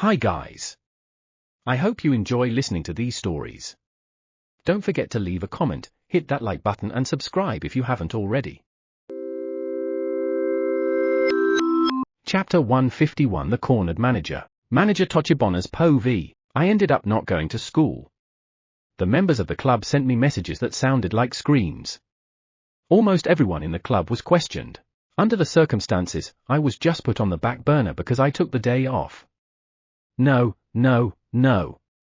Hi guys. I hope you enjoy listening to these stories. Don't forget to leave a comment, hit that like button and subscribe if you haven't already. Chapter 151 The Cornered Manager. Manager Tochibona's Po v. I ended up not going to school. The members of the club sent me messages that sounded like screams. Almost everyone in the club was questioned. Under the circumstances, I was just put on the back burner because I took the day off. No.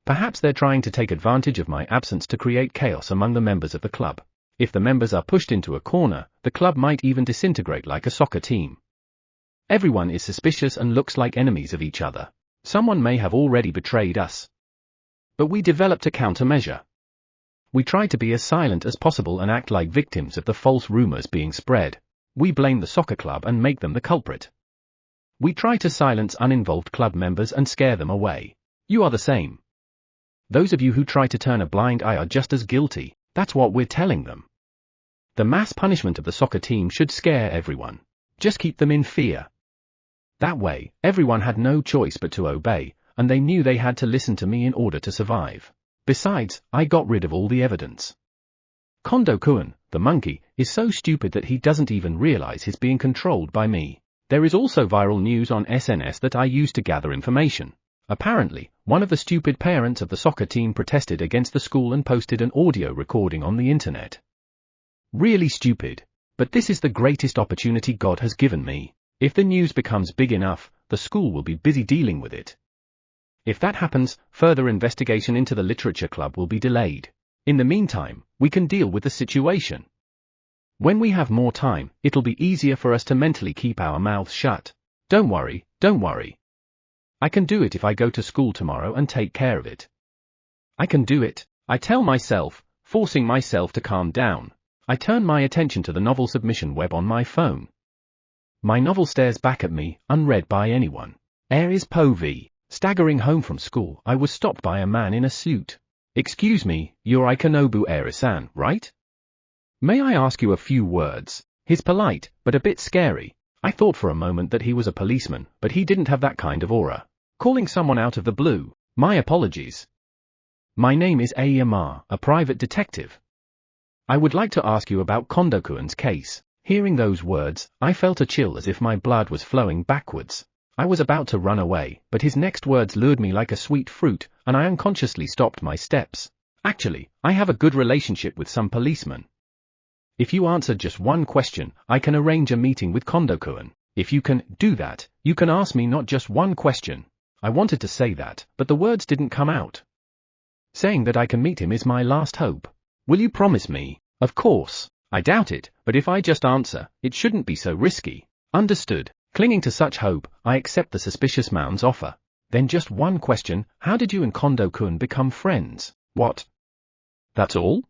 Perhaps they're trying to take advantage of my absence to create chaos among the members of the club. If the members are pushed into a corner, the club might even disintegrate like a soccer team. Everyone is suspicious and looks like enemies of each other. Someone may have already betrayed us. But we developed a countermeasure. We tried to be as silent as possible and act like victims of the false rumors being spread. We blame the soccer club and make them the culprit. We try to silence uninvolved club members and scare them away. You are the same. Those of you who try to turn a blind eye are just as guilty. That's what we're telling them. The mass punishment of the soccer team should scare everyone. Just keep them in fear. That way, everyone had no choice but to obey, and they knew they had to listen to me in order to survive. Besides, I got rid of all the evidence. Kondo-kun, the monkey, is so stupid that he doesn't even realize he's being controlled by me. There is also viral news on SNS that I used to gather information. Apparently, one of the stupid parents of the soccer team protested against the school and posted an audio recording on the internet. Really stupid. But this is the greatest opportunity God has given me. If the news becomes big enough, the school will be busy dealing with it. If that happens, further investigation into the literature club will be delayed. In the meantime, we can deal with the situation. When we have more time, it'll be easier for us to mentally keep our mouths shut. Don't worry. I can do it if I go to school tomorrow and take care of it. I can do it, I tell myself, forcing myself to calm down. I turn my attention to the novel submission web on my phone. My novel stares back at me, unread by anyone. Aries Po v. Staggering home from school, I was stopped by a man in a suit. Excuse me, you're Ikanobu Airi-san, right? May I ask you a few words? He's polite, but a bit scary. I thought for a moment that he was a policeman, but he didn't have that kind of aura. Calling someone out of the blue. My apologies. My name is Aono, a private detective. I would like to ask you about Kondo-kun's case. Hearing those words, I felt a chill as if my blood was flowing backwards. I was about to run away, but his next words lured me like a sweet fruit, and I unconsciously stopped my steps. Actually, I have a good relationship with some policemen. If you answer just one question, I can arrange a meeting with Kondo-kun. If you can do that, you can ask me not just one question. I wanted to say that, but the words didn't come out. Saying that I can meet him is my last hope. Will you promise me? Of course. I doubt it, but if I just answer, it shouldn't be so risky. Understood. Clinging to such hope, I accept the suspicious man's offer. Then just one question, how did you and Kondo-kun become friends? What? That's all?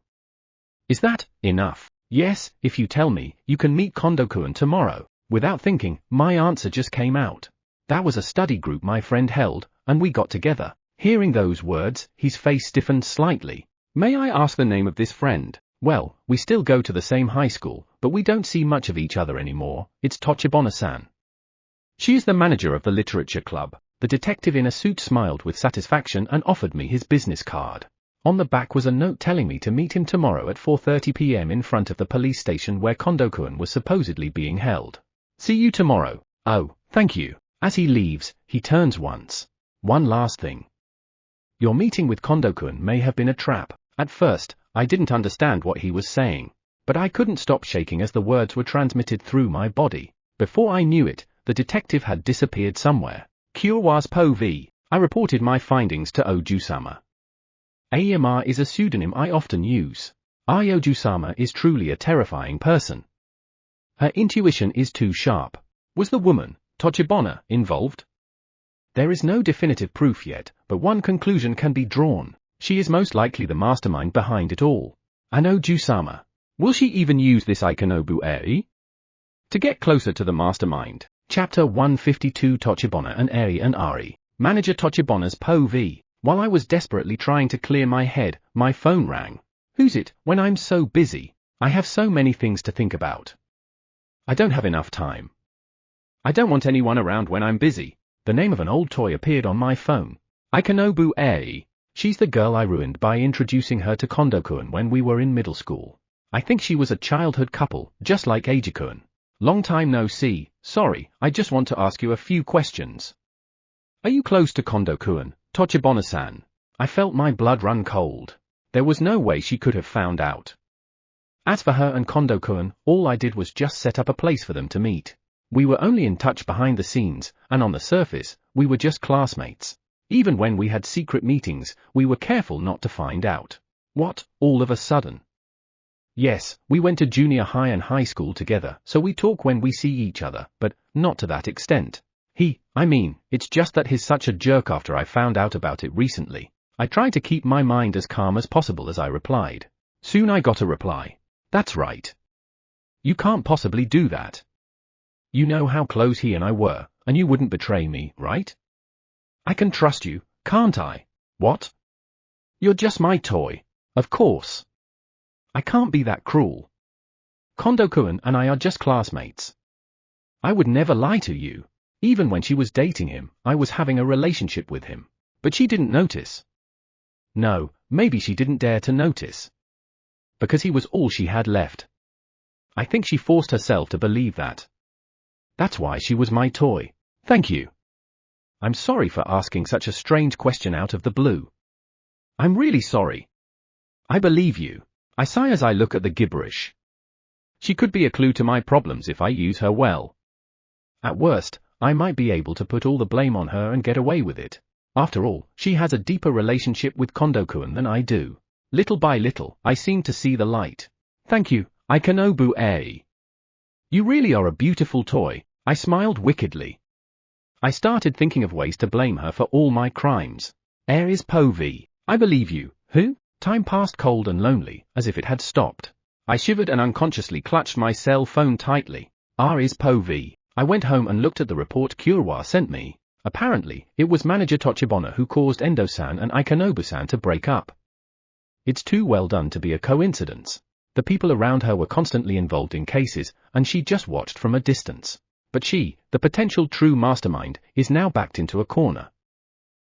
Is that enough? Yes, if you tell me, you can meet Kondo-kun tomorrow. Without thinking, my answer just came out. That was a study group my friend held, and we got together. Hearing those words, his face stiffened slightly. May I ask the name of this friend? Well, we still go to the same high school, but we don't see much of each other anymore. It's Tochibona-san. She is the manager of the literature club. The detective in a suit smiled with satisfaction and offered me his business card. On the back was a note telling me to meet him tomorrow at 4:30 p.m. in front of the police station where Kondo-kun was supposedly being held. See you tomorrow. Oh, thank you. As he leaves, he turns once. One last thing. Your meeting with Kondo-kun may have been a trap. At first, I didn't understand what he was saying, but I couldn't stop shaking as the words were transmitted through my body. Before I knew it, the detective had disappeared somewhere. Kyowa's Po v. I reported my findings to Oju-sama. Aono is a pseudonym I often use. Oju-sama is truly a terrifying person. Her intuition is too sharp. Was the woman, Tochibona, involved? There is no definitive proof yet, but one conclusion can be drawn. She is most likely the mastermind behind it all. And Oju-sama. Will she even use this Ikanobu Eiji? To get closer to the mastermind. Chapter 152 Tochibona and Eri and Ari. Manager Tochibona's Po v. While I was desperately trying to clear my head, my phone rang. Who's it, when I'm so busy? I have so many things to think about. I don't have enough time. I don't want anyone around when I'm busy. The name of an old toy appeared on my phone. Aono Eiji. She's the girl I ruined by introducing her to Kondo-kun when we were in middle school. I think she was a childhood couple, just like Eiji-kun. Long time no see. Sorry, I just want to ask you a few questions. Are you close to Kondo-kun, Tochibana-san? I felt my blood run cold. There was no way she could have found out. As for her and Kondo-kun, all I did was just set up a place for them to meet. We were only in touch behind the scenes, and on the surface, we were just classmates. Even when we had secret meetings, we were careful not to find out. What, all of a sudden? Yes, we went to junior high and high school together, so we talk when we see each other, but not to that extent. It's just that he's such a jerk after I found out about it recently. I tried to keep my mind as calm as possible as I replied. Soon I got a reply. That's right. You can't possibly do that. You know how close he and I were, and you wouldn't betray me, right? I can trust you, can't I? What? You're just my toy. Of course. I can't be that cruel. Kondo-kun and I are just classmates. I would never lie to you. Even when she was dating him, I was having a relationship with him. But she didn't notice. No, maybe she didn't dare to notice. Because he was all she had left. I think she forced herself to believe that. That's why she was my toy. Thank you. I'm sorry for asking such a strange question out of the blue. I'm really sorry. I believe you. I sigh as I look at the gibberish. She could be a clue to my problems if I use her well. At worst, I might be able to put all the blame on her and get away with it. After all, she has a deeper relationship with Kondo-kun than I do. Little by little, I seem to see the light. Thank you, Aono Eiji. You really are a beautiful toy. I smiled wickedly. I started thinking of ways to blame her for all my crimes. Aries Povi. I believe you. Who? Time passed cold and lonely, as if it had stopped. I shivered and unconsciously clutched my cell phone tightly. Aries Povi. I went home and looked at the report Kurwa sent me. Apparently, it was manager Tochibana who caused Endo-san and Aikonobu-san to break up. It's too well done to be a coincidence. The people around her were constantly involved in cases, and she just watched from a distance. But she, the potential true mastermind, is now backed into a corner.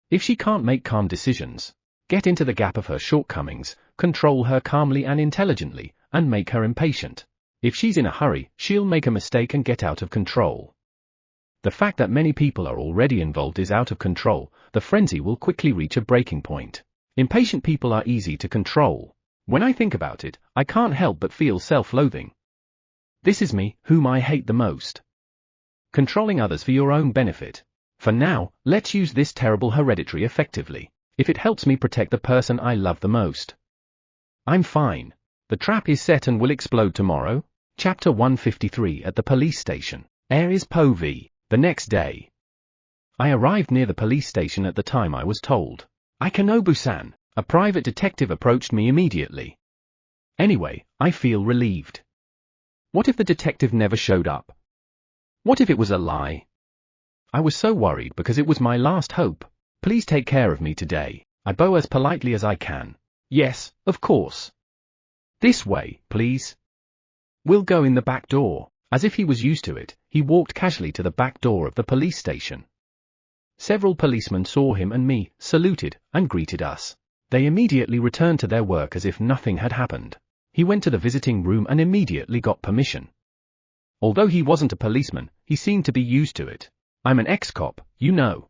If she can't make calm decisions, get into the gap of her shortcomings, control her calmly and intelligently, and make her impatient. If she's in a hurry, she'll make a mistake and get out of control. The fact that many people are already involved is out of control. The frenzy will quickly reach a breaking point. Impatient people are easy to control. When I think about it, I can't help but feel self-loathing. This is me, whom I hate the most. Controlling others for your own benefit. For now, let's use this terrible hereditary effectively, if it helps me protect the person I love the most. I'm fine. The trap is set and will explode tomorrow. Chapter 153 at the police station. Aries Povi. The next day. I arrived near the police station at the time I was told. Aikonobu-san, a private detective, approached me immediately. Anyway, I feel relieved. What if the detective never showed up? What if it was a lie? I was so worried because it was my last hope. Please take care of me today. I bow as politely as I can. Yes, of course. This way, please. We'll go in the back door. As if he was used to it, he walked casually to the back door of the police station. Several policemen saw him and me, saluted, and greeted us. They immediately returned to their work as if nothing had happened. He went to the visiting room and immediately got permission. Although he wasn't a policeman, he seemed to be used to it. I'm an ex-cop, you know.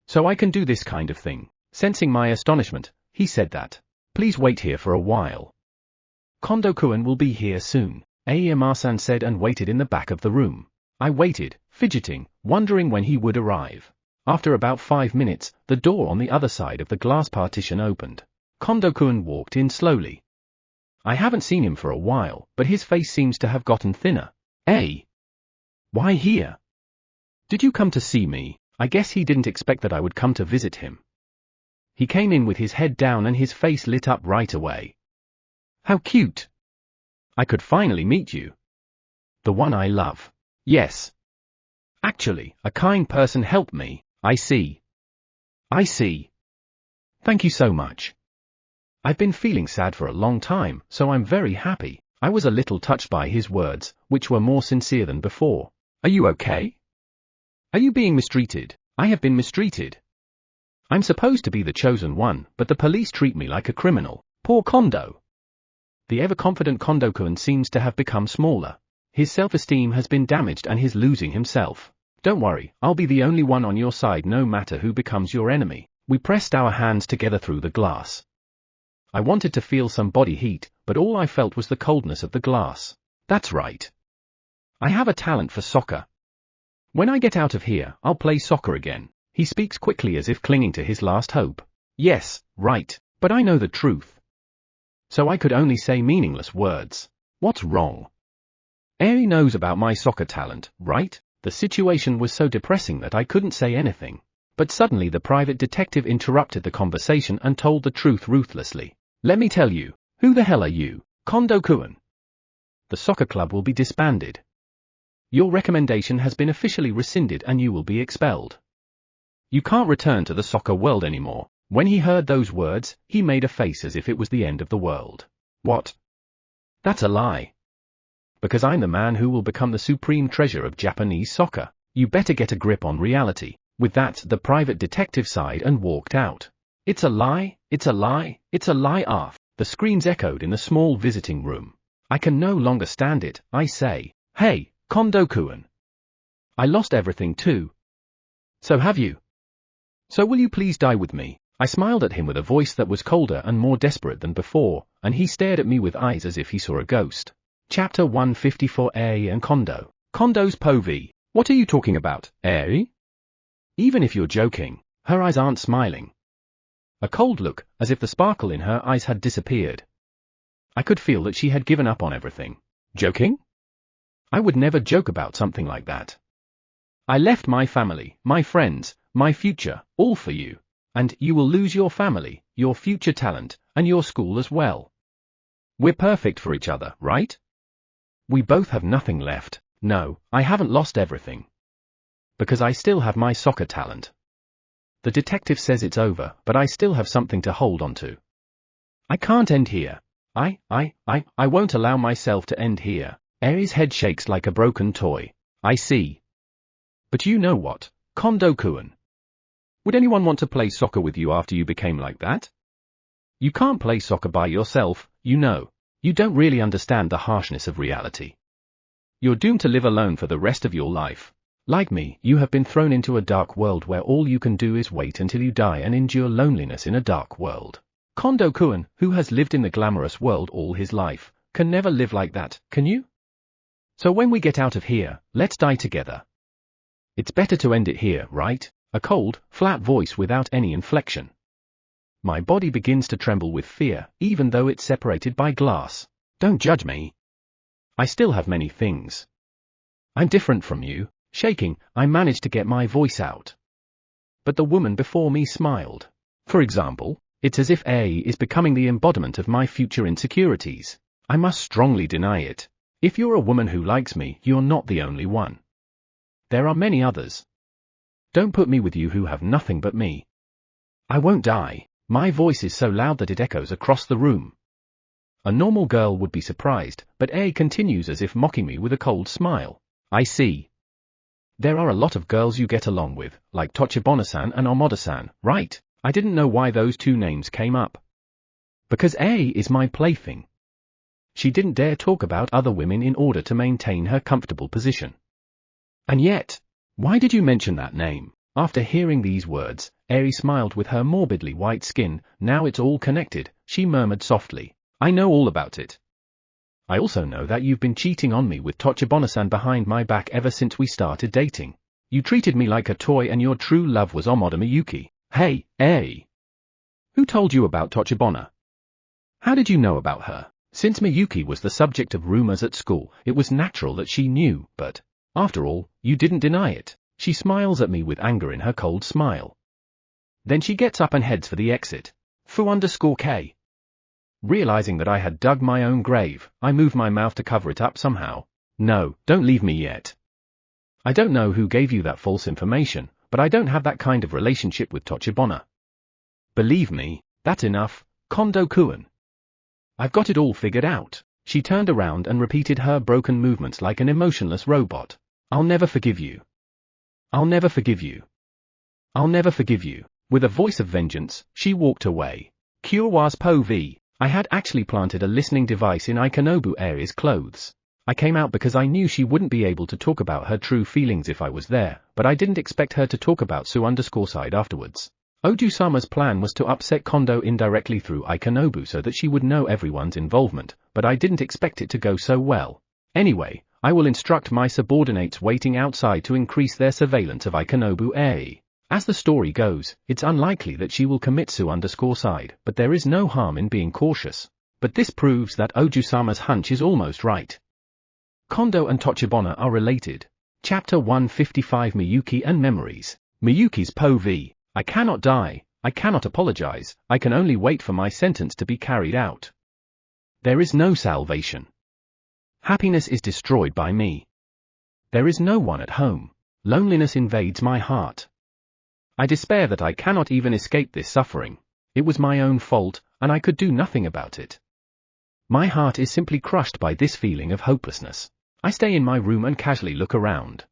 So I can do this kind of thing. Sensing my astonishment, he said that. Please wait here for a while. Kondo-kun will be here soon, Aoyama-san said, and waited in the back of the room. I waited, fidgeting, wondering when he would arrive. After about 5 minutes, the door on the other side of the glass partition opened. Kondo-kun walked in slowly. I haven't seen him for a while, but his face seems to have gotten thinner. Hey! Why here? Did you come to see me? I guess he didn't expect that I would come to visit him. He came in with his head down and his face lit up right away. How cute! I could finally meet you. The one I love. Yes. Actually, a kind person helped me. I see. I see. Thank you so much. I've been feeling sad for a long time, so I'm very happy. I was a little touched by his words, which were more sincere than before. Are you okay? Are you being mistreated? I have been mistreated. I'm supposed to be the chosen one, but the police treat me like a criminal. Poor Kondo. The ever-confident Kondo-kun seems to have become smaller. His self-esteem has been damaged and he's losing himself. Don't worry, I'll be the only one on your side no matter who becomes your enemy. We pressed our hands together through the glass. I wanted to feel some body heat, but all I felt was the coldness of the glass. That's right. I have a talent for soccer. When I get out of here, I'll play soccer again. He speaks quickly as if clinging to his last hope. Yes, right, but I know the truth. So I could only say meaningless words. What's wrong? Eiji knows about my soccer talent, right? The situation was so depressing that I couldn't say anything. But suddenly the private detective interrupted the conversation and told the truth ruthlessly. Let me tell you, who the hell are you, Kondo-kun? The soccer club will be disbanded. Your recommendation has been officially rescinded and you will be expelled. You can't return to the soccer world anymore. When he heard those words, he made a face as if it was the end of the world. What? That's a lie. Because I'm the man who will become the supreme treasure of Japanese soccer. You better get a grip on reality. With that, the private detective sighed and walked out. It's a lie, it's a lie, it's a lie. The screams echoed in the small visiting room. I can no longer stand it, I say. Hey, Kondo-kun. I lost everything too. So have you. So will you please die with me? I smiled at him with a voice that was colder and more desperate than before, and he stared at me with eyes as if he saw a ghost. Chapter 154. Eiji and Kondo. Kondo's POV. What are you talking about, Eiji? Even if you're joking, her eyes aren't smiling. A cold look, as if the sparkle in her eyes had disappeared. I could feel that she had given up on everything. Joking? I would never joke about something like that. I left my family, my friends, my future, all for you. And you will lose your family, your future talent, and your school as well. We're perfect for each other, right? We both have nothing left. No, I haven't lost everything. Because I still have my soccer talent. The detective says it's over, but I still have something to hold on to. I can't end here. I won't allow myself to end here. Eiji's head shakes like a broken toy. I see. But you know what, Kondo-kun? Would anyone want to play soccer with you after you became like that? You can't play soccer by yourself, you know. You don't really understand the harshness of reality. You're doomed to live alone for the rest of your life. Like me, you have been thrown into a dark world where all you can do is wait until you die and endure loneliness in a dark world. Kondo-kun, who has lived in the glamorous world all his life, can never live like that, can you? So when we get out of here, let's die together. It's better to end it here, right? A cold, flat voice without any inflection. My body begins to tremble with fear, even though it's separated by glass. Don't judge me. I still have many things. I'm different from you. Shaking, I managed to get my voice out. But the woman before me smiled. For example, it's as if Eiji is becoming the embodiment of my future insecurities. I must strongly deny it. If you're a woman who likes me, you're not the only one. There are many others. Don't put me with you who have nothing but me. I won't die. My voice is so loud that it echoes across the room. A normal girl would be surprised, but Eiji continues as if mocking me with a cold smile. I see. There are a lot of girls you get along with, like Tochibana-san and Amada-san, right? I didn't know why those two names came up. Because Eiji is my plaything. She didn't dare talk about other women in order to maintain her comfortable position. And yet, why did you mention that name? After hearing these words, Eiji smiled with her morbidly white skin. Now it's all connected, she murmured softly. I know all about it. I also know that you've been cheating on me with Tochibana-san behind my back ever since we started dating. You treated me like a toy and your true love was Amada Miyuki. Hey, Eiji. Who told you about Tochibana? How did you know about her? Since Miyuki was the subject of rumors at school, it was natural that she knew, but, after all, you didn't deny it. She smiles at me with anger in her cold smile. Then she gets up and heads for the exit. Fu_K. Realizing that I had dug my own grave, I moved my mouth to cover it up somehow. No, don't leave me yet. I don't know who gave you that false information, but I don't have that kind of relationship with Tochibana. Believe me, that's enough, Kondo-kun. I've got it all figured out. She turned around and repeated her broken movements like an emotionless robot. I'll never forgive you. I'll never forgive you. I'll never forgive you." With a voice of vengeance, she walked away. Kurwa's Po V. I had actually planted a listening device in Ikanobu Airi's clothes. I came out because I knew she wouldn't be able to talk about her true feelings if I was there, but I didn't expect her to talk about Su_side afterwards. Oju-sama's plan was to upset Kondo indirectly through Ikanobu so that she would know everyone's involvement, but I didn't expect it to go so well. Anyway, I will instruct my subordinates waiting outside to increase their surveillance of Ikanobu Airi. As the story goes, it's unlikely that she will commit Su_side, but there is no harm in being cautious. But this proves that Oju-sama's hunch is almost right. Kondo and Tochibana are related. Chapter 155 Miyuki and Memories. Miyuki's Po V. I cannot die, I cannot apologize, I can only wait for my sentence to be carried out. There is no salvation. Happiness is destroyed by me. There is no one at home. Loneliness invades my heart. I despair that I cannot even escape this suffering. It was my own fault, and I could do nothing about it. My heart is simply crushed by this feeling of hopelessness. I stay in my room and casually look around.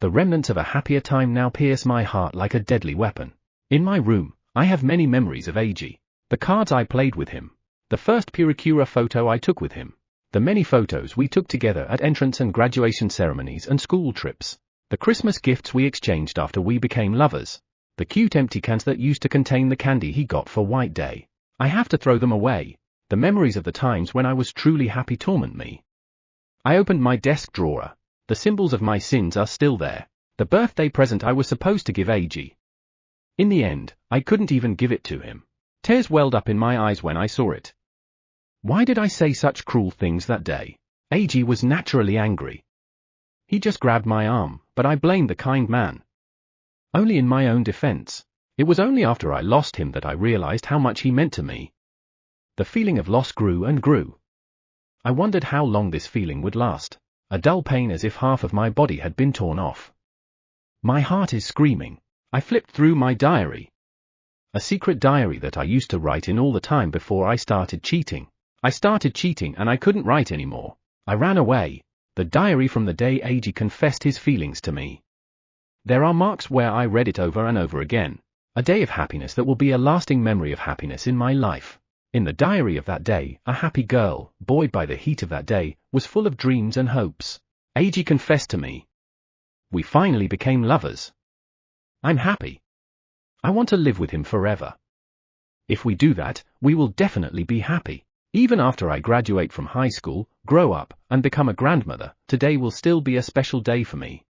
The remnants of a happier time now pierce my heart like a deadly weapon. In my room, I have many memories of Eiji. The cards I played with him. The first Purikura photo I took with him. The many photos we took together at entrance and graduation ceremonies and school trips. The Christmas gifts we exchanged after we became lovers. The cute empty cans that used to contain the candy he got for White Day. I have to throw them away. The memories of the times when I was truly happy torment me. I opened my desk drawer. The symbols of my sins are still there. The birthday present I was supposed to give Eiji. In the end, I couldn't even give it to him. Tears welled up in my eyes when I saw it. Why did I say such cruel things that day? Eiji was naturally angry. He just grabbed my arm, but I blamed the kind man. Only in my own defense. It was only after I lost him that I realized how much he meant to me. The feeling of loss grew and grew. I wondered how long this feeling would last. A dull pain as if half of my body had been torn off. My heart is screaming. I flipped through my diary. A secret diary that I used to write in all the time before I started cheating. I started cheating and I couldn't write anymore. I ran away. The diary from the day Eiji confessed his feelings to me. There are marks where I read it over and over again. A day of happiness that will be a lasting memory of happiness in my life. In the diary of that day, a happy girl, buoyed by the heat of that day, was full of dreams and hopes. Eiji confessed to me. We finally became lovers. I'm happy. I want to live with him forever. If we do that, we will definitely be happy. Even after I graduate from high school, grow up, and become a grandmother, today will still be a special day for me.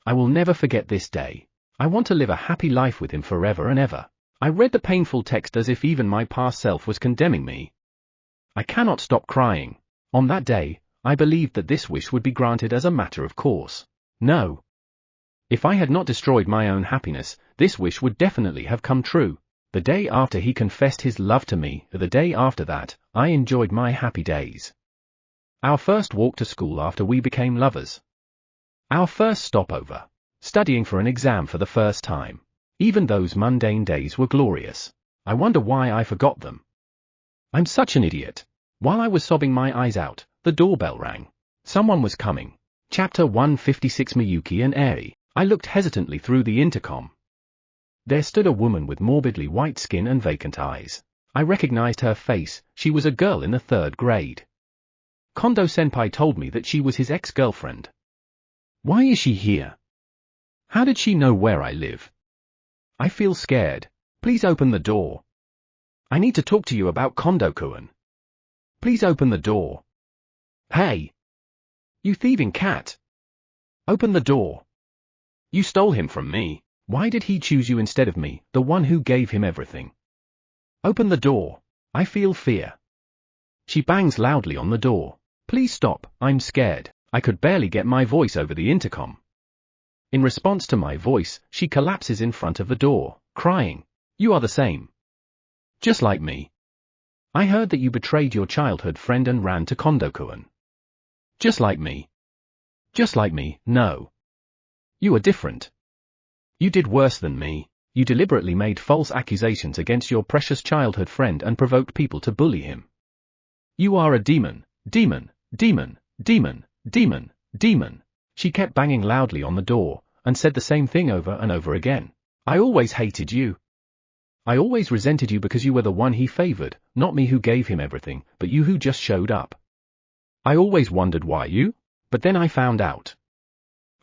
I will never forget this day. I want to live a happy life with him forever and ever. I read the painful text as if even my past self was condemning me. I cannot stop crying. On that day, I believed that this wish would be granted as a matter of course. No. If I had not destroyed my own happiness, this wish would definitely have come true. The day after he confessed his love to me, the day after that, I enjoyed my happy days. Our first walk to school after we became lovers. Our first stopover. Studying for an exam for the first time. Even those mundane days were glorious. I wonder why I forgot them. I'm such an idiot. While I was sobbing my eyes out, the doorbell rang. Someone was coming. Chapter 156 Miyuki and Eiri. I looked hesitantly through the intercom. There stood a woman with morbidly white skin and vacant eyes. I recognized her face. She was a girl in the 3rd grade. Kondo-senpai told me that she was his ex-girlfriend. Why is she here? How did she know where I live? I feel scared. Please open the door. I need to talk to you about Kondo-kun. Please open the door. Hey! You thieving cat! Open the door. You stole him from me. Why did he choose you instead of me, the one who gave him everything? Open the door. I feel fear. She bangs loudly on the door. Please stop, I'm scared. I could barely get my voice over the intercom. In response to my voice, she collapses in front of the door, crying, "You are the same. Just like me. I heard that you betrayed your childhood friend and ran to Kondo-kun. Just like me. Just like me, no. You are different. You did worse than me. You deliberately made false accusations against your precious childhood friend and provoked people to bully him. You are a demon, demon, demon, demon, demon, demon." She kept banging loudly on the door, and said the same thing over and over again. I always hated you. I always resented you because you were the one he favored, not me who gave him everything, but you who just showed up. I always wondered why you, but then I found out.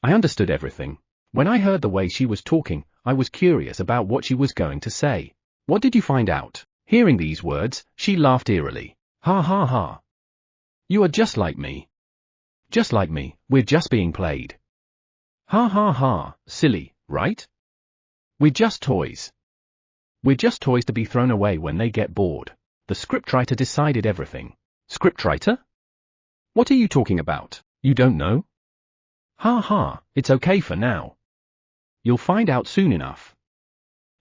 I understood everything. When I heard the way she was talking, I was curious about what she was going to say. What did you find out? Hearing these words, she laughed eerily. Ha ha ha. You are just like me. Just like me, we're just being played. Ha ha ha, silly, right? We're just toys. We're just toys to be thrown away when they get bored. The scriptwriter decided everything. Scriptwriter? What are you talking about? You don't know? Ha ha, it's okay for now. You'll find out soon enough.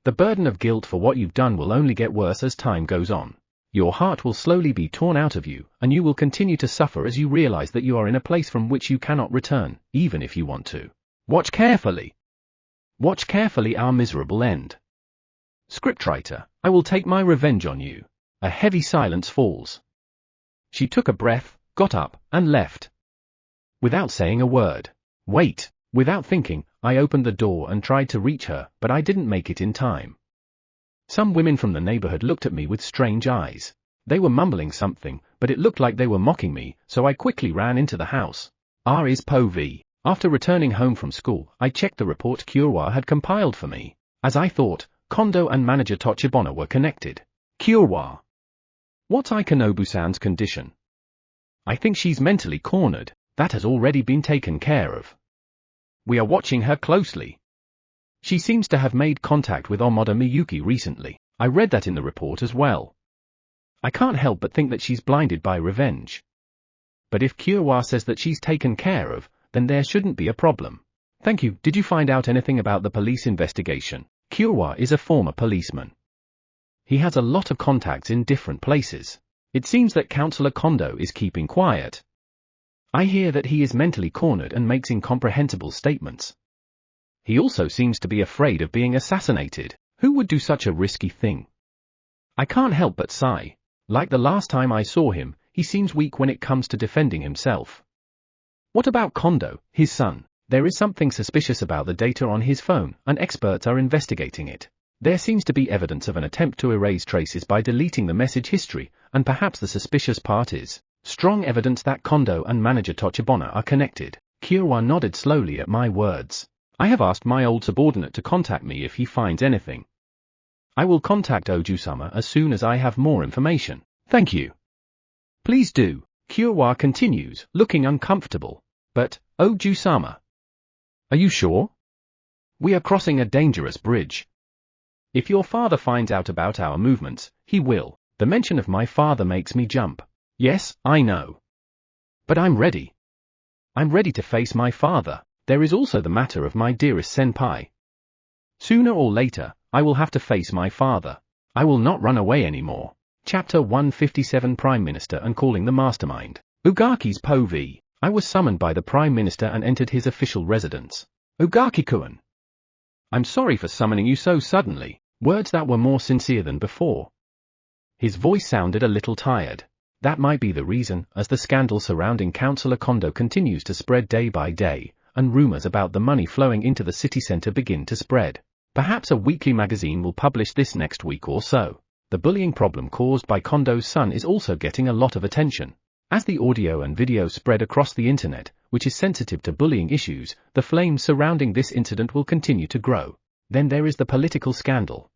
The burden of guilt for what you've done will only get worse as time goes on. Your heart will slowly be torn out of you, and you will continue to suffer as you realize that you are in a place from which you cannot return, even if you want to. Watch carefully. Watch carefully our miserable end. Scriptwriter, I will take my revenge on you. A heavy silence falls. She took a breath, got up, and left. Without saying a word. Wait. Without thinking, I opened the door and tried to reach her, but I didn't make it in time. Some women from the neighborhood looked at me with strange eyes. They were mumbling something, but it looked like they were mocking me, so I quickly ran into the house. Is Po V. After returning home from school, I checked the report Kyowa had compiled for me. As I thought, Kondo and manager Tochibana were connected. Kyowa. What's Ikanobu-san's condition? I think she's mentally cornered. That has already been taken care of. We are watching her closely. She seems to have made contact with Amada Miyuki recently. I read that in the report as well. I can't help but think that she's blinded by revenge. But if Kyowa says that she's taken care of, then there shouldn't be a problem. Thank you. Did you find out anything about the police investigation? Kyowa is a former policeman. He has a lot of contacts in different places. It seems that Councillor Kondo is keeping quiet. I hear that he is mentally cornered and makes incomprehensible statements. He also seems to be afraid of being assassinated. Who would do such a risky thing? I can't help but sigh. Like the last time I saw him, he seems weak when it comes to defending himself. What about Kondo, his son? There is something suspicious about the data on his phone, and experts are investigating it. There seems to be evidence of an attempt to erase traces by deleting the message history, and perhaps the suspicious part is strong evidence that Kondo and manager Tochibana are connected. Kyowa nodded slowly at my words. I have asked my old subordinate to contact me if he finds anything. I will contact Oju-sama as soon as I have more information. Thank you. Please do. Kyowa continues, looking uncomfortable. But, Oju-sama. Are you sure? We are crossing a dangerous bridge. If your father finds out about our movements, he will. The mention of my father makes me jump. Yes, I know. But I'm ready. I'm ready to face my father. There is also the matter of my dearest senpai. Sooner or later, I will have to face my father. I will not run away anymore. Chapter 157 Prime Minister and Calling the Mastermind. Ugaki's Po V. I was summoned by the Prime Minister and entered his official residence. Ugaki-kun. I'm sorry for summoning you so suddenly. Words that were more sincere than before. His voice sounded a little tired. That might be the reason, as the scandal surrounding Councillor Kondo continues to spread day by day, and rumors about the money flowing into the city centre begin to spread. Perhaps a weekly magazine will publish this next week or so. The bullying problem caused by Kondo's son is also getting a lot of attention. As the audio and video spread across the internet, which is sensitive to bullying issues, the flames surrounding this incident will continue to grow. Then there is the political scandal.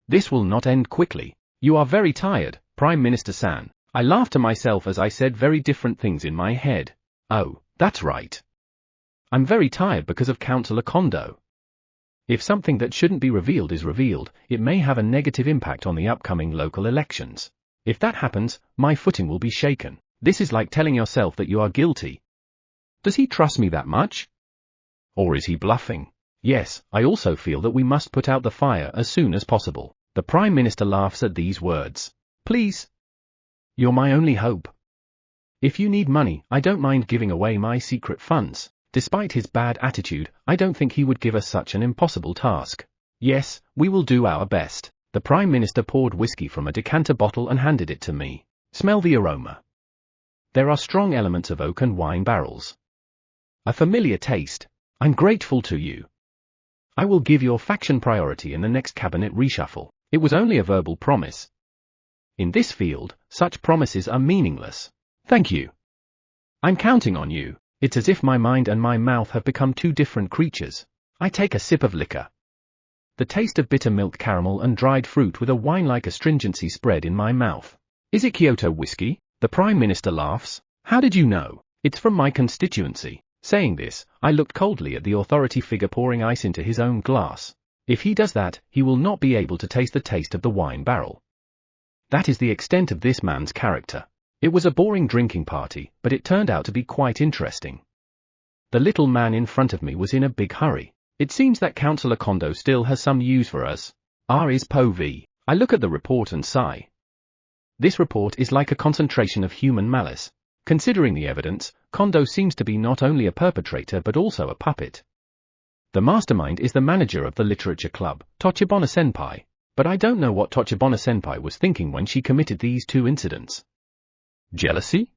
This will not end quickly. You are very tired, Prime Minister-san. I laughed to myself as I said very different things in my head. Oh, that's right. I'm very tired because of Councillor Kondo. If something that shouldn't be revealed is revealed, it may have a negative impact on the upcoming local elections. If that happens, my footing will be shaken. This is like telling yourself that you are guilty. Does he trust me that much? Or is he bluffing? Yes, I also feel that we must put out the fire as soon as possible. The Prime Minister laughs at these words. Please. You're my only hope. If you need money, I don't mind giving away my secret funds. Despite his bad attitude, I don't think he would give us such an impossible task. Yes, we will do our best. The Prime Minister poured whiskey from a decanter bottle and handed it to me. Smell the aroma. There are strong elements of oak and wine barrels. A familiar taste. I'm grateful to you. I will give your faction priority in the next cabinet reshuffle. It was only a verbal promise. In this field, such promises are meaningless. Thank you. I'm counting on you. It's as if my mind and my mouth have become two different creatures. I take a sip of liquor. The taste of bitter milk caramel and dried fruit with a wine-like astringency spread in my mouth. Is it Kyoto whiskey? The Prime Minister laughs. How did you know? It's from my constituency. Saying this, I looked coldly at the authority figure pouring ice into his own glass. If he does that, he will not be able to taste the taste of the wine barrel. That is the extent of this man's character. It was a boring drinking party, but it turned out to be quite interesting. The little man in front of me was in a big hurry. It seems that Councillor Kondo still has some use for us. Is Po V. I look at the report and sigh. This report is like a concentration of human malice. Considering the evidence, Kondo seems to be not only a perpetrator but also a puppet. The mastermind is the manager of the literature club, Tochibana-senpai, but I don't know what Tochibana-senpai was thinking when she committed these two incidents. Jealousy?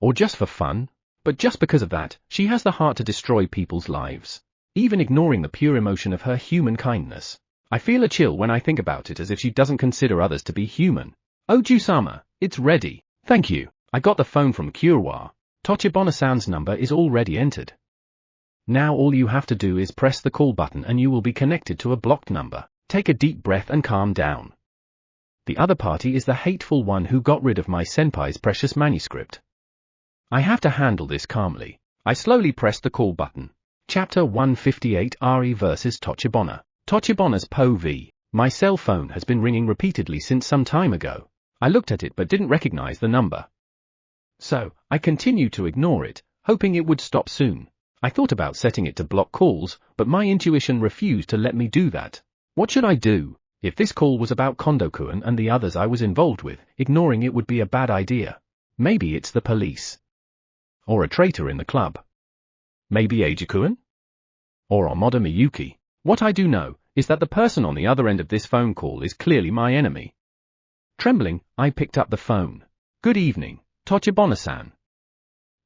Or just for fun? But just because of that, she has the heart to destroy people's lives. Even ignoring the pure emotion of her human kindness. I feel a chill when I think about it, as if she doesn't consider others to be human. Oju-sama, it's ready. Thank you. I got the phone from Kyowa. Tochibana-san's number is already entered. Now all you have to do is press the call button and you will be connected to a blocked number. Take a deep breath and calm down. The other party is the hateful one who got rid of my senpai's precious manuscript. I have to handle this calmly. I slowly press the call button. Chapter 158 Ari vs Tochibana. Tochibana's Po V. My cell phone has been ringing repeatedly since some time ago. I looked at it but didn't recognize the number. So, I continued to ignore it, hoping it would stop soon. I thought about setting it to block calls, but my intuition refused to let me do that. What should I do? If this call was about Kondo-kun and the others I was involved with, ignoring it would be a bad idea. Maybe it's the police. Or a traitor in the club. Maybe Eiji-kun? Or Amada Miyuki. What I do know is that the person on the other end of this phone call is clearly my enemy. Trembling, I picked up the phone. Good evening, Tochibana-san.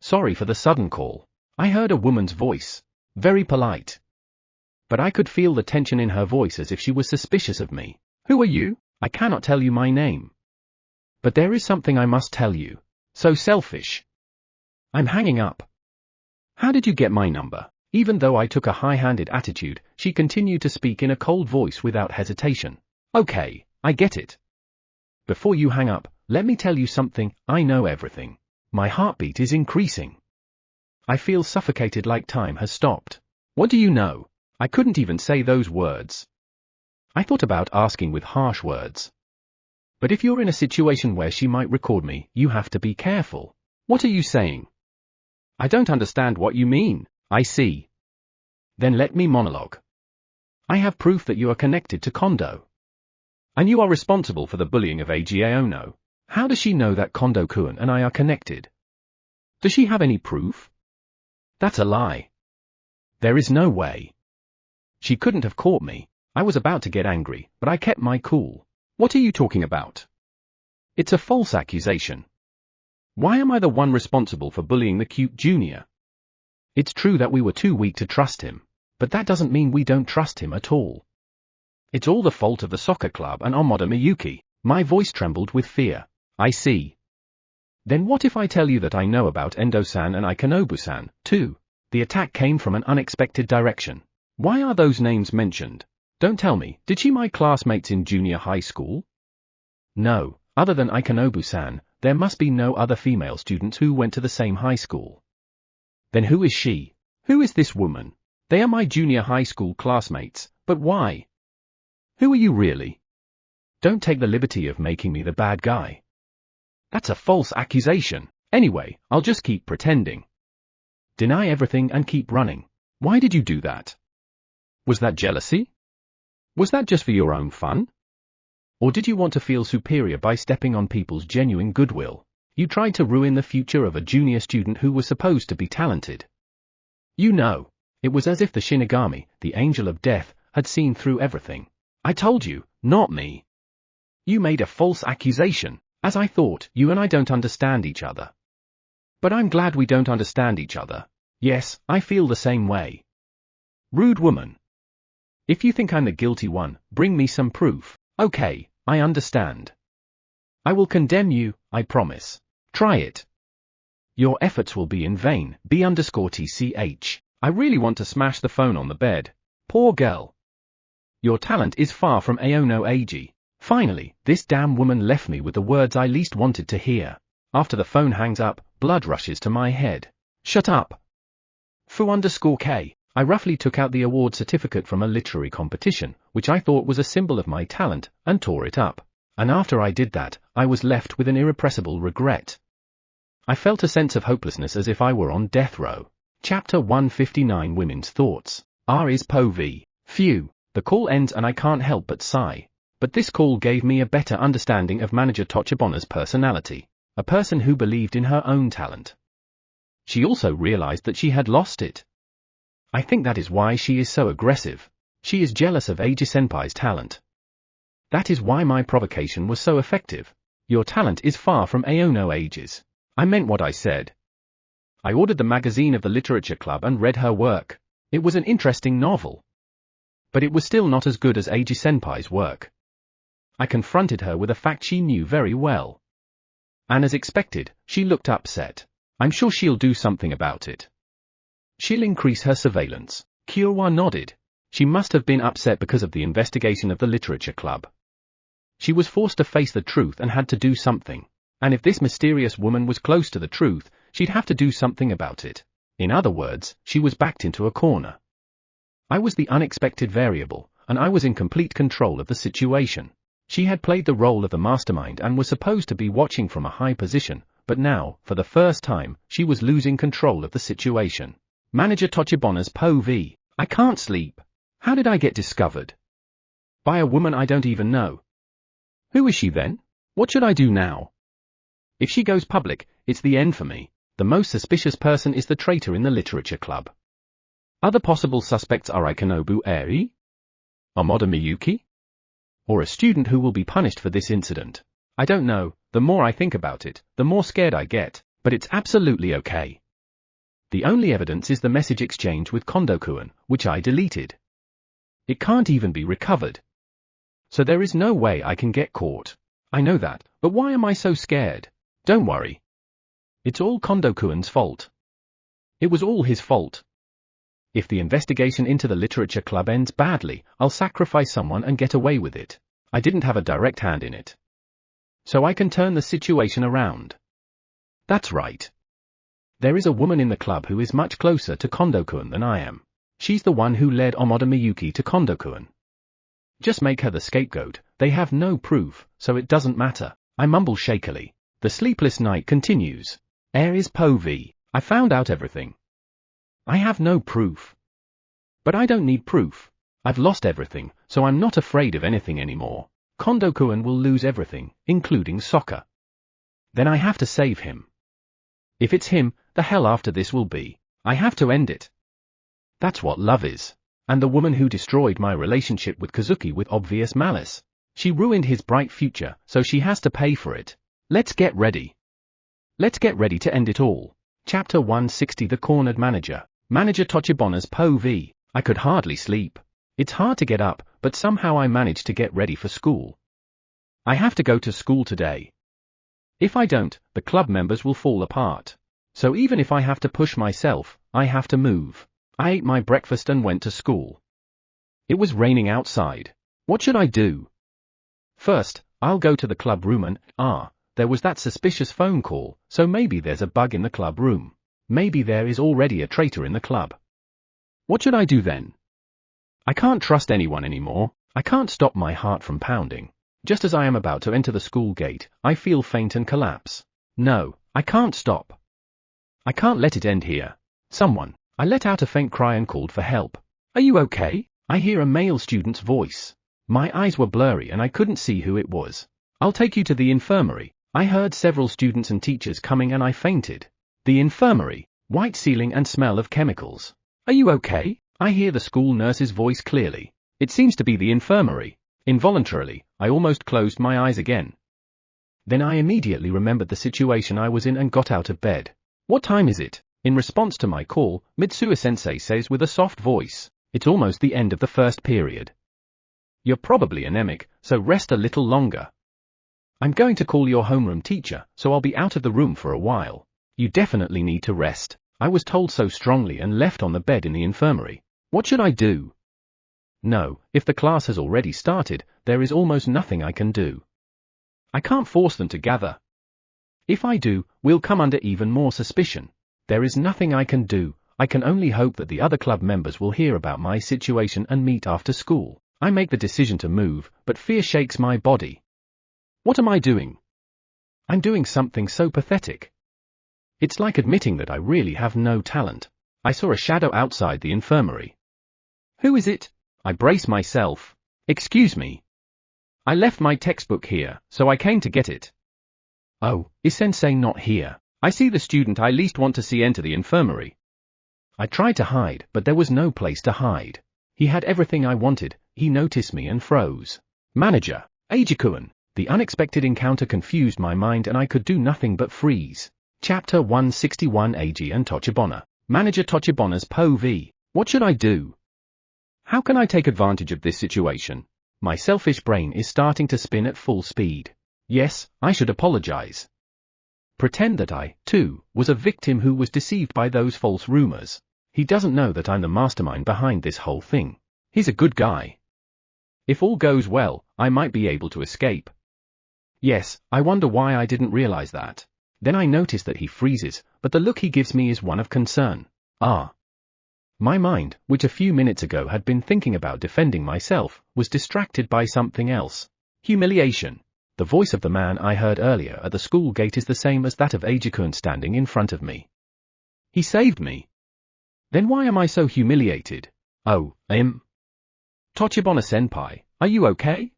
Sorry for the sudden call. I heard a woman's voice. Very polite. But I could feel the tension in her voice as if she was suspicious of me. Who are you? I cannot tell you my name. But there is something I must tell you. So selfish. I'm hanging up. How did you get my number? Even though I took a high-handed attitude, she continued to speak in a cold voice without hesitation. Okay, I get it. Before you hang up, let me tell you something. I know everything. My heartbeat is increasing. I feel suffocated, like time has stopped. What do you know? I couldn't even say those words. I thought about asking with harsh words. But if you're in a situation where she might record me, you have to be careful. What are you saying? I don't understand what you mean. I see. Then let me monologue. I have proof that you are connected to Kondo. And you are responsible for the bullying of Eiji Aono. How does she know that Kondo-kun and I are connected? Does she have any proof? That's a lie. There is no way. She couldn't have caught me. I was about to get angry, but I kept my cool. What are you talking about? It's a false accusation. Why am I the one responsible for bullying the cute junior? It's true that we were too weak to trust him, but that doesn't mean we don't trust him at all. It's all the fault of the soccer club and Amada Miyuki. My voice trembled with fear. I see. Then what if I tell you that I know about Endo-san and Ikanobu-san, too? The attack came from an unexpected direction. Why are those names mentioned? Don't tell me, did she my classmates in junior high school? No, other than Ikanobu-san, there must be no other female students who went to the same high school. Then who is she? Who is this woman? They are my junior high school classmates, but why? Who are you really? Don't take the liberty of making me the bad guy. That's a false accusation. Anyway, I'll just keep pretending. Deny everything and keep running. Why did you do that? Was that jealousy? Was that just for your own fun? Or did you want to feel superior by stepping on people's genuine goodwill? You tried to ruin the future of a junior student who was supposed to be talented. You know, it was as if the Shinigami, the angel of death, had seen through everything. I told you, not me. You made a false accusation. As I thought, you and I don't understand each other. But I'm glad we don't understand each other. Yes, I feel the same way. Rude woman. If you think I'm the guilty one, bring me some proof. Okay, I understand. I will condemn you, I promise. Try it. Your efforts will be in vain. B_TCH. I really want to smash the phone on the bed. Poor girl. Your talent is far from Aono Eiji. Finally, this damn woman left me with the words I least wanted to hear. After the phone hangs up, blood rushes to my head. Shut up. Fu_K. I roughly took out the award certificate from a literary competition, which I thought was a symbol of my talent, and tore it up. And after I did that, I was left with an irrepressible regret. I felt a sense of hopelessness as if I were on death row. Chapter 159 Women's Thoughts. R is Po V. Phew, the call ends and I can't help but sigh. But this call gave me a better understanding of Manager Tochibona's personality, a person who believed in her own talent. She also realized that she had lost it. I think that is why she is so aggressive. She is jealous of Eiji-senpai's talent. That is why my provocation was so effective. Your talent is far from Aono Eiji's. I meant what I said. I ordered the magazine of the literature club and read her work. It was an interesting novel. But it was still not as good as Eiji-senpai's work. I confronted her with a fact she knew very well. And as expected, she looked upset. I'm sure she'll do something about it. She'll increase her surveillance. Kyowa nodded. She must have been upset because of the investigation of the literature club. She was forced to face the truth and had to do something. And if this mysterious woman was close to the truth, she'd have to do something about it. In other words, she was backed into a corner. I was the unexpected variable, and I was in complete control of the situation. She had played the role of the mastermind and was supposed to be watching from a high position, but now, for the first time, she was losing control of the situation. Manager Tochibona's Po V. I can't sleep. How did I get discovered? By a woman I don't even know. Who is she then? What should I do now? If she goes public, it's the end for me. The most suspicious person is the traitor in the literature club. Other possible suspects are Kondo Eiji, Amada Miyuki, or a student who will be punished for this incident. I don't know, the more I think about it, the more scared I get, but it's absolutely okay. The only evidence is the message exchange with Kondo-kun, which I deleted. It can't even be recovered. So there is no way I can get caught. I know that, but why am I so scared? Don't worry. It's all Kondo-kun's fault. It was all his fault. If the investigation into the literature club ends badly, I'll sacrifice someone and get away with it. I didn't have a direct hand in it. So I can turn the situation around. That's right. There is a woman in the club who is much closer to Kondo-kun than I am. She's the one who led Amada Miyuki to Kondo-kun. Just make her the scapegoat. They have no proof, so it doesn't matter. I mumble shakily. The sleepless night continues. Air is Po V. I found out everything. I have no proof. But I don't need proof. I've lost everything, so I'm not afraid of anything anymore. Kondo-kun will lose everything, including soccer. Then I have to save him. If it's him, the hell after this will be. I have to end it. That's what love is. And the woman who destroyed my relationship with Kazuki with obvious malice. She ruined his bright future, so she has to pay for it. Let's get ready. Let's get ready to end it all. Chapter 160 The Cornered Manager. Manager Tochibona's Po V. I could hardly sleep. It's hard to get up, but somehow I managed to get ready for school. I have to go to school today. If I don't, the club members will fall apart. So even if I have to push myself, I have to move. I ate my breakfast and went to school. It was raining outside. What should I do? First, I'll go to the club room and, there was that suspicious phone call, so maybe there's a bug in the club room. Maybe there is already a traitor in the club. What should I do then? I can't trust anyone anymore. I can't stop my heart from pounding. Just as I am about to enter the school gate, I feel faint and collapse. No, I can't stop. I can't let it end here. Someone. I let out a faint cry and called for help. Are you okay? I hear a male student's voice. My eyes were blurry and I couldn't see who it was. I'll take you to the infirmary. I heard several students and teachers coming and I fainted. The infirmary. White ceiling and smell of chemicals. Are you okay? I hear the school nurse's voice clearly. It seems to be the infirmary. Involuntarily, I almost closed my eyes again. Then I immediately remembered the situation I was in and got out of bed. What time is it? In response to my call, Mitsuo-sensei says with a soft voice. It's almost the end of the first period. You're probably anemic, so rest a little longer. I'm going to call your homeroom teacher, so I'll be out of the room for a while. You definitely need to rest. I was told so strongly and left on the bed in the infirmary. What should I do? No, if the class has already started, there is almost nothing I can do. I can't force them to gather. If I do, we'll come under even more suspicion. There is nothing I can do. I can only hope that the other club members will hear about my situation and meet after school. I make the decision to move, but fear shakes my body. What am I doing? I'm doing something so pathetic. It's like admitting that I really have no talent. I saw a shadow outside the infirmary. Who is it? I brace myself. Excuse me. I left my textbook here, so I came to get it. Oh, is Sensei not here? I see the student I least want to see enter the infirmary. I tried to hide, but there was no place to hide. He had everything I wanted. He noticed me and froze. Manager, Eiji-kun. The unexpected encounter confused my mind and I could do nothing but freeze. Chapter 161 Eiji and Tochibana. Manager Tochibana's POV. What should I do? How can I take advantage of this situation? My selfish brain is starting to spin at full speed. Yes, I should apologize. Pretend that I, too, was a victim who was deceived by those false rumors. He doesn't know that I'm the mastermind behind this whole thing. He's a good guy. If all goes well, I might be able to escape. Yes, I wonder why I didn't realize that. Then I notice that he freezes, but the look he gives me is one of concern. My mind, which a few minutes ago had been thinking about defending myself, was distracted by something else. Humiliation. The voice of the man I heard earlier at the school gate is the same as that of Eiji-kun standing in front of me. He saved me. Then why am I so humiliated? Tochibana-senpai, are you okay?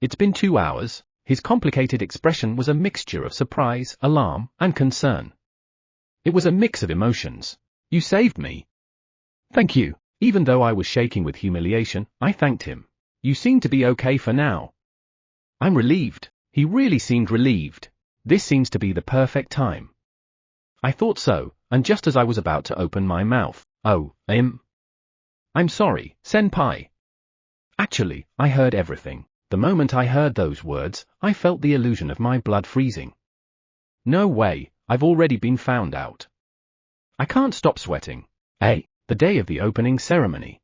It's been 2 hours. His complicated expression was a mixture of surprise, alarm, and concern. It was a mix of emotions. You saved me. Thank you. Even though I was shaking with humiliation, I thanked him. You seem to be okay for now. I'm relieved. He really seemed relieved. This seems to be the perfect time. I thought so, and just as I was about to open my mouth, I'm sorry, senpai. Actually, I heard everything. The moment I heard those words, I felt the illusion of my blood freezing. No way, I've already been found out. I can't stop sweating. The day of the opening ceremony.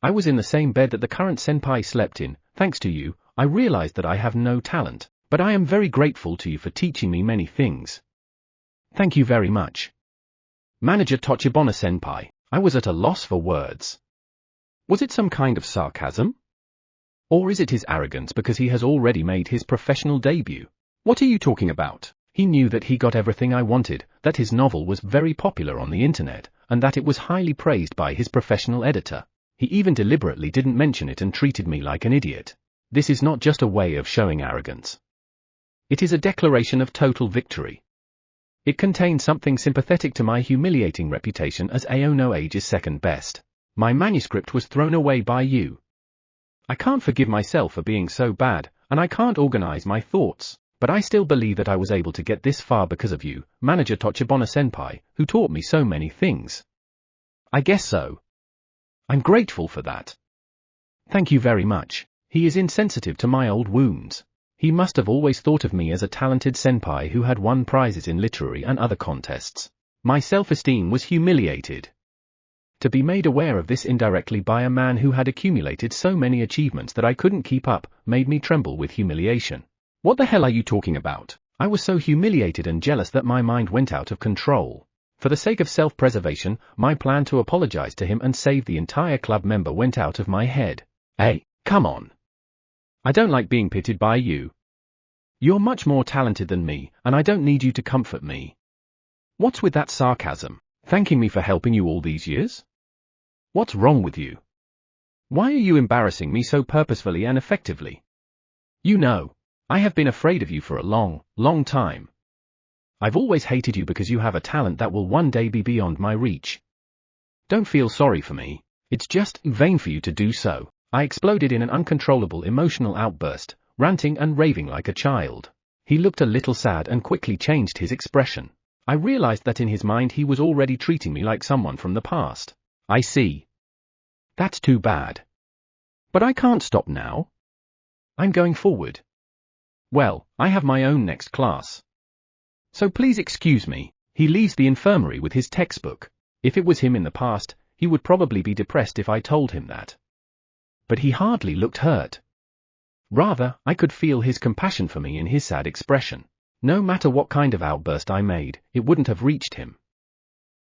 I was in the same bed that the current senpai slept in. Thanks to you, I realized that I have no talent, but I am very grateful to you for teaching me many things. Thank you very much. Manager Tochibana-senpai, I was at a loss for words. Was it some kind of sarcasm? Or is it his arrogance because he has already made his professional debut? What are you talking about? He knew that he got everything I wanted, that his novel was very popular on the internet, and that it was highly praised by his professional editor. He even deliberately didn't mention it and treated me like an idiot. This is not just a way of showing arrogance. It is a declaration of total victory. It contains something sympathetic to my humiliating reputation as Aono Eiji's second best. My manuscript was thrown away by you. I can't forgive myself for being so bad, and I can't organize my thoughts, but I still believe that I was able to get this far because of you, Manager Tochibana-senpai, who taught me so many things. I guess so. I'm grateful for that. Thank you very much. He is insensitive to my old wounds. He must have always thought of me as a talented senpai who had won prizes in literary and other contests. My self-esteem was humiliated. To be made aware of this indirectly by a man who had accumulated so many achievements that I couldn't keep up, made me tremble with humiliation. What the hell are you talking about? I was so humiliated and jealous that my mind went out of control. For the sake of self-preservation, my plan to apologize to him and save the entire club member went out of my head. Hey, come on. I don't like being pitied by you. You're much more talented than me, and I don't need you to comfort me. What's with that sarcasm? Thanking me for helping you all these years? What's wrong with you? Why are you embarrassing me so purposefully and effectively? You know, I have been afraid of you for a long, long time. I've always hated you because you have a talent that will one day be beyond my reach. Don't feel sorry for me. It's just vain for you to do so. I exploded in an uncontrollable emotional outburst, ranting and raving like a child. He looked a little sad and quickly changed his expression. I realized that in his mind he was already treating me like someone from the past. I see. That's too bad. But I can't stop now. I'm going forward. Well, I have my own next class. So please excuse me. He leaves the infirmary with his textbook. If it was him in the past, he would probably be depressed if I told him that. But he hardly looked hurt. Rather, I could feel his compassion for me in his sad expression. No matter what kind of outburst I made, it wouldn't have reached him.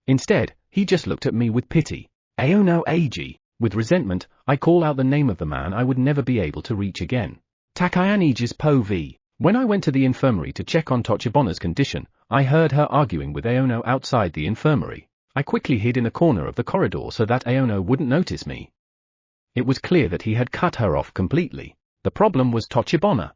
Instead, he just looked at me with pity. Aono Eiji. With resentment, I call out the name of the man I would never be able to reach again. Takayaniji's Po V. When I went to the infirmary to check on Tochibona's condition, I heard her arguing with Aono outside the infirmary. I quickly hid in a corner of the corridor so that Aono wouldn't notice me. It was clear that he had cut her off completely. The problem was Tochibona.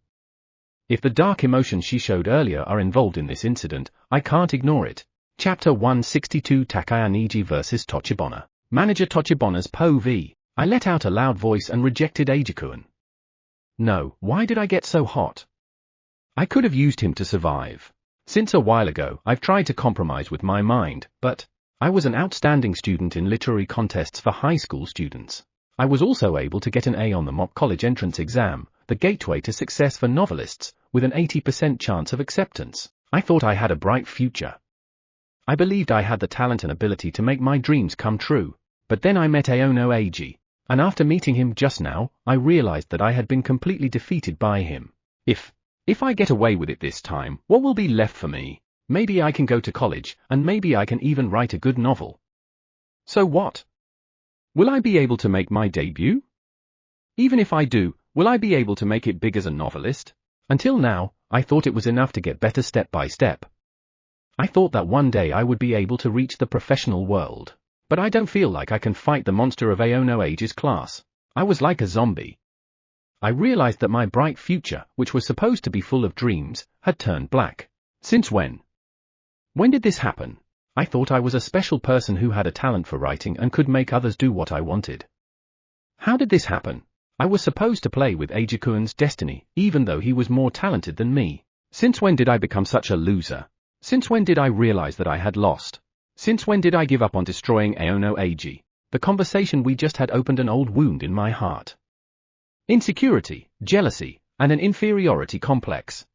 If the dark emotions she showed earlier are involved in this incident, I can't ignore it. Chapter 162 Takayaniji vs Tochibona. Manager Tochibona's Po V. I let out a loud voice and rejected Eiji-kun. No, why did I get so hot? I could have used him to survive. Since a while ago, I've tried to compromise with my mind, but I was an outstanding student in literary contests for high school students. I was also able to get an A on the mock college entrance exam, the gateway to success for novelists, with an 80% chance of acceptance. I thought I had a bright future. I believed I had the talent and ability to make my dreams come true. But then I met Aono Eiji, and after meeting him just now, I realized that I had been completely defeated by him. If I get away with it this time, what will be left for me? Maybe I can go to college, and maybe I can even write a good novel. So what? Will I be able to make my debut? Even if I do, will I be able to make it big as a novelist? Until now, I thought it was enough to get better step by step. I thought that one day I would be able to reach the professional world. But I don't feel like I can fight the monster of Aono Eiji's class. I was like a zombie. I realized that my bright future, which was supposed to be full of dreams, had turned black. Since when? When did this happen? I thought I was a special person who had a talent for writing and could make others do what I wanted. How did this happen? I was supposed to play with Eiji-kun's destiny, even though he was more talented than me. Since when did I become such a loser? Since when did I realize that I had lost? Since when did I give up on destroying Aono Eiji? The conversation we just had opened an old wound in my heart. Insecurity, jealousy, and an inferiority complex.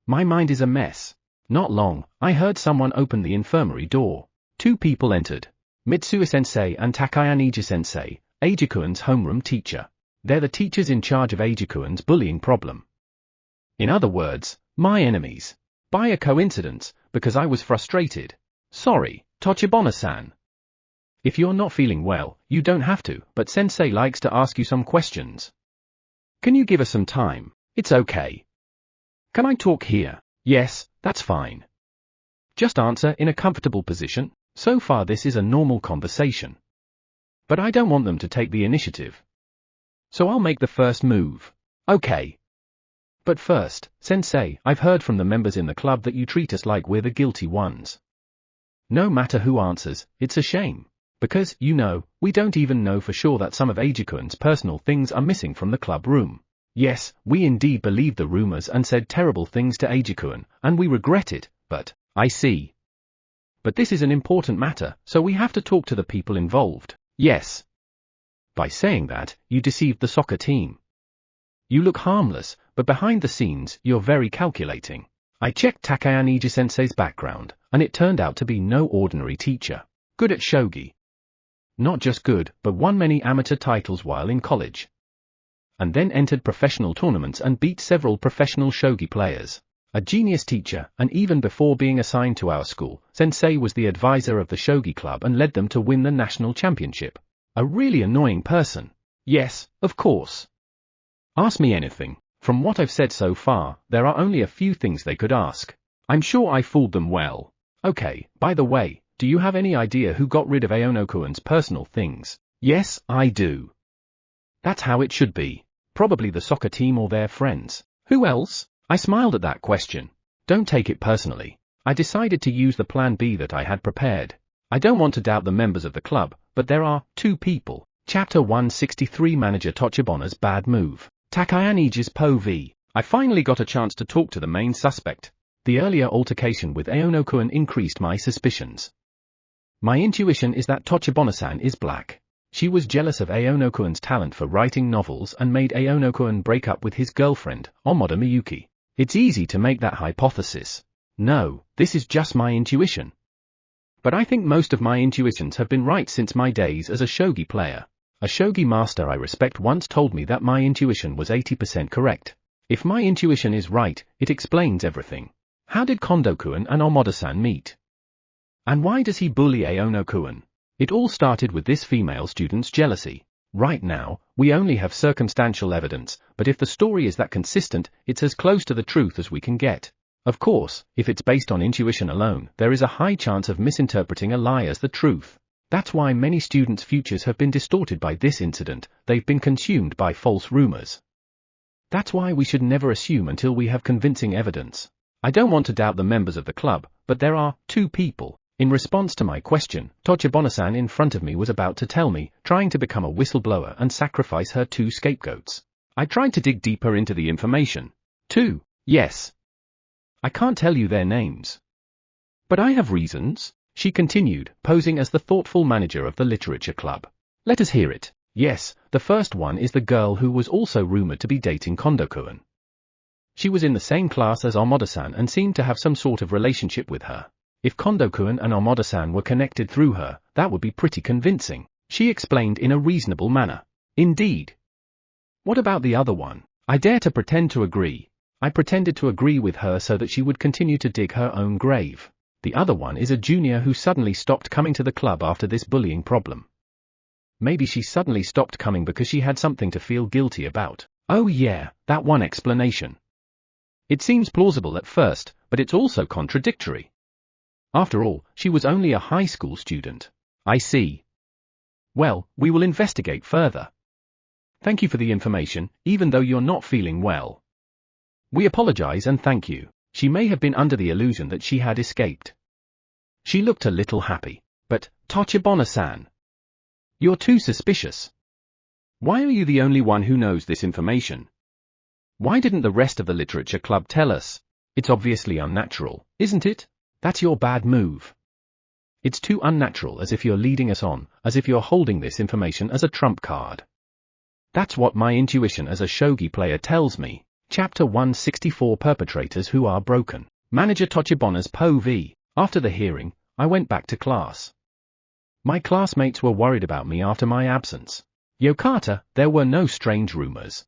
My mind is a mess. Not long, I heard someone open the infirmary door. Two people entered. Mitsuo-sensei and Takayaniji-sensei, Eiji-kun's homeroom teacher. They're the teachers in charge of Eiji-kun's bullying problem. In other words, my enemies. By a coincidence, because I was frustrated. Sorry, Tochibona-san. If you're not feeling well, you don't have to, but sensei likes to ask you some questions. Can you give us some time? It's okay. Can I talk here? Yes, that's fine. Just answer in a comfortable position. So far this is a normal conversation. But I don't want them to take the initiative. So I'll make the first move. Okay. But first, sensei, I've heard from the members in the club that you treat us like we're the guilty ones. No matter who answers, it's a shame. Because, you know, we don't even know for sure that some of Eiji-kun's personal things are missing from the club room. Yes, we indeed believed the rumors and said terrible things to Eiji-kun, and we regret it, but, I see. But this is an important matter, so we have to talk to the people involved. Yes. By saying that, you deceived the soccer team. You look harmless, but behind the scenes, you're very calculating. I checked Takayaniji-sensei's background, and it turned out to be no ordinary teacher. Good at shogi. Not just good, but won many amateur titles while in college. And then entered professional tournaments and beat several professional shogi players. A genius teacher, and even before being assigned to our school, sensei was the advisor of the shogi club and led them to win the national championship. A really annoying person. Yes, of course. Ask me anything. From what I've said so far, there are only a few things they could ask. I'm sure I fooled them well. Okay, by the way, do you have any idea who got rid of Aono-kun's personal things? Yes, I do. That's how it should be. Probably the soccer team or their friends. Who else? I smiled at that question. Don't take it personally. I decided to use the plan B that I had prepared. I don't want to doubt the members of the club, but there are two people. Chapter 163 Manager Tochibona's bad move. Takayaniji's Po V. I finally got a chance to talk to the main suspect. The earlier altercation with Aono-kun increased my suspicions. My intuition is that Tochibona-san is black. She was jealous of Aono-kun's talent for writing novels and made Aono-kun break up with his girlfriend, Amada Miyuki. It's easy to make that hypothesis. No, this is just my intuition. But I think most of my intuitions have been right since my days as a shogi player. A shogi master I respect once told me that my intuition was 80% correct. If my intuition is right, it explains everything. How did Kondo-kun and Amada-san meet? And why does he bully Aono-kun? It all started with this female student's jealousy. Right now, we only have circumstantial evidence, but if the story is that consistent, it's as close to the truth as we can get. Of course, if it's based on intuition alone, there is a high chance of misinterpreting a lie as the truth. That's why many students' futures have been distorted by this incident. They've been consumed by false rumors. That's why we should never assume until we have convincing evidence. I don't want to doubt the members of the club, but there are 2 people. In response to my question, Tochibana-san in front of me was about to tell me, trying to become a whistleblower and sacrifice her 2 scapegoats. I tried to dig deeper into the information. 2, yes. I can't tell you their names. But I have reasons, she continued, posing as the thoughtful manager of the literature club. Let us hear it. Yes, the first one is the girl who was also rumored to be dating Kondo-kun. She was in the same class as Amada-san and seemed to have some sort of relationship with her. If Kondo-kun and Amada-san were connected through her, that would be pretty convincing, she explained in a reasonable manner. Indeed. What about the other one? I dare to pretend to agree. I pretended to agree with her so that she would continue to dig her own grave. The other one is a junior who suddenly stopped coming to the club after this bullying problem. Maybe she suddenly stopped coming because she had something to feel guilty about. Oh yeah, that one explanation. It seems plausible at first, but it's also contradictory. After all, she was only a high school student. I see. Well, we will investigate further. Thank you for the information, even though you're not feeling well. We apologize and thank you. She may have been under the illusion that she had escaped. She looked a little happy. But, Tochibana-san, you're too suspicious. Why are you the only one who knows this information? Why didn't the rest of the literature club tell us? It's obviously unnatural, isn't it? That's your bad move. It's too unnatural, as if you're leading us on, as if you're holding this information as a trump card. That's what my intuition as a shogi player tells me. Chapter 164 Perpetrators Who Are Broken. Manager Tochibana's POV. After the hearing, I went back to class. My classmates were worried about me after my absence. Yokata, there were no strange rumors.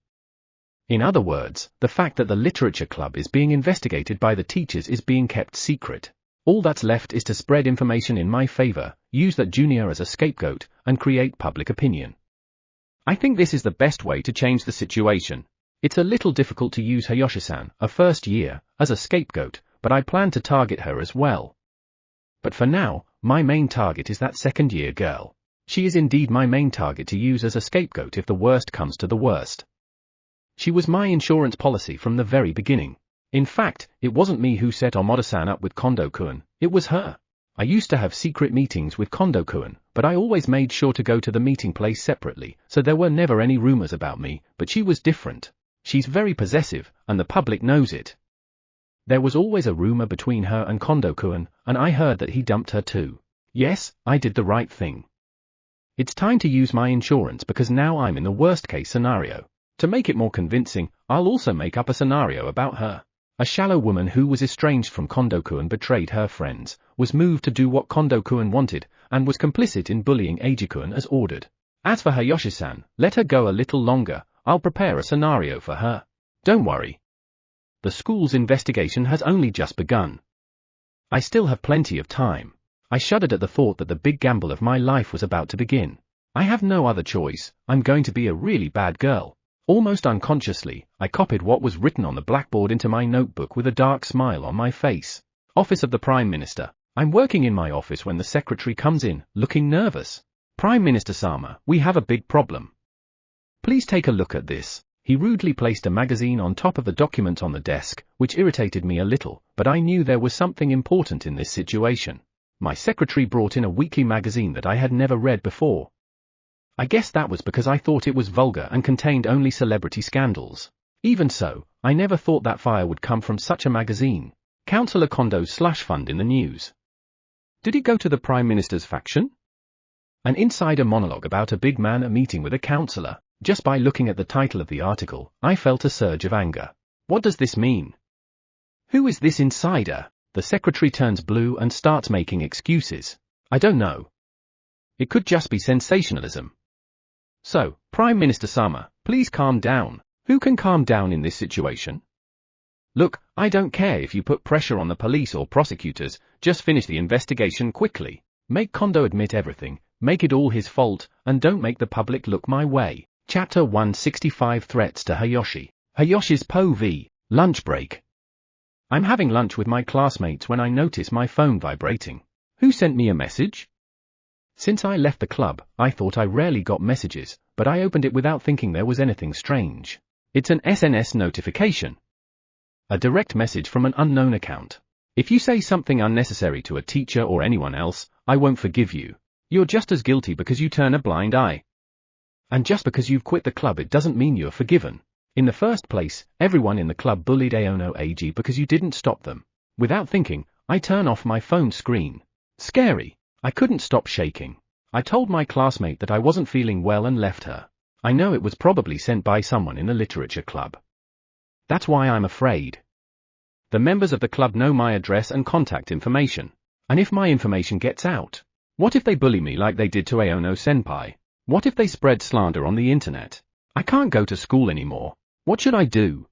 In other words, the fact that the literature club is being investigated by the teachers is being kept secret. All that's left is to spread information in my favor, use that junior as a scapegoat, and create public opinion. I think this is the best way to change the situation. It's a little difficult to use Hayashi-san, a first year, as a scapegoat, but I plan to target her as well. But for now, my main target is that second-year girl. She is indeed my main target to use as a scapegoat if the worst comes to the worst. She was my insurance policy from the very beginning. In fact, it wasn't me who set Amada-san up with Kondo-kun, it was her. I used to have secret meetings with Kondo-kun, but I always made sure to go to the meeting place separately, so there were never any rumors about me, but she was different. She's very possessive, and the public knows it. There was always a rumor between her and Kondo-kun, and I heard that he dumped her too. Yes, I did the right thing. It's time to use my insurance because now I'm in the worst-case scenario. To make it more convincing, I'll also make up a scenario about her. A shallow woman who was estranged from Kondo-kun betrayed her friends, was moved to do what Kondo-kun wanted, and was complicit in bullying Eiji-kun as ordered. As for Hayashi-san, let her go a little longer, I'll prepare a scenario for her. Don't worry. The school's investigation has only just begun. I still have plenty of time. I shuddered at the thought that the big gamble of my life was about to begin. I have no other choice, I'm going to be a really bad girl. Almost unconsciously, I copied what was written on the blackboard into my notebook with a dark smile on my face. Office of the Prime Minister. I'm working in my office when the secretary comes in, looking nervous. Prime Minister Sama, we have a big problem. Please take a look at this. He rudely placed a magazine on top of the document on the desk, which irritated me a little, but I knew there was something important in this situation. My secretary brought in a weekly magazine that I had never read before. I guess that was because I thought it was vulgar and contained only celebrity scandals. Even so, I never thought that fire would come from such a magazine. Councillor Kondo's slush fund in the news. Did he go to the Prime Minister's faction? An insider monologue about a big man at a meeting with a counselor. Just by looking at the title of the article, I felt a surge of anger. What does this mean? Who is this insider? The secretary turns blue and starts making excuses. I don't know. It could just be sensationalism. So, Prime Minister Sama, please calm down. Who can calm down in this situation? Look, I don't care if you put pressure on the police or prosecutors, just finish the investigation quickly. Make Kondo admit everything, make it all his fault, and don't make the public look my way. Chapter 165 Threats to Hayashi. Hayashi's Po v. Lunch break. I'm having lunch with my classmates when I notice my phone vibrating. Who sent me a message? Since I left the club, I thought I rarely got messages, but I opened it without thinking there was anything strange. It's an SNS notification. A direct message from an unknown account. If you say something unnecessary to a teacher or anyone else, I won't forgive you. You're just as guilty because you turn a blind eye. And just because you've quit the club it doesn't mean you're forgiven. In the first place, everyone in the club bullied Aono Eiji because you didn't stop them. Without thinking, I turn off my phone screen. Scary. I couldn't stop shaking. I told my classmate that I wasn't feeling well and left her. I know it was probably sent by someone in the literature club. That's why I'm afraid. The members of the club know my address and contact information. And if my information gets out? What if they bully me like they did to Aono-senpai? What if they spread slander on the internet? I can't go to school anymore. What should I do?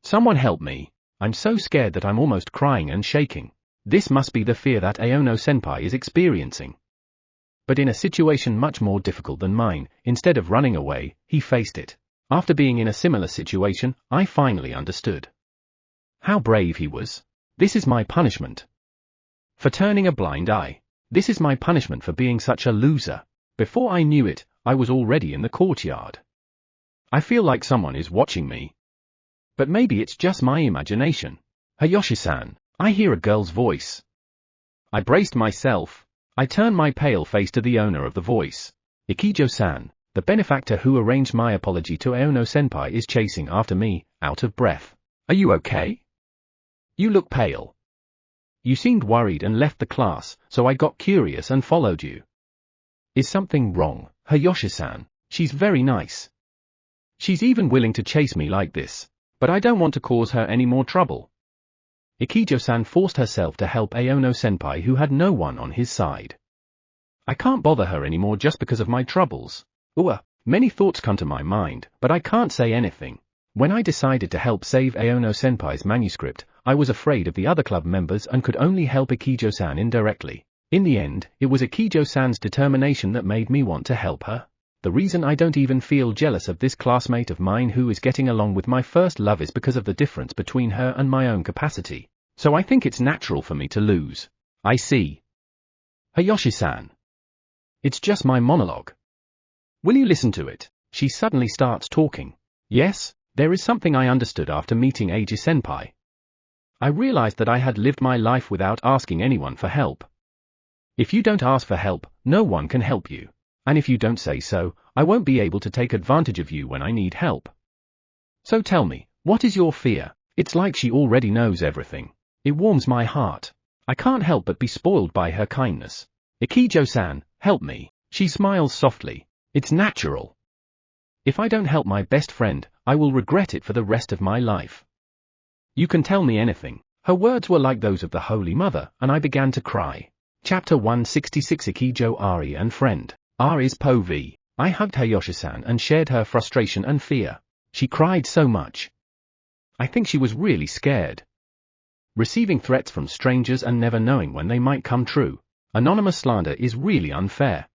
Someone help me. I'm so scared that I'm almost crying and shaking. This must be the fear that Aono-senpai is experiencing. But in a situation much more difficult than mine, instead of running away, he faced it. After being in a similar situation, I finally understood. How brave he was. This is my punishment. For turning a blind eye. This is my punishment for being such a loser. Before I knew it, I was already in the courtyard. I feel like someone is watching me. But maybe it's just my imagination. Hayashi-san, I hear a girl's voice. I braced myself. I turned my pale face to the owner of the voice. Ikijo-san, the benefactor who arranged my apology to Aono-senpai is chasing after me, out of breath. Are you okay? You look pale. You seemed worried and left the class, so I got curious and followed you. Is something wrong, Hayashi-san? She's very nice. She's even willing to chase me like this. But I don't want to cause her any more trouble. Ikijo-san forced herself to help Aono-senpai who had no one on his side. I can't bother her anymore just because of my troubles. Many thoughts come to my mind, but I can't say anything. When I decided to help save Aono-senpai's manuscript, I was afraid of the other club members and could only help Ikijo-san indirectly. In the end, it was Ikijo-san's determination that made me want to help her. The reason I don't even feel jealous of this classmate of mine who is getting along with my first love is because of the difference between her and my own capacity. So I think it's natural for me to lose. I see. Hayashi-san. It's just my monologue. Will you listen to it? She suddenly starts talking. Yes, there is something I understood after meeting Eiji-senpai. I realized that I had lived my life without asking anyone for help. If you don't ask for help, no one can help you. And if you don't say so, I won't be able to take advantage of you when I need help. So tell me, what is your fear? It's like she already knows everything. It warms my heart. I can't help but be spoiled by her kindness. Ikijo-san, help me. She smiles softly. It's natural. If I don't help my best friend, I will regret it for the rest of my life. You can tell me anything. Her words were like those of the Holy Mother, and I began to cry. Chapter 166 Ikijo Ari and Friend. Ari's Po v. I hugged Hayashi-san and shared her frustration and fear. She cried so much. I think she was really scared. Receiving threats from strangers and never knowing when they might come true. Anonymous slander is really unfair.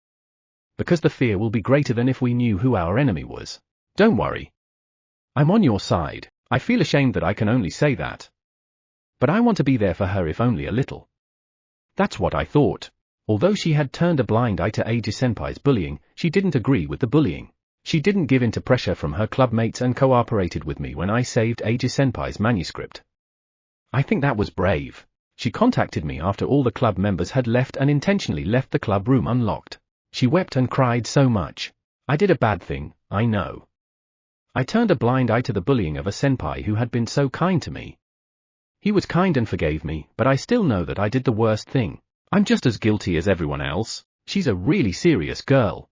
Because the fear will be greater than if we knew who our enemy was. Don't worry. I'm on your side. I feel ashamed that I can only say that. But I want to be there for her if only a little. That's what I thought. Although she had turned a blind eye to Eiji-senpai's bullying, she didn't agree with the bullying. She didn't give in to pressure from her clubmates and cooperated with me when I saved Eiji-senpai's manuscript. I think that was brave. She contacted me after all the club members had left and intentionally left the club room unlocked. She wept and cried so much. I did a bad thing, I know. I turned a blind eye to the bullying of a senpai who had been so kind to me. He was kind and forgave me, but I still know that I did the worst thing. I'm just as guilty as everyone else. She's a really serious girl.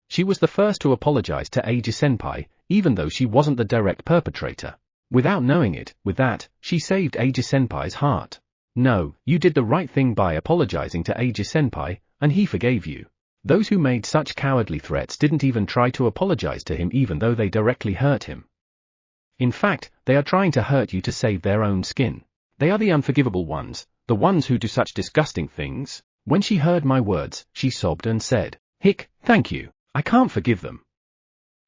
She was the first to apologize to Eiji-senpai, even though she wasn't the direct perpetrator. Without knowing it, with that, she saved Eiji-senpai's heart. No, you did the right thing by apologizing to Eiji-senpai, and he forgave you. Those who made such cowardly threats didn't even try to apologize to him even though they directly hurt him. In fact, they are trying to hurt you to save their own skin. They are the unforgivable ones, the ones who do such disgusting things. When she heard my words, she sobbed and said, "Hick, thank you. I can't forgive them.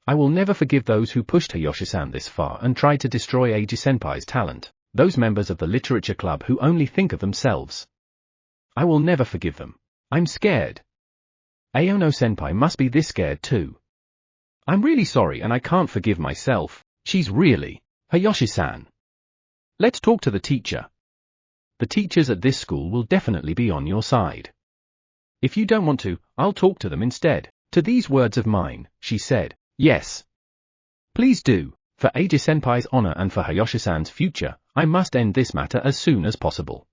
I will never forgive those who pushed Hayashi-san this far and tried to destroy Eiji-senpai's talent, those members of the literature club who only think of themselves. I will never forgive them. I'm scared. Aono-senpai must be this scared too. I'm really sorry and I can't forgive myself. She's really... Hayashi-san. Let's talk to the teacher. The teachers at this school will definitely be on your side. If you don't want to, I'll talk to them instead." To these words of mine, she said, "Yes. Please do. For Eiji-senpai's honor and for Hayashi-san's future, I must end this matter as soon as possible."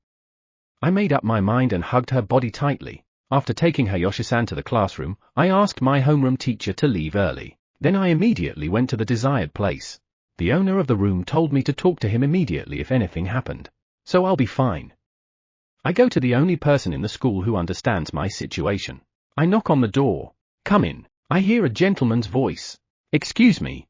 I made up my mind and hugged her body tightly. After taking Hayashi-san to the classroom, I asked my homeroom teacher to leave early. Then I immediately went to the desired place. The owner of the room told me to talk to him immediately if anything happened. So I'll be fine. I go to the only person in the school who understands my situation. I knock on the door. "Come in." I hear a gentleman's voice. "Excuse me."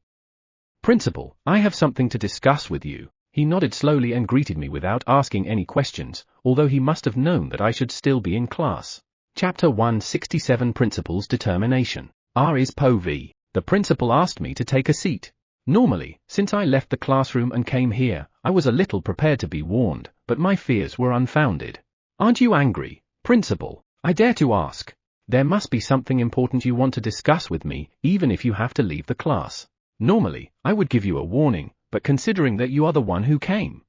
"Principal, I have something to discuss with you." He nodded slowly and greeted me without asking any questions, although he must have known that I should still be in class. Chapter 167 Principal's Determination. R is Po V. The principal asked me to take a seat. Normally, since I left the classroom and came here, I was a little prepared to be warned, but my fears were unfounded. "Aren't you angry, Principal? I dare to ask. There must be something important you want to discuss with me, even if you have to leave the class. Normally, I would give you a warning, but considering that you are the one who came,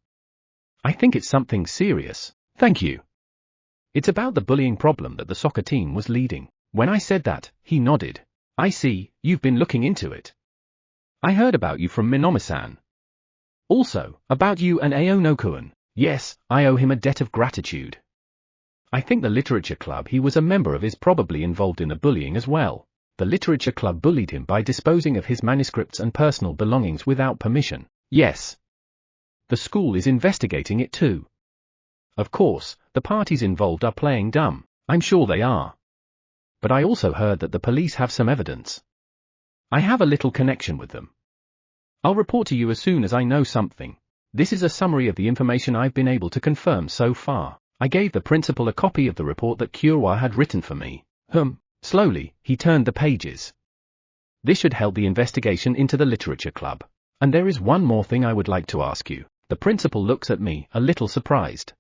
I think it's something serious." "Thank you." "It's about the bullying problem that the soccer team was leading." When I said that, he nodded. "I see, you've been looking into it. I heard about you from Minami-san. Also, about you and Aono-kun. Yes, I owe him a debt of gratitude. I think the literature club he was a member of is probably involved in the bullying as well. The literature club bullied him by disposing of his manuscripts and personal belongings without permission." "Yes. The school is investigating it too. Of course, the parties involved are playing dumb. I'm sure they are. But I also heard that the police have some evidence. I have a little connection with them. I'll report to you as soon as I know something. This is a summary of the information I've been able to confirm so far." I gave the principal a copy of the report that Kyowa had written for me. Slowly, he turned the pages. "This should help the investigation into the literature club. And there is one more thing I would like to ask you." The principal looks at me, a little surprised.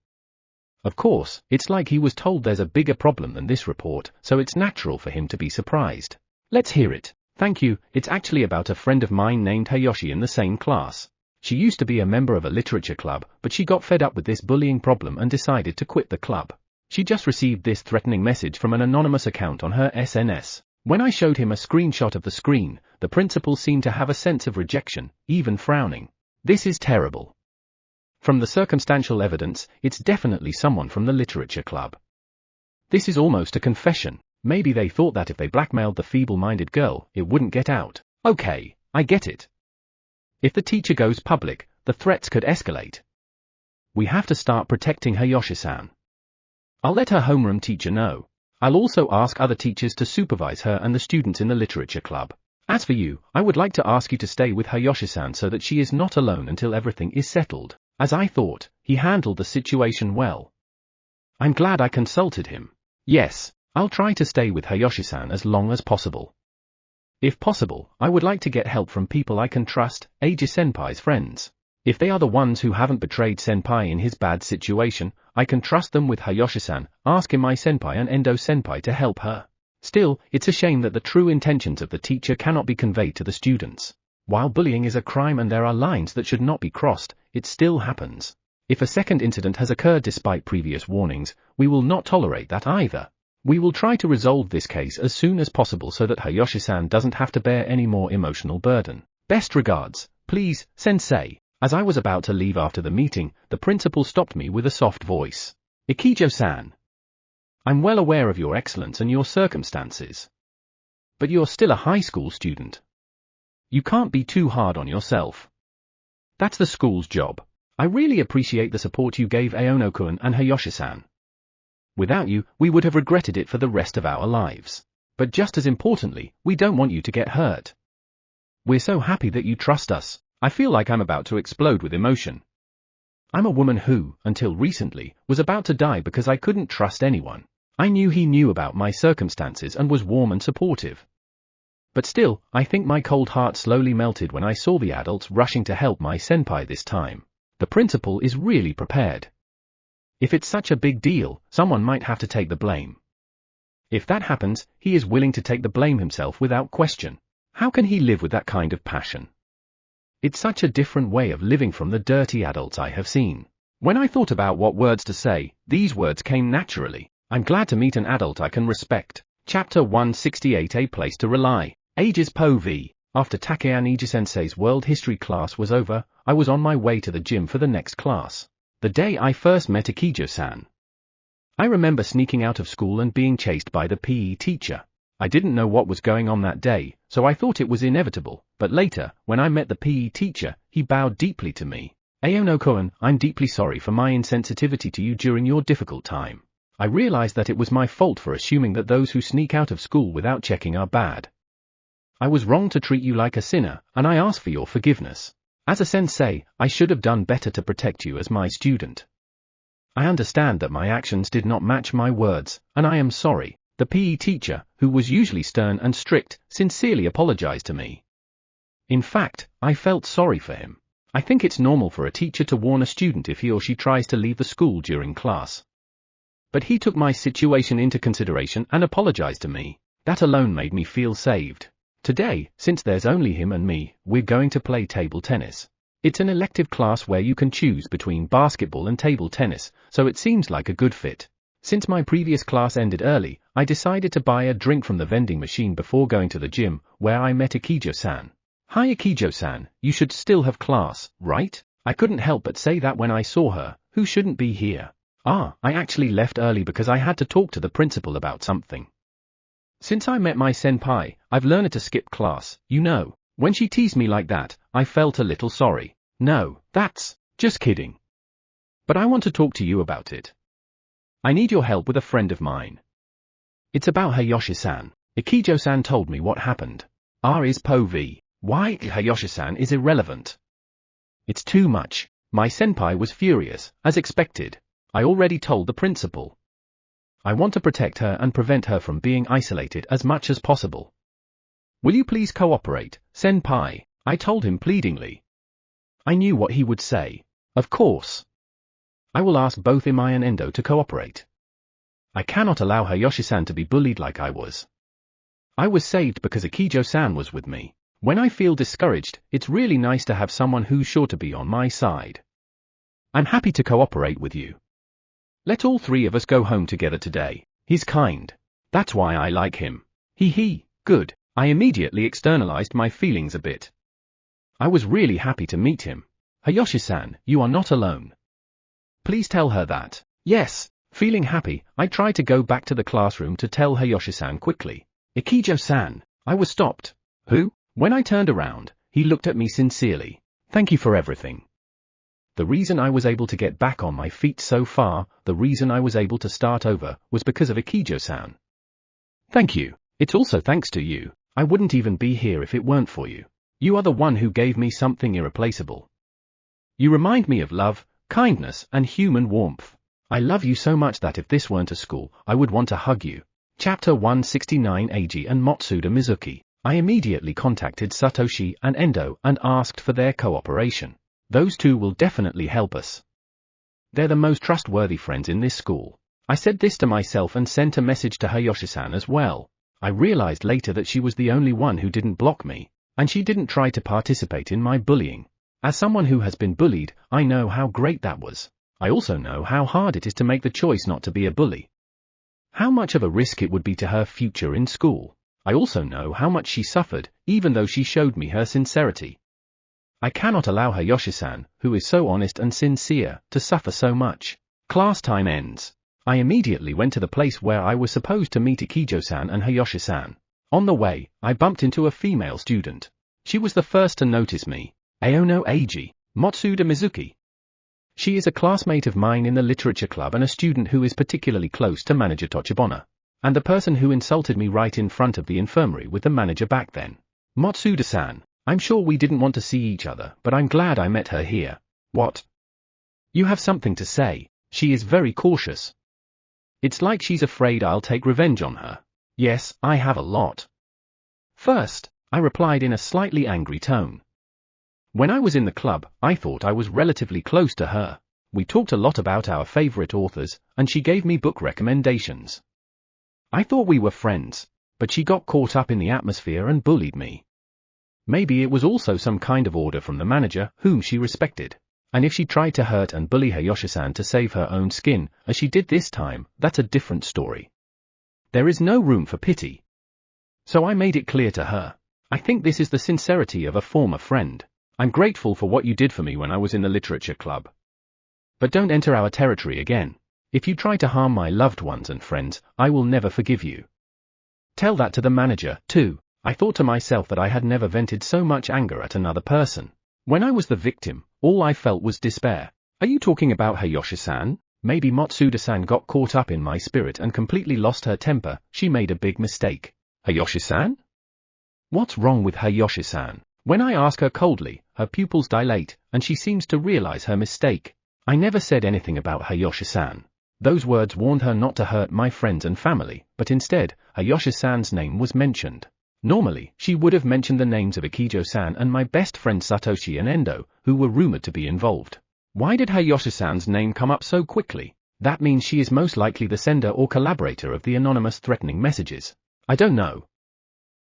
Of course, it's like he was told there's a bigger problem than this report, so it's natural for him to be surprised. "Let's hear it." "Thank you, it's actually about a friend of mine named Hayashi in the same class. She used to be a member of a literature club, but she got fed up with this bullying problem and decided to quit the club. She just received this threatening message from an anonymous account on her SNS. When I showed him a screenshot of the screen, the principal seemed to have a sense of rejection, even frowning. This is terrible. From the circumstantial evidence, it's definitely someone from the literature club. This is almost a confession. Maybe they thought that if they blackmailed the feeble-minded girl, it wouldn't get out. Okay, I get it. If the teacher goes public, the threats could escalate. We have to start protecting Hayashi-san. I'll let her homeroom teacher know. I'll also ask other teachers to supervise her and the students in the literature club. As for you, I would like to ask you to stay with Hayashi-san so that she is not alone until everything is settled." As I thought, he handled the situation well. I'm glad I consulted him. Yes, I'll try to stay with Hayashi-san as long as possible. If possible, I would like to get help from people I can trust, Eiji-senpai's friends. If they are the ones who haven't betrayed senpai in his bad situation, I can trust them with Hayashi-san, ask Imai-senpai and Endo-senpai to help her. Still, it's a shame that the true intentions of the teacher cannot be conveyed to the students. While bullying is a crime and there are lines that should not be crossed, it still happens. If a second incident has occurred despite previous warnings, we will not tolerate that either. We will try to resolve this case as soon as possible so that Hayashi-san doesn't have to bear any more emotional burden. Best regards, please, sensei. As I was about to leave after the meeting, the principal stopped me with a soft voice. Ikijo-san. I'm well aware of your excellence and your circumstances. But you're still a high school student. You can't be too hard on yourself. That's the school's job. I really appreciate the support you gave Aono-kun and Hayashi-san. Without you, we would have regretted it for the rest of our lives. But just as importantly, we don't want you to get hurt. We're so happy that you trust us. I feel like I'm about to explode with emotion. I'm a woman who, until recently, was about to die because I couldn't trust anyone. I knew he knew about my circumstances and was warm and supportive. But still, I think my cold heart slowly melted when I saw the adults rushing to help my senpai this time. The principal is really prepared. If it's such a big deal, someone might have to take the blame. If that happens, he is willing to take the blame himself without question. How can he live with that kind of passion? It's such a different way of living from the dirty adults I have seen. When I thought about what words to say, these words came naturally. I'm glad to meet an adult I can respect. Chapter 168. A Place to Rely. Ages Po V. After Takean Eiji-sensei's world history class was over, I was on my way to the gym for the next class. The day I first met Akijo-san. I remember sneaking out of school and being chased by the PE teacher. I didn't know what was going on that day, so I thought it was inevitable, but later, when I met the PE teacher, he bowed deeply to me. Aono-kun, I'm deeply sorry for my insensitivity to you during your difficult time. I realized that it was my fault for assuming that those who sneak out of school without checking are bad. I was wrong to treat you like a sinner, and I ask for your forgiveness. As a sensei, I should have done better to protect you as my student. I understand that my actions did not match my words, and I am sorry. The PE teacher, who was usually stern and strict, sincerely apologized to me. In fact, I felt sorry for him. I think it's normal for a teacher to warn a student if he or she tries to leave the school during class. But he took my situation into consideration and apologized to me. That alone made me feel saved. Today, since there's only him and me, we're going to play table tennis. It's an elective class where you can choose between basketball and table tennis, so it seems like a good fit. Since my previous class ended early, I decided to buy a drink from the vending machine before going to the gym, where I met Akijo-san. Hi Akijo-san, you should still have class, right? I couldn't help but say that when I saw her, who shouldn't be here. I actually left early because I had to talk to the principal about something. Since I met my senpai, I've learned to skip class, you know. When she teased me like that, I felt a little sorry. No, that's just kidding. But I want to talk to you about it. I need your help with a friend of mine. It's about Hayashi-san. Akijo-san told me what happened. Is Po V. Why Hayashi-san is irrelevant. It's too much. My senpai was furious, as expected. I already told the principal. I want to protect her and prevent her from being isolated as much as possible. Will you please cooperate, senpai? I told him pleadingly. I knew what he would say. Of course. I will ask both Imai and Endo to cooperate. I cannot allow Hayashi-san to be bullied like I was. I was saved because Akijo-san was with me. When I feel discouraged, it's really nice to have someone who's sure to be on my side. I'm happy to cooperate with you. Let all three of us go home together today. He's kind. That's why I like him. Good. I immediately externalized my feelings a bit. I was really happy to meet him. Hayashi-san, you are not alone. Please tell her that. Yes. Feeling happy, I tried to go back to the classroom to tell Hayashi-san quickly. Akijo-san. I was stopped. Who? When I turned around, he looked at me sincerely. Thank you for everything. The reason I was able to get back on my feet so far, the reason I was able to start over, was because of Akijo-san. Thank you. It's also thanks to you. I wouldn't even be here if it weren't for you. You are the one who gave me something irreplaceable. You remind me of love, kindness, and human warmth. I love you so much that if this weren't a school, I would want to hug you. Chapter 169. Eiji and Matsuda Mizuki. I immediately contacted Satoshi and Endo and asked for their cooperation. Those two will definitely help us. They're the most trustworthy friends in this school. I said this to myself and sent a message to Hayashi-san as well. I realized later that she was the only one who didn't block me, and she didn't try to participate in my bullying. As someone who has been bullied, I know how great that was. I also know how hard it is to make the choice not to be a bully. How much of a risk it would be to her future in school. I also know how much she suffered, even though she showed me her sincerity. I cannot allow Hayashi-san, who is so honest and sincere, to suffer so much. Class time ends. I immediately went to the place where I was supposed to meet Ikijo-san and Hayashi-san. On the way, I bumped into a female student. She was the first to notice me. Aono Eiji, Matsuda Mizuki. She is a classmate of mine in the literature club and a student who is particularly close to manager Tochibana. And the person who insulted me right in front of the infirmary with the manager back then. Matsuda-san, I'm sure we didn't want to see each other, but I'm glad I met her here. What? You have something to say. She is very cautious. It's like she's afraid I'll take revenge on her. Yes, I have a lot. First, I replied in a slightly angry tone. When I was in the club, I thought I was relatively close to her. We talked a lot about our favorite authors, and she gave me book recommendations. I thought we were friends, but she got caught up in the atmosphere and bullied me. Maybe it was also some kind of order from the manager, whom she respected. And if she tried to hurt and bully Hayashi-san to save her own skin, as she did this time, that's a different story. There is no room for pity. So I made it clear to her. I think this is the sincerity of a former friend. I'm grateful for what you did for me when I was in the literature club. But don't enter our territory again. If you try to harm my loved ones and friends, I will never forgive you. Tell that to the manager, too. I thought to myself that I had never vented so much anger at another person. When I was the victim, all I felt was despair. Are you talking about Hayashi-san? Maybe Matsuda-san got caught up in my spirit and completely lost her temper. She made a big mistake. Hayashi-san? What's wrong with Hayashi-san? When I ask her coldly, her pupils dilate, and she seems to realize her mistake. I never said anything about Hayashi-san. Those words warned her not to hurt my friends and family, but instead, Hayashi-san's name was mentioned. Normally, she would have mentioned the names of Ikijo-san and my best friend Satoshi and Endo, who were rumored to be involved. Why did Hayashi-san's name come up so quickly? That means she is most likely the sender or collaborator of the anonymous threatening messages. I don't know.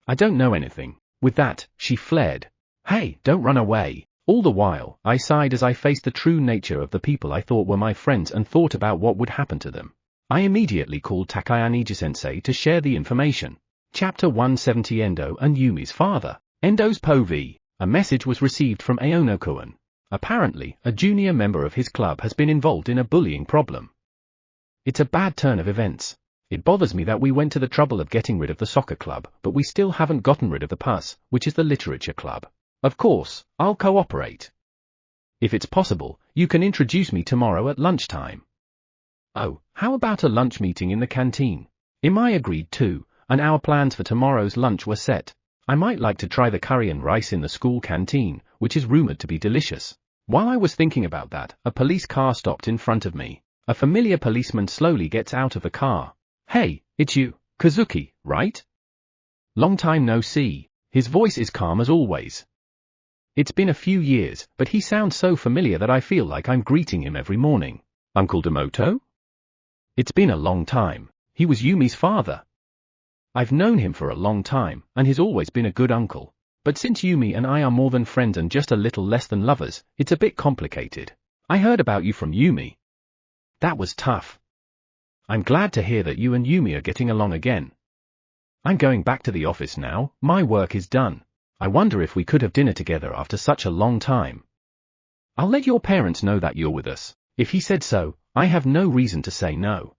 I don't know anything. With that, she fled. Hey, don't run away. All the while, I sighed as I faced the true nature of the people I thought were my friends and thought about what would happen to them. I immediately called Takayaniji-sensei to share the information. Chapter 170 Endo and Yumi's father. Endo's POV. A message was received from Aono-kun. Apparently, a junior member of his club has been involved in a bullying problem. It's a bad turn of events. It bothers me that we went to the trouble of getting rid of the soccer club, but we still haven't gotten rid of the PUS, which is the literature club. Of course, I'll cooperate. If it's possible, you can introduce me tomorrow at lunchtime. Oh, how about a lunch meeting in the canteen? Imai agreed too, and our plans for tomorrow's lunch were set. I might like to try the curry and rice in the school canteen, which is rumored to be delicious. While I was thinking about that, a police car stopped in front of me. A familiar policeman slowly gets out of the car. Hey, it's you, Kazuki, right? Long time no see. His voice is calm as always. It's been a few years, but he sounds so familiar that I feel like I'm greeting him every morning. Uncle Demoto? It's been a long time. He was Yumi's father. I've known him for a long time, and he's always been a good uncle. But since Yumi and I are more than friends and just a little less than lovers, it's a bit complicated. I heard about you from Yumi. That was tough. I'm glad to hear that you and Yumi are getting along again. I'm going back to the office now, my work is done. I wonder if we could have dinner together after such a long time. I'll let your parents know that you're with us. If he said so, I have no reason to say no.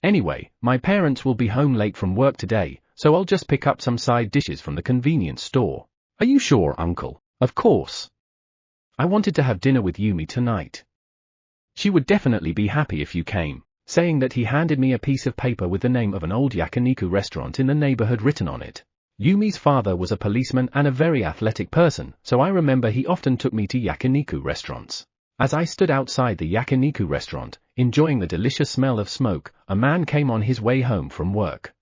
Anyway, my parents will be home late from work today, so I'll just pick up some side dishes from the convenience store. Are you sure, Uncle? Of course. I wanted to have dinner with Yumi tonight. She would definitely be happy if you came. Saying that, he handed me a piece of paper with the name of an old yakiniku restaurant in the neighborhood written on it. Yumi's father was a policeman and a very athletic person, so I remember he often took me to yakiniku restaurants. As I stood outside the yakiniku restaurant, enjoying the delicious smell of smoke, a man came on his way home from work.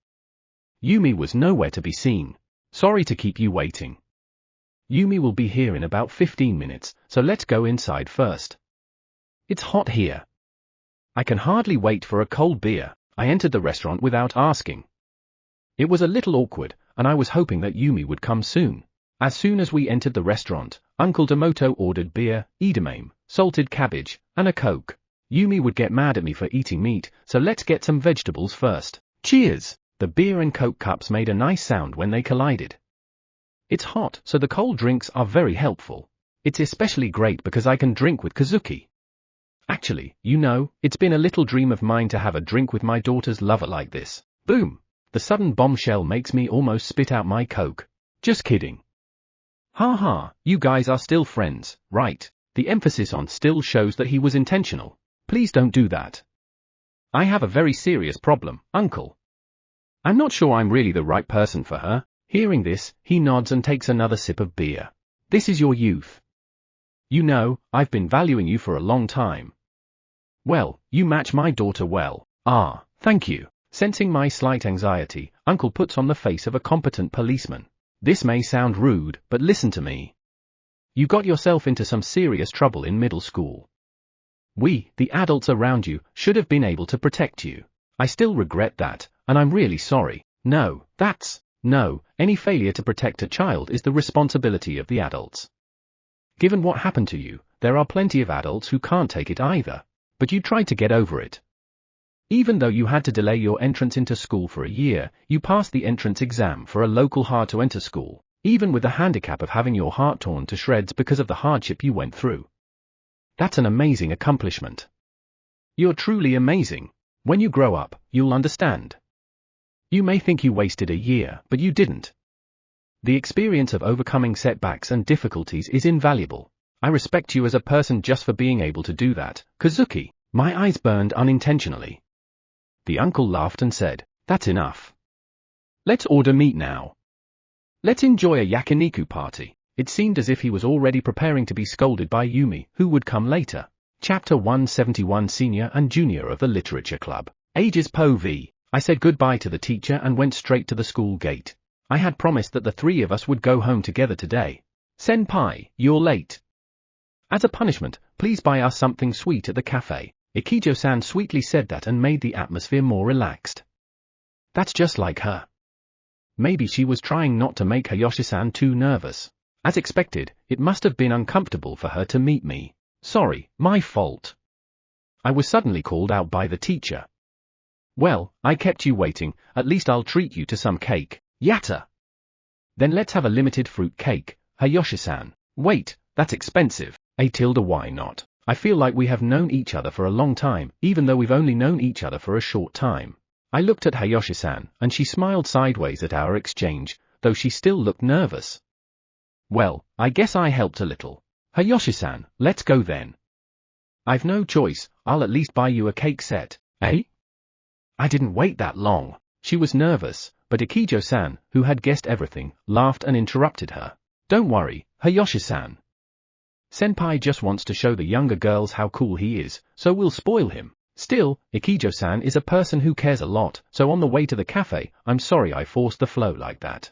Yumi was nowhere to be seen. Sorry to keep you waiting. Yumi will be here in about 15 minutes, so let's go inside first. It's hot here. I can hardly wait for a cold beer. I entered the restaurant without asking. It was a little awkward, and I was hoping that Yumi would come soon. As soon as we entered the restaurant, Uncle Demoto ordered beer, edamame, salted cabbage, and a Coke. Yumi would get mad at me for eating meat, so let's get some vegetables first. Cheers! The beer and Coke cups made a nice sound when they collided. It's hot, so the cold drinks are very helpful. It's especially great because I can drink with Kazuki. Actually, it's been a little dream of mine to have a drink with my daughter's lover like this. Boom! The sudden bombshell makes me almost spit out my Coke. Just kidding. Ha ha, you guys are still friends, right? The emphasis on still shows that he was intentional. Please don't do that. I have a very serious problem, uncle. I'm not sure I'm really the right person for her. Hearing this, he nods and takes another sip of beer. This is your youth. I've been valuing you for a long time. Well, you match my daughter well. Ah, thank you. Sensing my slight anxiety, Uncle puts on the face of a competent policeman. This may sound rude, but listen to me. You got yourself into some serious trouble in middle school. We, the adults around you, should have been able to protect you. I still regret that, and I'm really sorry. No, any failure to protect a child is the responsibility of the adults. Given what happened to you, there are plenty of adults who can't take it either. But you tried to get over it. Even though you had to delay your entrance into school for a year, you passed the entrance exam for a local hard-to-enter school, even with the handicap of having your heart torn to shreds because of the hardship you went through. That's an amazing accomplishment. You're truly amazing. When you grow up, you'll understand. You may think you wasted a year, but you didn't. The experience of overcoming setbacks and difficulties is invaluable. I respect you as a person just for being able to do that, Kazuki. My eyes burned unintentionally. The uncle laughed and said, "That's enough. Let's order meat now. Let's enjoy a yakiniku party." It seemed as if he was already preparing to be scolded by Yumi, who would come later. Chapter 171 Senior and Junior of the Literature Club. Ages POV. I said goodbye to the teacher and went straight to the school gate. I had promised that the three of us would go home together today. "Senpai, you're late. As a punishment, please buy us something sweet at the cafe." Ikijo-san sweetly said that and made the atmosphere more relaxed. That's just like her. Maybe she was trying not to make Hayashi-san too nervous. As expected, it must have been uncomfortable for her to meet me. Sorry, my fault. I was suddenly called out by the teacher. Well, I kept you waiting, at least I'll treat you to some cake. Yatta! Then let's have a limited fruit cake, Hayashi-san. Wait, that's expensive. Why not? I feel like we have known each other for a long time, even though we've only known each other for a short time. I looked at Hayashi-san, and she smiled sideways at our exchange, though she still looked nervous. Well, I guess I helped a little. Hayashi-san, let's go then. I've no choice, I'll at least buy you a cake set, eh? I didn't wait that long. She was nervous, but Ikijo-san, who had guessed everything, laughed and interrupted her. Don't worry, Hayashi-san. Senpai just wants to show the younger girls how cool he is, so we'll spoil him. Still, Ikijo-san is a person who cares a lot, so on the way to the cafe, I'm sorry I forced the flow like that.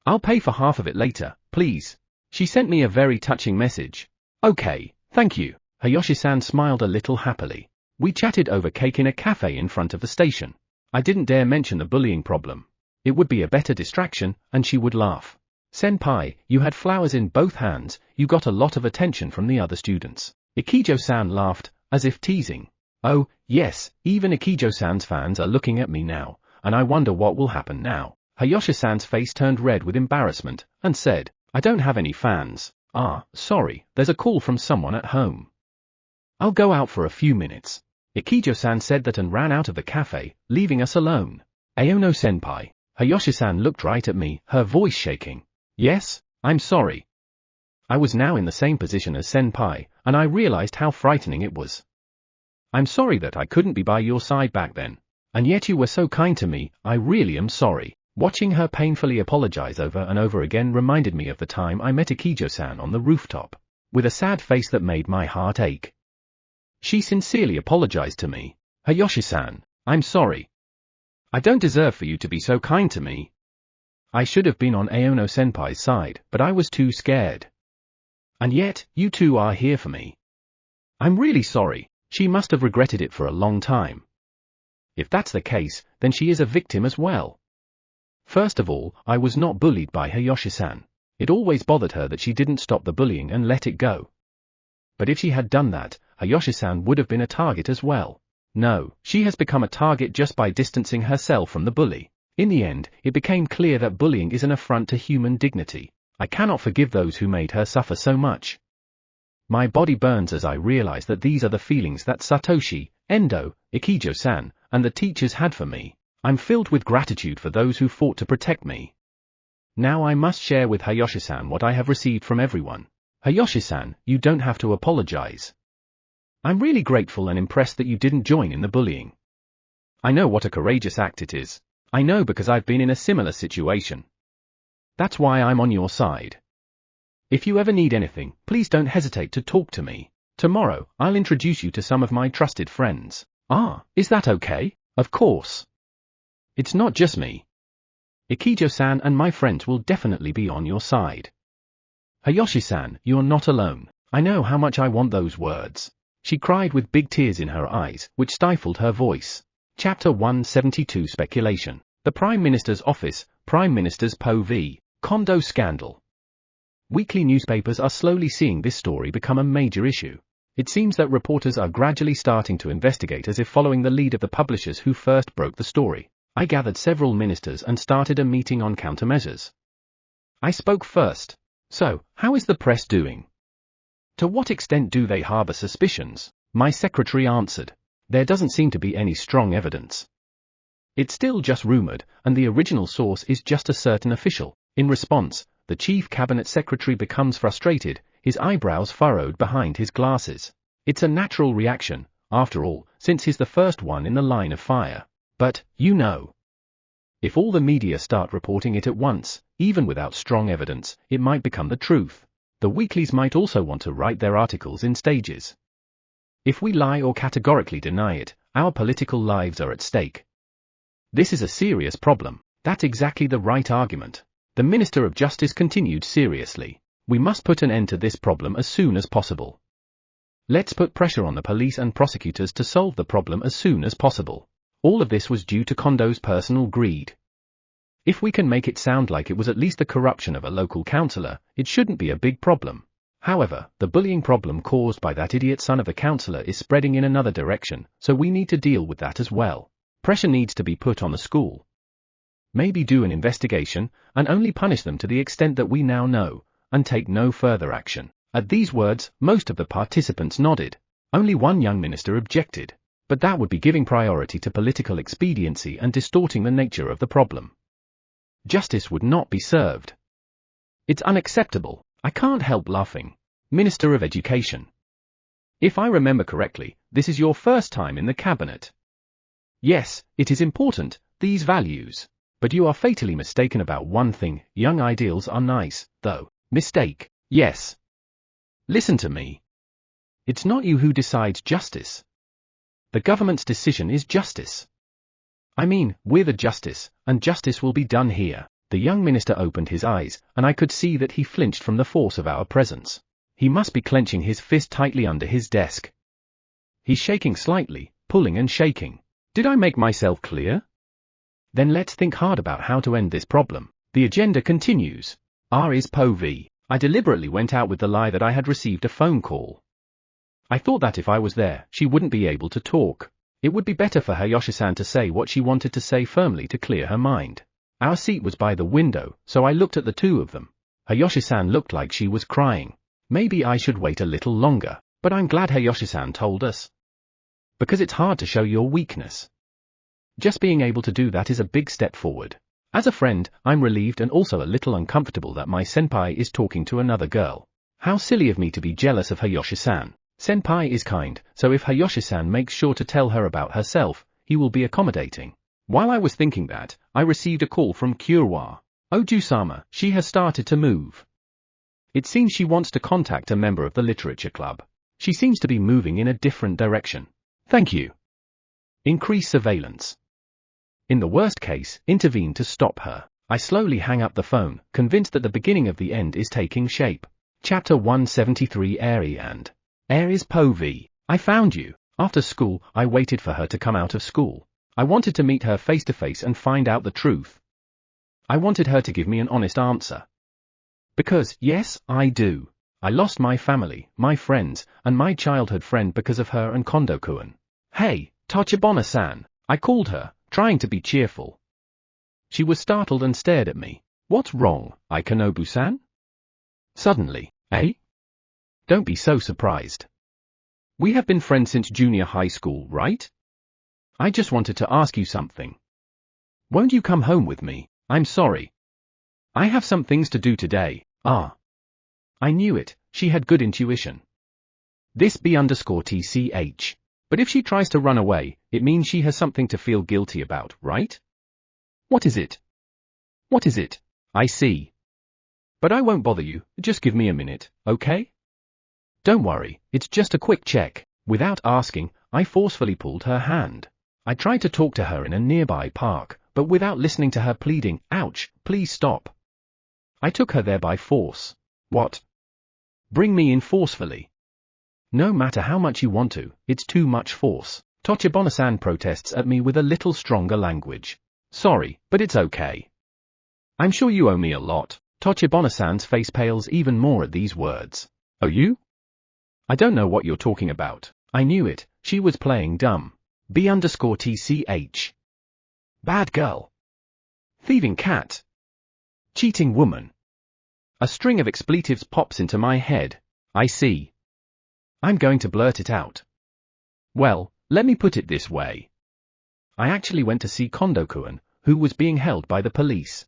I'll pay for half of it later, please. She sent me a very touching message. Okay, thank you. Hayashi-san smiled a little happily. We chatted over cake in a cafe in front of the station. I didn't dare mention the bullying problem. It would be a better distraction, and she would laugh. Senpai, you had flowers in both hands, you got a lot of attention from the other students. Ikijo-san laughed, as if teasing. Oh, yes, even Ikijo-san's fans are looking at me now, and I wonder what will happen now. Hayashi-san's face turned red with embarrassment, and said, I don't have any fans. Ah, sorry, there's a call from someone at home. I'll go out for a few minutes. Ikijo-san said that and ran out of the cafe, leaving us alone. Aono-senpai. Hayashi-san looked right at me, her voice shaking. Yes, I'm sorry. I was now in the same position as Senpai, and I realized how frightening it was. I'm sorry that I couldn't be by your side back then. And yet you were so kind to me, I really am sorry. Watching her painfully apologize over and over again reminded me of the time I met Ikijo-san on the rooftop, with a sad face that made my heart ache. She sincerely apologized to me. Hayashi-san, I'm sorry. I don't deserve for you to be so kind to me. I should have been on Aono-senpai's side, but I was too scared. And yet, you two are here for me. I'm really sorry. She must have regretted it for a long time. If that's the case, then she is a victim as well. First of all, I was not bullied by Hayashi-san. It always bothered her that she didn't stop the bullying and let it go. But if she had done that, Hayashi-san would have been a target as well. No, she has become a target just by distancing herself from the bully. In the end, it became clear that bullying is an affront to human dignity. I cannot forgive those who made her suffer so much. My body burns as I realize that these are the feelings that Satoshi, Endo, Ikijo-san, and the teachers had for me. I'm filled with gratitude for those who fought to protect me. Now I must share with Hayashi-san what I have received from everyone. Hayashi-san, you don't have to apologize. I'm really grateful and impressed that you didn't join in the bullying. I know what a courageous act it is. I know because I've been in a similar situation. That's why I'm on your side. If you ever need anything, please don't hesitate to talk to me. Tomorrow, I'll introduce you to some of my trusted friends. Ah, is that okay? Of course. It's not just me. Ikijo-san and my friends will definitely be on your side. Hayashi-san, you're not alone. I know how much I want those words. She cried with big tears in her eyes, which stifled her voice. Chapter 172 Speculation. The Prime Minister's Office, Prime Minister's Po v. Kondo Scandal. Weekly newspapers are slowly seeing this story become a major issue. It seems that reporters are gradually starting to investigate as if following the lead of the publishers who first broke the story. I gathered several ministers and started a meeting on countermeasures. I spoke first. So, how is the press doing? To what extent do they harbor suspicions? My secretary answered. There doesn't seem to be any strong evidence. It's still just rumored, and the original source is just a certain official. In response, the chief cabinet secretary becomes frustrated, his eyebrows furrowed behind his glasses. It's a natural reaction, after all, since he's the first one in the line of fire. But, you know, if all the media start reporting it at once, even without strong evidence, it might become the truth. The weeklies might also want to write their articles in stages. If we lie or categorically deny it, our political lives are at stake. This is a serious problem. That's exactly the right argument. The Minister of Justice continued seriously. We must put an end to this problem as soon as possible. Let's put pressure on the police and prosecutors to solve the problem as soon as possible. All of this was due to Kondo's personal greed. If we can make it sound like it was at least the corruption of a local councillor, it shouldn't be a big problem. However, the bullying problem caused by that idiot son of a councillor is spreading in another direction, so we need to deal with that as well. Pressure needs to be put on the school. Maybe do an investigation, and only punish them to the extent that we now know, and take no further action. At these words, most of the participants nodded. Only one young minister objected. But that would be giving priority to political expediency and distorting the nature of the problem. Justice would not be served. It's unacceptable. I can't help laughing. Minister of Education. If I remember correctly, this is your first time in the cabinet. Yes, it is important, these values. But you are fatally mistaken about one thing. Young ideals are nice, though. Mistake. Yes. Listen to me. It's not you who decides justice. The government's decision is justice. I mean, we're the justice, and justice will be done here. The young minister opened his eyes, and I could see that he flinched from the force of our presence. He must be clenching his fist tightly under his desk. He's shaking slightly, pulling and shaking. Did I make myself clear? Then let's think hard about how to end this problem. The agenda continues. R is Po v. I deliberately went out with the lie that I had received a phone call. I thought that if I was there, she wouldn't be able to talk. It would be better for Hayashi-san to say what she wanted to say firmly to clear her mind. Our seat was by the window, so I looked at the two of them. Hayashi-san looked like she was crying. Maybe I should wait a little longer, but I'm glad Hayashi-san told us. Because it's hard to show your weakness. Just being able to do that is a big step forward. As a friend, I'm relieved and also a little uncomfortable that my senpai is talking to another girl. How silly of me to be jealous of Hayashi-san. Senpai is kind, so if Hayashi-san makes sure to tell her about herself, he will be accommodating. While I was thinking that, I received a call from Kyowa. Oju-sama, she has started to move. It seems she wants to contact a member of the literature club. She seems to be moving in a different direction. Thank you. Increase surveillance. In the worst case, intervene to stop her. I slowly hang up the phone, convinced that the beginning of the end is taking shape. Chapter 173 Airi and Aries Po v. I found you. After school, I waited for her to come out of school. I wanted to meet her face to face and find out the truth. I wanted her to give me an honest answer. Because, yes, I do. I lost my family, my friends, and my childhood friend because of her and Kondo-kun. Hey, Tachibana-san, I called her, trying to be cheerful. She was startled and stared at me. What's wrong, Ikanobu-san? Suddenly, eh? Don't be so surprised. We have been friends since junior high school, right? I just wanted to ask you something. Won't you come home with me? I'm sorry. I have some things to do today. Ah. I knew it, she had good intuition. This B_TCH. But if she tries to run away, it means she has something to feel guilty about, right? What is it? What is it? I see. But I won't bother you, just give me a minute, okay? Don't worry, it's just a quick check. Without asking, I forcefully pulled her hand. I tried to talk to her in a nearby park, but without listening to her pleading, ouch, please stop. I took her there by force. What? Bring me in forcefully. No matter how much you want to, it's too much force. Tachibana-san protests at me with a little stronger language. Sorry, but it's okay. I'm sure you owe me a lot. Tachibana-san's face pales even more at these words. Oh, you? I don't know what you're talking about. I knew it, she was playing dumb. B_TCH. Bad girl. Thieving cat. Cheating woman. A string of expletives pops into my head. I see. I'm going to blurt it out. Well, let me put it this way. I actually went to see Kondo-kun, who was being held by the police.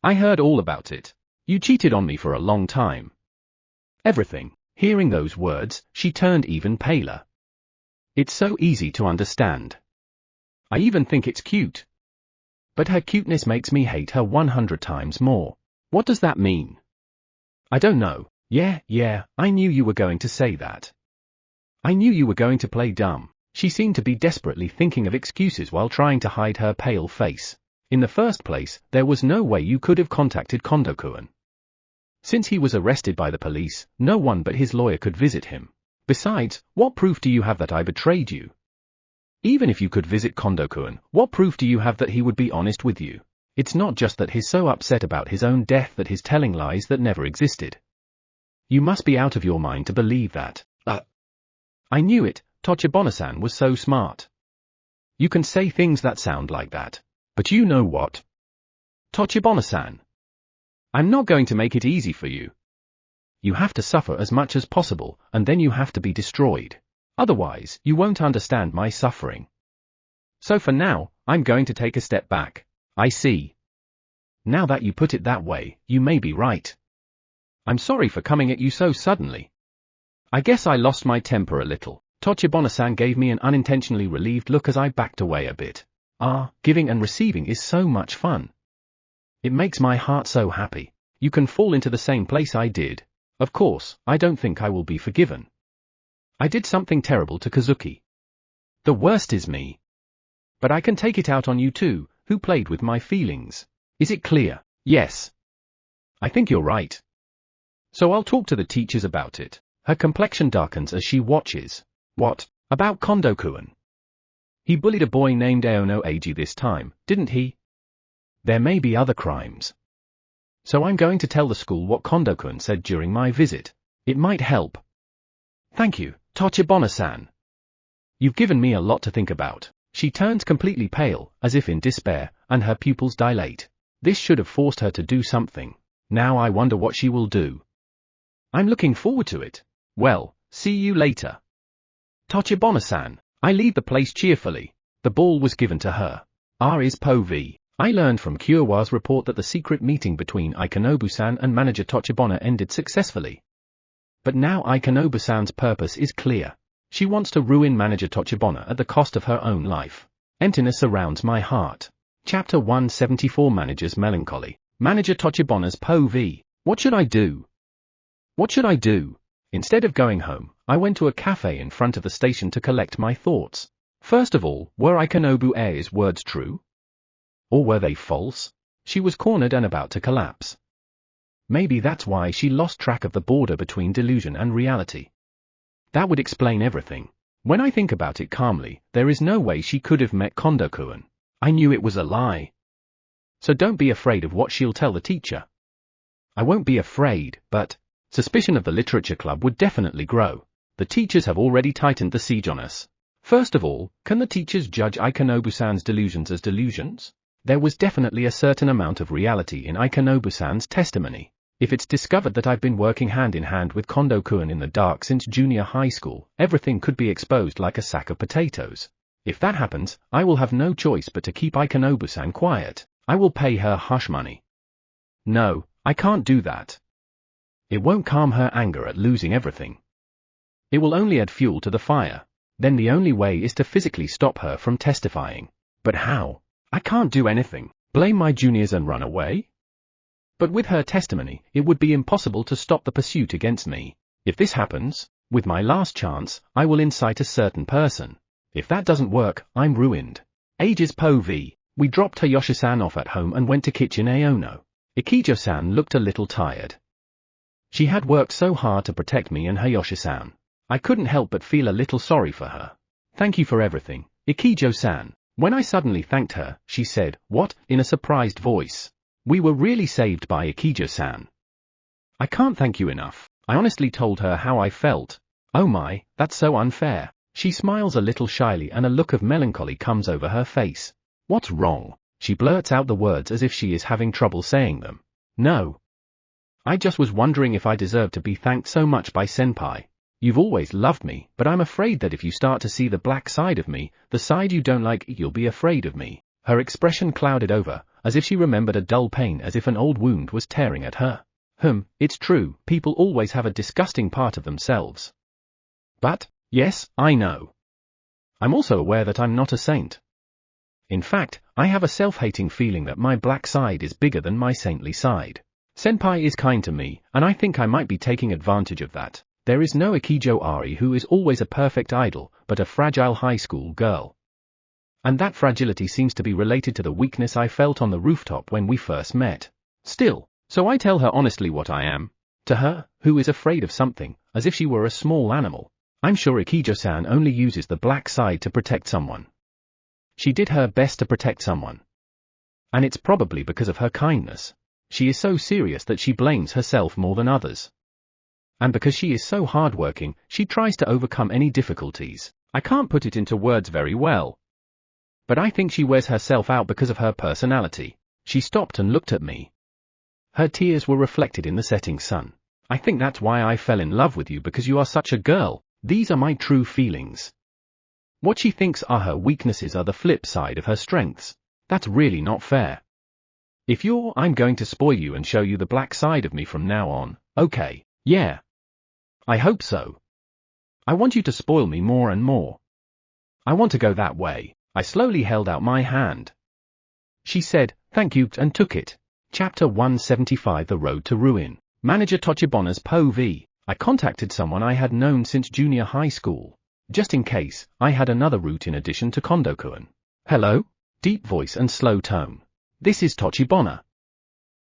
I heard all about it. You cheated on me for a long time. Everything. Hearing those words, she turned even paler. It's so easy to understand. I even think it's cute. But her cuteness makes me hate her 100 times more. What does that mean? I don't know. Yeah, I knew you were going to say that. I knew you were going to play dumb. She seemed to be desperately thinking of excuses while trying to hide her pale face. In the first place, there was no way you could have contacted Kondo-kun. Since he was arrested by the police, no one but his lawyer could visit him. Besides, what proof do you have that I betrayed you? Even if you could visit Kondo-kun, what proof do you have that he would be honest with you? It's not just that he's so upset about his own death that he's telling lies that never existed. You must be out of your mind to believe that. I knew it, Tachibana-san was so smart. You can say things that sound like that. But you know what? Tachibana-san. I'm not going to make it easy for you. You have to suffer as much as possible, and then you have to be destroyed. Otherwise, you won't understand my suffering. So for now, I'm going to take a step back. I see. Now that you put it that way, you may be right. I'm sorry for coming at you so suddenly. I guess I lost my temper a little. Tachibana-san gave me an unintentionally relieved look as I backed away a bit. Giving and receiving is so much fun. It makes my heart so happy. You can fall into the same place I did. Of course, I don't think I will be forgiven. I did something terrible to Kazuki. The worst is me. But I can take it out on you too, who played with my feelings. Is it clear? Yes. I think you're right. So I'll talk to the teachers about it. Her complexion darkens as she watches. What? About Kondo-kun? He bullied a boy named Aono Eiji this time, didn't he? There may be other crimes. So I'm going to tell the school what Kondo-kun said during my visit. It might help. Thank you, Tachibana-san. You've given me a lot to think about. She turns completely pale, as if in despair, and her pupils dilate. This should have forced her to do something. Now I wonder what she will do. I'm looking forward to it. Well, see you later. Tachibana-san. I leave the place cheerfully. The ball was given to her. Is Po V. I learned from Kyowa's report that the secret meeting between Ikanobu-san and manager Tachibana ended successfully. But now Ikanobu-san's purpose is clear. She wants to ruin manager Tachibana at the cost of her own life. Emptiness surrounds my heart. Chapter 174 Manager's Melancholy. Manager Tachibana's Po V. What should I do? What should I do? Instead of going home, I went to a cafe in front of the station to collect my thoughts. First of all, were Ikanobu-ei's words true? Or were they false? She was cornered and about to collapse. Maybe that's why she lost track of the border between delusion and reality. That would explain everything. When I think about it calmly, there is no way she could have met Kondo-kun. I knew it was a lie. So don't be afraid of what she'll tell the teacher. I won't be afraid, but suspicion of the literature club would definitely grow. The teachers have already tightened the siege on us. First of all, can the teachers judge Ikanobu-san's delusions as delusions? There was definitely a certain amount of reality in Ikanobu-san's testimony. If it's discovered that I've been working hand in hand with Kondo-kun in the dark since junior high school, everything could be exposed like a sack of potatoes. If that happens, I will have no choice but to keep Ikanobu-san quiet. I will pay her hush money. No, I can't do that. It won't calm her anger at losing everything. It will only add fuel to the fire. Then the only way is to physically stop her from testifying. But how? I can't do anything. Blame my juniors and run away? But with her testimony, it would be impossible to stop the pursuit against me. If this happens, with my last chance, I will incite a certain person. If that doesn't work, I'm ruined. Ages Po V. We dropped Hayashi-san off at home and went to kitchen Aono. Ikijo-san looked a little tired. She had worked so hard to protect me and Hayashi-san. I couldn't help but feel a little sorry for her. Thank you for everything, Ikijo-san. When I suddenly thanked her, she said, "What?" in a surprised voice. We were really saved by Ikijo-san. I can't thank you enough. I honestly told her how I felt. Oh my, that's so unfair. She smiles a little shyly and a look of melancholy comes over her face. What's wrong? She blurts out the words as if she is having trouble saying them. No. I just was wondering if I deserve to be thanked so much by senpai. You've always loved me, but I'm afraid that if you start to see the black side of me, the side you don't like, you'll be afraid of me. Her expression clouded over, as if she remembered a dull pain, as if an old wound was tearing at her. It's true, people always have a disgusting part of themselves. But, yes, I know. I'm also aware that I'm not a saint. In fact, I have a self-hating feeling that my black side is bigger than my saintly side. Senpai is kind to me, and I think I might be taking advantage of that. There is no Ikijo Ari who is always a perfect idol, but a fragile high school girl. And that fragility seems to be related to the weakness I felt on the rooftop when we first met. Still, so I tell her honestly what I am. To her, who is afraid of something, as if she were a small animal. I'm sure Ikijo-san only uses the black side to protect someone. She did her best to protect someone. And it's probably because of her kindness. She is so serious that she blames herself more than others. And because she is so hardworking, she tries to overcome any difficulties. I can't put it into words very well. But I think she wears herself out because of her personality. She stopped and looked at me. Her tears were reflected in the setting sun. I think that's why I fell in love with you, because you are such a girl. These are my true feelings. What she thinks are her weaknesses are the flip side of her strengths. That's really not fair. If I'm going to spoil you and show you the black side of me from now on, okay, yeah. I hope so. I want you to spoil me more and more. I want to go that way. I slowly held out my hand. She said, "Thank you," and took it. Chapter 175 The Road to Ruin. Manager Tochibona's Po V. I contacted someone I had known since junior high school. Just in case, I had another route in addition to Kondo-kun. Hello? Deep voice and slow tone. This is Tochibona.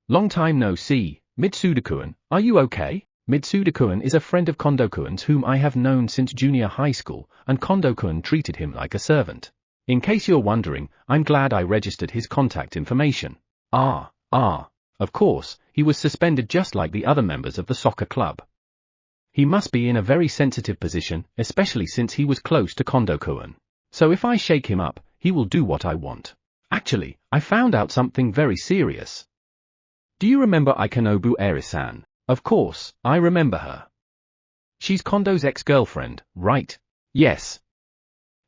Long time no see, Mitsuda-kun, are you okay? Mitsuda-kun is a friend of Kondo-kun's whom I have known since junior high school, and Kondo-kun treated him like a servant. In case you're wondering, I'm glad I registered his contact information. Of course, he was suspended just like the other members of the soccer club. He must be in a very sensitive position, especially since he was close to Kondo-kun. So if I shake him up, he will do what I want. Actually, I found out something very serious. Do you remember Ikanobu Eri-san? Of course, I remember her. She's Kondo's ex-girlfriend, right? Yes.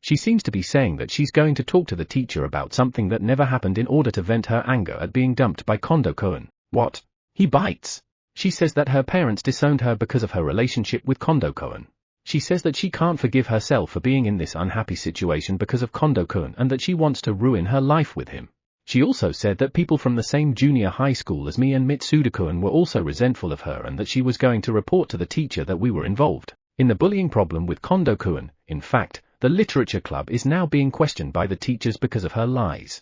She seems to be saying that she's going to talk to the teacher about something that never happened in order to vent her anger at being dumped by Kondo-kun. What? He bites. She says that her parents disowned her because of her relationship with Kondo-kun. She says that she can't forgive herself for being in this unhappy situation because of Kondo-kun and that she wants to ruin her life with him. She also said that people from the same junior high school as me and Mitsuda-kun were also resentful of her and that she was going to report to the teacher that we were involved in the bullying problem with Kondo-kun. In fact, the literature club is now being questioned by the teachers because of her lies.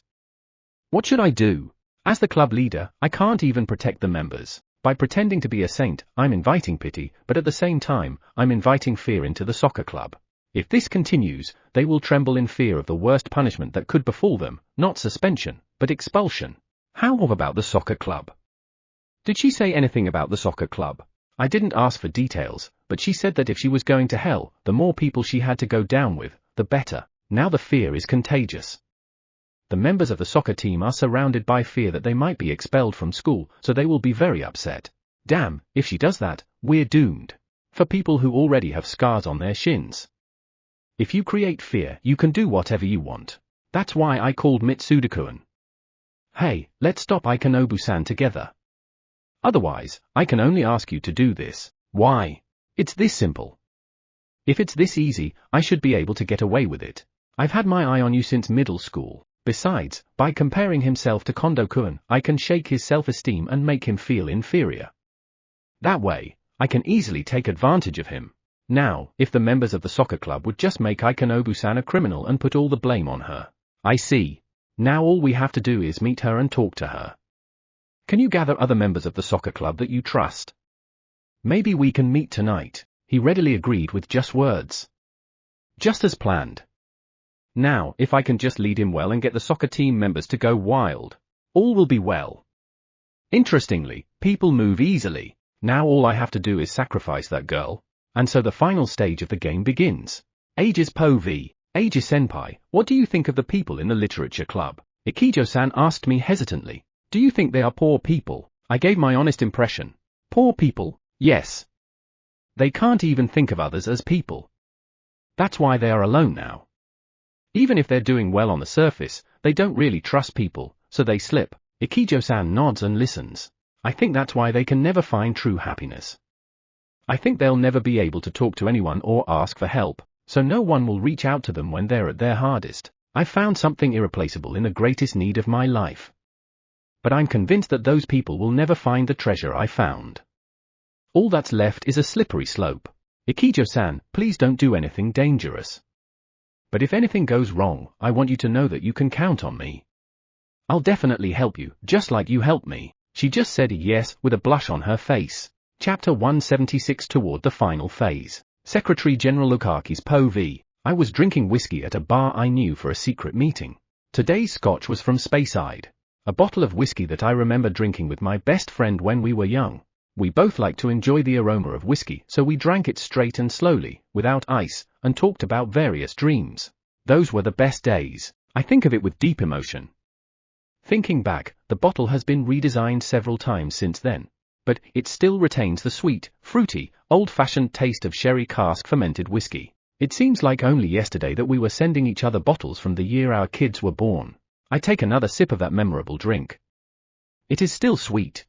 What should I do? As the club leader, I can't even protect the members. By pretending to be a saint, I'm inviting pity, but at the same time, I'm inviting fear into the soccer club. If this continues, they will tremble in fear of the worst punishment that could befall them, not suspension, but expulsion. How about the soccer club? Did she say anything about the soccer club? I didn't ask for details, but she said that if she was going to hell, the more people she had to go down with, the better. Now the fear is contagious. The members of the soccer team are surrounded by fear that they might be expelled from school, so they will be very upset. Damn, if she does that, we're doomed. For people who already have scars on their shins. If you create fear, you can do whatever you want. That's why I called Mitsuda-kun. Hey, let's stop Aikanobu-san together. Otherwise, I can only ask you to do this. Why? It's this simple. If it's this easy, I should be able to get away with it. I've had my eye on you since middle school. Besides, by comparing himself to Kondo-kun, I can shake his self-esteem and make him feel inferior. That way, I can easily take advantage of him. Now, if the members of the soccer club would just make Aikanobu-san a criminal and put all the blame on her. I see. Now all we have to do is meet her and talk to her. Can you gather other members of the soccer club that you trust? Maybe we can meet tonight. He readily agreed with just words. Just as planned. Now, if I can just lead him well and get the soccer team members to go wild, all will be well. Interestingly, people move easily. Now all I have to do is sacrifice that girl. And so the final stage of the game begins. Eiji's Po v. Eiji-senpai, what do you think of the people in the literature club? Ikijo-san asked me hesitantly. Do you think they are poor people? I gave my honest impression. Poor people? Yes. They can't even think of others as people. That's why they are alone now. Even if they're doing well on the surface, they don't really trust people, so they slip. Ikijo-san nods and listens. I think that's why they can never find true happiness. I think they'll never be able to talk to anyone or ask for help, so no one will reach out to them when they're at their hardest. I found something irreplaceable in the greatest need of my life. But I'm convinced that those people will never find the treasure I found. All that's left is a slippery slope. Ikijo-san, please don't do anything dangerous. But if anything goes wrong, I want you to know that you can count on me. I'll definitely help you, just like you helped me. She just said yes with a blush on her face. Chapter 176 toward the final phase. Secretary General Lukaki's Po v. I was drinking whiskey at a bar I knew for a secret meeting. Today's scotch was from Speyside. A bottle of whiskey that I remember drinking with my best friend when we were young. We both liked to enjoy the aroma of whiskey, so we drank it straight and slowly, without ice, and talked about various dreams. Those were the best days. I think of it with deep emotion. Thinking back, the bottle has been redesigned several times since then. But it still retains the sweet, fruity, old-fashioned taste of sherry cask fermented whiskey. It seems like only yesterday that we were sending each other bottles from the year our kids were born. I take another sip of that memorable drink. It is still sweet.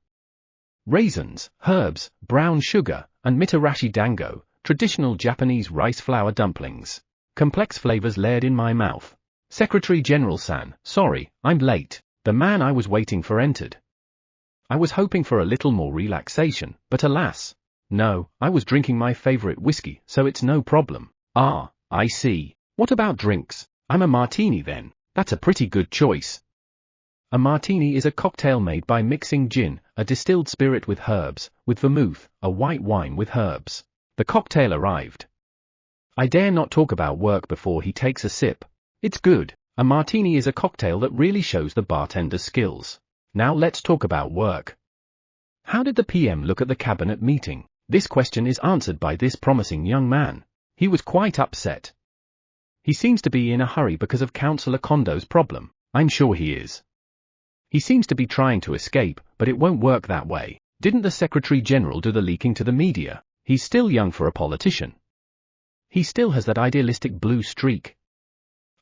Raisins, herbs, brown sugar, and mitarashi dango, traditional Japanese rice flour dumplings. Complex flavors layered in my mouth. Secretary General-san, sorry, I'm late. The man I was waiting for entered. I was hoping for a little more relaxation, but alas. No, I was drinking my favorite whiskey, so it's no problem. Ah, I see. What about drinks? I'm a martini then. That's a pretty good choice. A martini is a cocktail made by mixing gin, a distilled spirit with herbs, with vermouth, a white wine with herbs. The cocktail arrived. I dare not talk about work before he takes a sip. It's good. A martini is a cocktail that really shows the bartender's skills. Now let's talk about work. How did the PM look at the cabinet meeting? This question is answered by this promising young man. He was quite upset. He seems to be in a hurry because of Councillor Kondo's problem. I'm sure he is. He seems to be trying to escape, but it won't work that way. Didn't the Secretary General do the leaking to the media? He's still young for a politician. He still has that idealistic blue streak.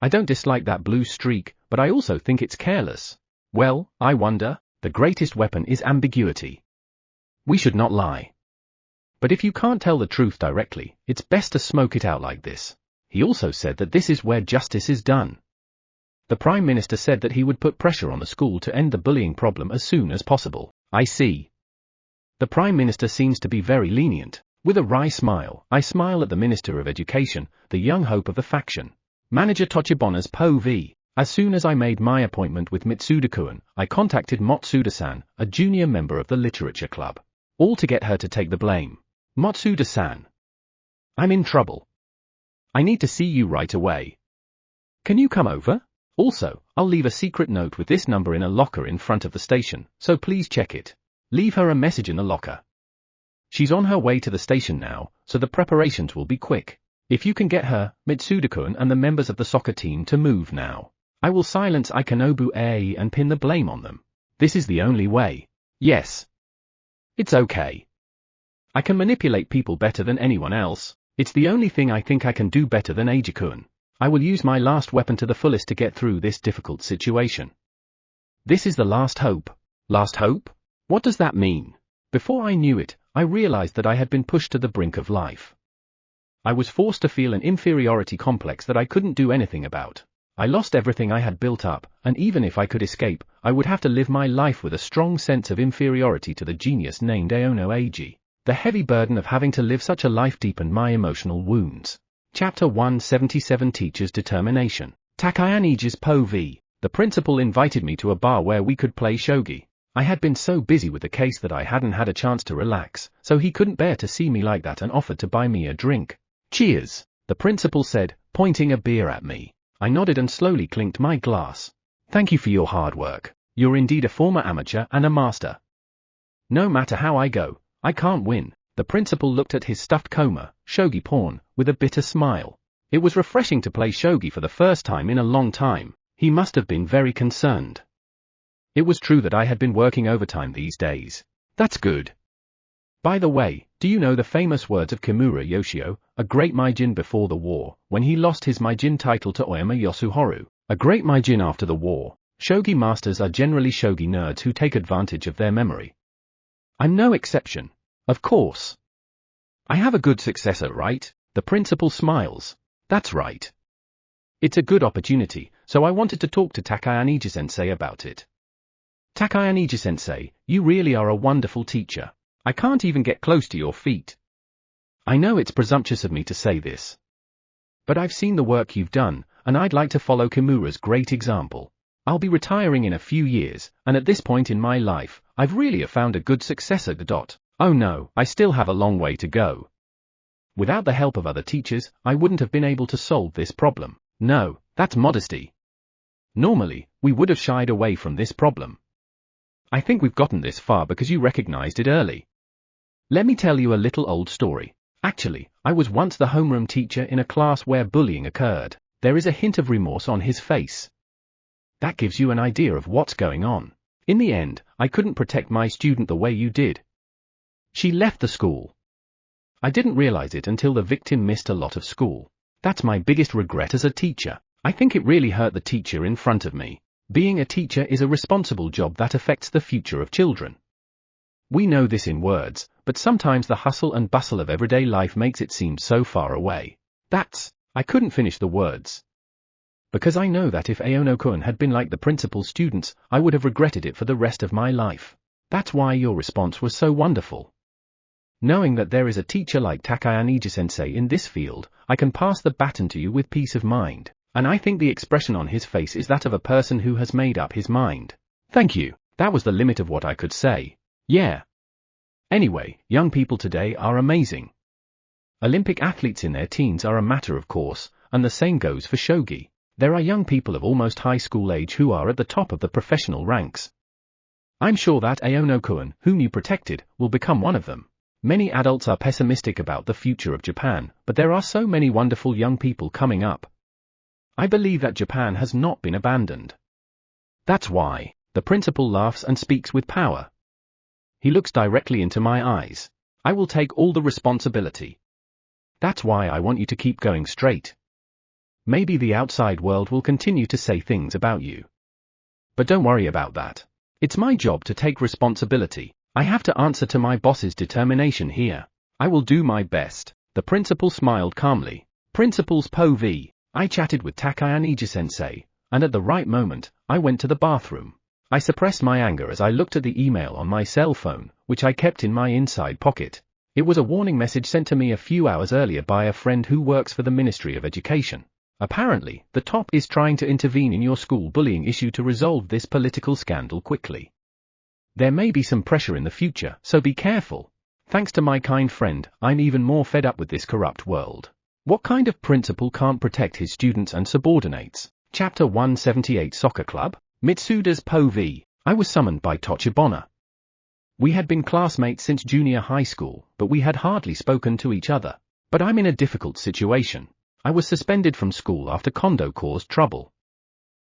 I don't dislike that blue streak, but I also think it's careless. Well, I wonder, the greatest weapon is ambiguity. We should not lie. But if you can't tell the truth directly, it's best to smoke it out like this. He also said that this is where justice is done. The Prime Minister said that he would put pressure on the school to end the bullying problem as soon as possible. I see. The Prime Minister seems to be very lenient. With a wry smile, I smile at the Minister of Education, the young hope of the faction. Manager Tochibona's Po v. As soon as I made my appointment with Mitsuda-kun, I contacted Matsuda-san, a junior member of the literature club. All to get her to take the blame. Matsuda-san. I'm in trouble. I need to see you right away. Can you come over? Also, I'll leave a secret note with this number in a locker in front of the station, so please check it. Leave her a message in the locker. She's on her way to the station now, so the preparations will be quick. If you can get her, Mitsuda-kun and the members of the soccer team to move now. I will silence Aono Eiji and pin the blame on them. This is the only way. Yes. It's okay. I can manipulate people better than anyone else. It's the only thing I think I can do better than Eiji-kun. I will use my last weapon to the fullest to get through this difficult situation. This is the last hope. Last hope? What does that mean? Before I knew it, I realized that I had been pushed to the brink of life. I was forced to feel an inferiority complex that I couldn't do anything about. I lost everything I had built up, and even if I could escape, I would have to live my life with a strong sense of inferiority to the genius named Aono Eiji. The heavy burden of having to live such a life deepened my emotional wounds. Chapter 177 Teacher's Determination. Takayaniji's Po V. The principal invited me to a bar where we could play shogi. I had been so busy with the case that I hadn't had a chance to relax, so he couldn't bear to see me like that and offered to buy me a drink. Cheers, the principal said, pointing a beer at me. I nodded and slowly clinked my glass. Thank you for your hard work. You're indeed a former amateur and a master. No matter how I go, I can't win. The principal looked at his stuffed koma, shogi pawn, with a bitter smile. It was refreshing to play shogi for the first time in a long time. He must have been very concerned. It was true that I had been working overtime these days. That's good. By the way, do you know the famous words of Kimura Yoshio, a great Meijin before the war, when he lost his Meijin title to Oyama Yasuharu, a great Meijin after the war? Shogi masters are generally shogi nerds who take advantage of their memory. I'm no exception. Of course. I have a good successor, right? The principal smiles. That's right. It's a good opportunity, so I wanted to talk to Takayaniji-sensei about it. Takayaniji-sensei, you really are a wonderful teacher. I can't even get close to your feet. I know it's presumptuous of me to say this. But I've seen the work you've done, and I'd like to follow Kimura's great example. I'll be retiring in a few years, and at this point in my life, I've really found a good successor. Oh no, I still have a long way to go. Without the help of other teachers, I wouldn't have been able to solve this problem. No, that's modesty. Normally, we would have shied away from this problem. I think we've gotten this far because you recognized it early. Let me tell you a little old story. Actually, I was once the homeroom teacher in a class where bullying occurred. There is a hint of remorse on his face. That gives you an idea of what's going on. In the end, I couldn't protect my student the way you did. She left the school. I didn't realize it until the victim missed a lot of school. That's my biggest regret as a teacher. I think it really hurt the teacher in front of me. Being a teacher is a responsible job that affects the future of children. We know this in words, but sometimes the hustle and bustle of everyday life makes it seem so far away. I couldn't finish the words. Because I know that if Aono-kun had been like the principal's students, I would have regretted it for the rest of my life. That's why your response was so wonderful. Knowing that there is a teacher like Takayaniji-sensei in this field, I can pass the baton to you with peace of mind, and I think the expression on his face is that of a person who has made up his mind. Thank you, that was the limit of what I could say. Yeah. Anyway, young people today are amazing. Olympic athletes in their teens are a matter of course, and the same goes for shogi. There are young people of almost high school age who are at the top of the professional ranks. I'm sure that Aono-kun, whom you protected, will become one of them. Many adults are pessimistic about the future of Japan, but there are so many wonderful young people coming up. I believe that Japan has not been abandoned. That's why. The principal laughs and speaks with power. He looks directly into my eyes. I will take all the responsibility. That's why I want you to keep going straight. Maybe the outside world will continue to say things about you. But don't worry about that. It's my job to take responsibility. I have to answer to my boss's determination here. I will do my best. The principal smiled calmly. Principal's Po V. I chatted with Takayaniji-sensei, and at the right moment, I went to the bathroom. I suppressed my anger as I looked at the email on my cell phone, which I kept in my inside pocket. It was a warning message sent to me a few hours earlier by a friend who works for the Ministry of Education. Apparently, the top is trying to intervene in your school bullying issue to resolve this political scandal quickly. There may be some pressure in the future, so be careful. Thanks to my kind friend, I'm even more fed up with this corrupt world. What kind of principal can't protect his students and subordinates? Chapter 178 Soccer Club? Mitsuda's Po V. I was summoned by Tochibana. We had been classmates since junior high school, but we had hardly spoken to each other. But I'm in a difficult situation. I was suspended from school after Kondo caused trouble.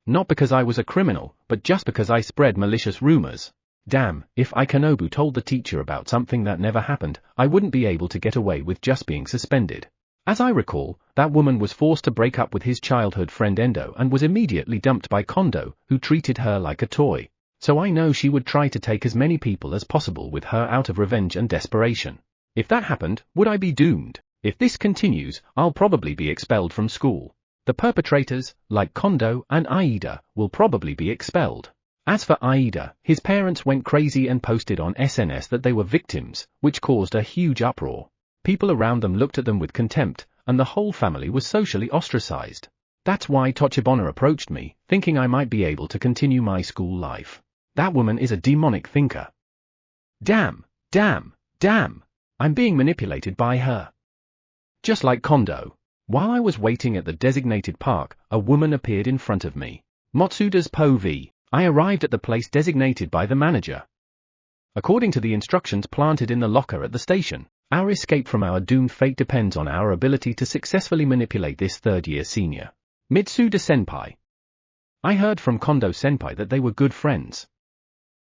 Not because I was a criminal, but just because I spread malicious rumors. Damn, if Ikanobu told the teacher about something that never happened, I wouldn't be able to get away with just being suspended. As I recall, that woman was forced to break up with his childhood friend Endo and was immediately dumped by Kondo, who treated her like a toy. So I know she would try to take as many people as possible with her out of revenge and desperation. If that happened, would I be doomed? If this continues, I'll probably be expelled from school. The perpetrators, like Kondo and Aida, will probably be expelled. As for Aida, his parents went crazy and posted on SNS that they were victims, which caused a huge uproar. People around them looked at them with contempt, and the whole family was socially ostracized. That's why Tochibana approached me, thinking I might be able to continue my school life. That woman is a demonic thinker. Damn, damn, damn. I'm being manipulated by her. Just like Kondo. While I was waiting at the designated park, a woman appeared in front of me. Matsuda's POV. I arrived at the place designated by the manager. According to the instructions planted in the locker at the station, our escape from our doomed fate depends on our ability to successfully manipulate this third-year senior. Mitsuda-senpai. I heard from Kondo-senpai that they were good friends.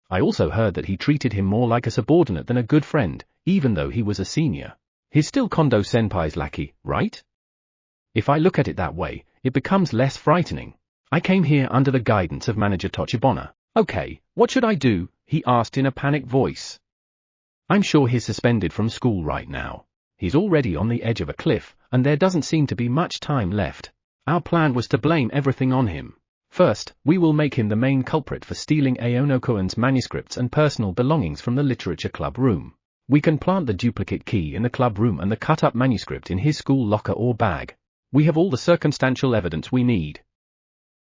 I also heard that he treated him more like a subordinate than a good friend, even though he was a senior. He's still Kondo-senpai's lackey, right? If I look at it that way, it becomes less frightening. I came here under the guidance of Manager Tochibana. Okay, what should I do? He asked in a panicked voice. I'm sure he's suspended from school right now. He's already on the edge of a cliff, and there doesn't seem to be much time left. Our plan was to blame everything on him. First, we will make him the main culprit for stealing Aono-kun's manuscripts and personal belongings from the literature club room. We can plant the duplicate key in the club room and the cut-up manuscript in his school locker or bag. We have all the circumstantial evidence we need.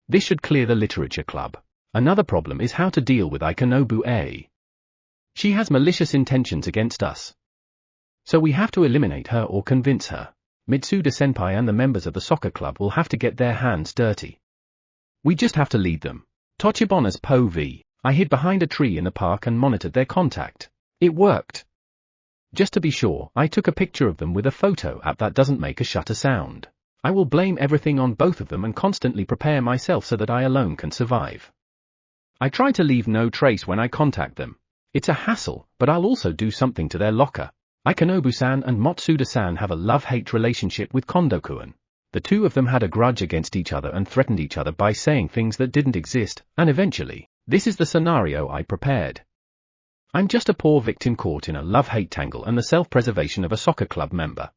This should clear the literature club. Another problem is how to deal with Ikanobu A. She has malicious intentions against us. So we have to eliminate her or convince her. Mitsuda-senpai and the members of the soccer club will have to get their hands dirty. We just have to lead them. Tochibana's POV. I hid behind a tree in the park and monitored their contact. It worked. Just to be sure, I took a picture of them with a photo app that doesn't make a shutter sound. I will blame everything on both of them and constantly prepare myself so that I alone can survive. I try to leave no trace when I contact them. It's a hassle, but I'll also do something to their locker. Ikanobu-san and Matsuda-san have a love-hate relationship with Kondo-kun. The two of them had a grudge against each other and threatened each other by saying things that didn't exist, and eventually, this is the scenario I prepared. I'm just a poor victim caught in a love-hate tangle and the self-preservation of a soccer club member.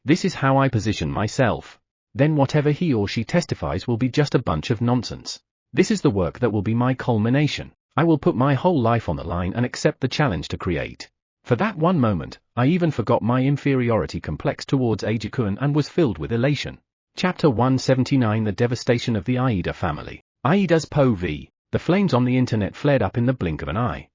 This is how I position myself. Then whatever he or she testifies will be just a bunch of nonsense. This is the work that will be my culmination. I will put my whole life on the line and accept the challenge to create. For that one moment, I even forgot my inferiority complex towards Eiji-kun and was filled with elation. Chapter 179 The Devastation of the Aida Family. Aida's POV. The flames on the internet flared up in the blink of an eye.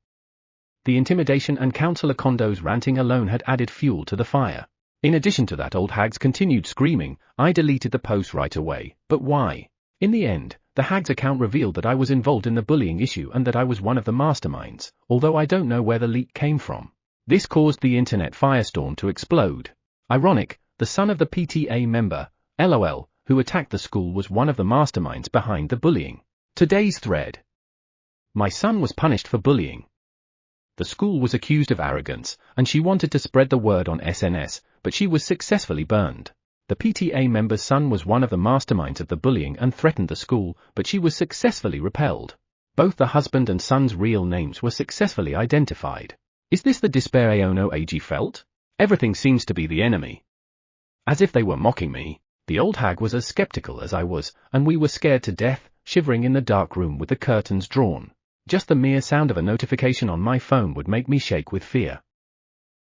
The intimidation and Councillor Kondo's ranting alone had added fuel to the fire. In addition to that, old hag's continued screaming. I deleted the post right away, but why? In the end, the hag's account revealed that I was involved in the bullying issue and that I was one of the masterminds, although I don't know where the leak came from. This caused the internet firestorm to explode. Ironic, the son of the PTA member, LOL, who attacked the school was one of the masterminds behind the bullying. Today's thread. My son was punished for bullying. The school was accused of arrogance, and she wanted to spread the word on SNS, but she was successfully burned. The PTA member's son was one of the masterminds of the bullying and threatened the school, but she was successfully repelled. Both the husband and son's real names were successfully identified. Is this the despair Aono Eiji felt? Everything seems to be the enemy. As if they were mocking me. The old hag was as skeptical as I was, and we were scared to death, shivering in the dark room with the curtains drawn. Just the mere sound of a notification on my phone would make me shake with fear.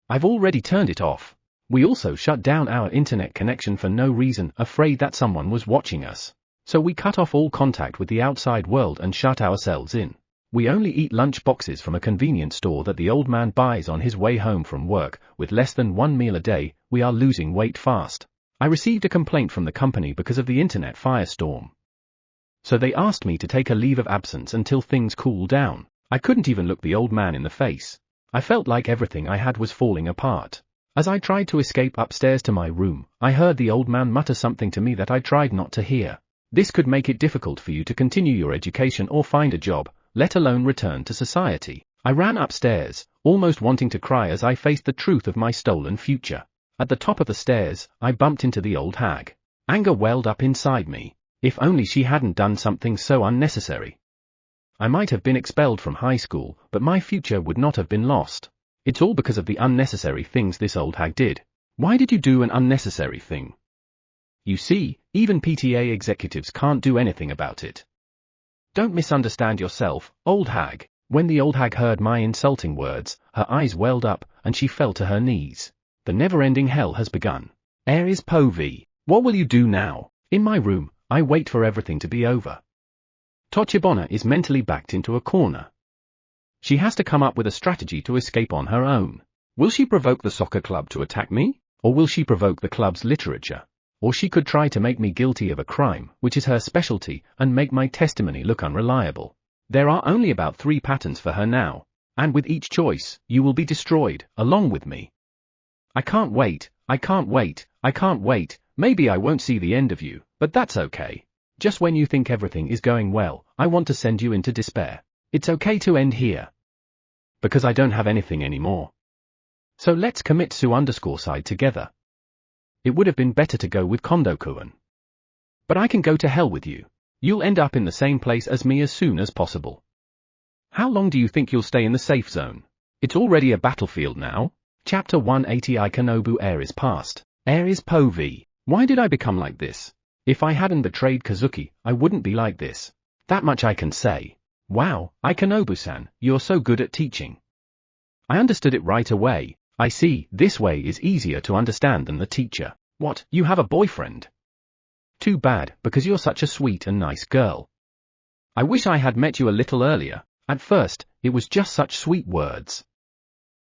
I've already turned it off. We also shut down our internet connection for no reason, afraid that someone was watching us. So we cut off all contact with the outside world and shut ourselves in. We only eat lunch boxes from a convenience store that the old man buys on his way home from work. With less than one meal a day, we are losing weight fast. I received a complaint from the company because of the internet firestorm. So they asked me to take a leave of absence until things cool down. I couldn't even look the old man in the face. I felt like everything I had was falling apart. As I tried to escape upstairs to my room, I heard the old man mutter something to me that I tried not to hear. This could make it difficult for you to continue your education or find a job, let alone return to society. I ran upstairs, almost wanting to cry as I faced the truth of my stolen future. At the top of the stairs, I bumped into the old hag. Anger welled up inside me. If only she hadn't done something so unnecessary. I might have been expelled from high school, but my future would not have been lost. It's all because of the unnecessary things this old hag did. Why did you do an unnecessary thing? You see, even PTA executives can't do anything about it. Don't misunderstand yourself, old hag. When the old hag heard my insulting words, her eyes welled up, and she fell to her knees. The never-ending hell has begun. Aries Po V. What will you do now? In my room, I wait for everything to be over. Tochibana is mentally backed into a corner. She has to come up with a strategy to escape on her own. Will she provoke the soccer club to attack me? Or will she provoke the club's literature? Or she could try to make me guilty of a crime, which is her specialty, and make my testimony look unreliable. There are only about 3 patterns for her now, and with each choice, you will be destroyed, along with me. I can't wait, I can't wait, I can't wait. Maybe I won't see the end of you, but that's okay. Just when you think everything is going well, I want to send you into despair. It's okay to end here. Because I don't have anything anymore. So let's commit Su_side together. It would have been better to go with Kondo-kun. But I can go to hell with you. You'll end up in the same place as me as soon as possible. How long do you think you'll stay in the safe zone? It's already a battlefield now. Chapter 180 Ikanobu Aries Past. Aries Po V. Why did I become like this? If I hadn't betrayed Kazuki, I wouldn't be like this. That much I can say. Wow, Ikanobu-san, you're so good at teaching. I understood it right away. I see, this way is easier to understand than the teacher. What, you have a boyfriend? Too bad, because you're such a sweet and nice girl. I wish I had met you a little earlier. At first, it was just such sweet words.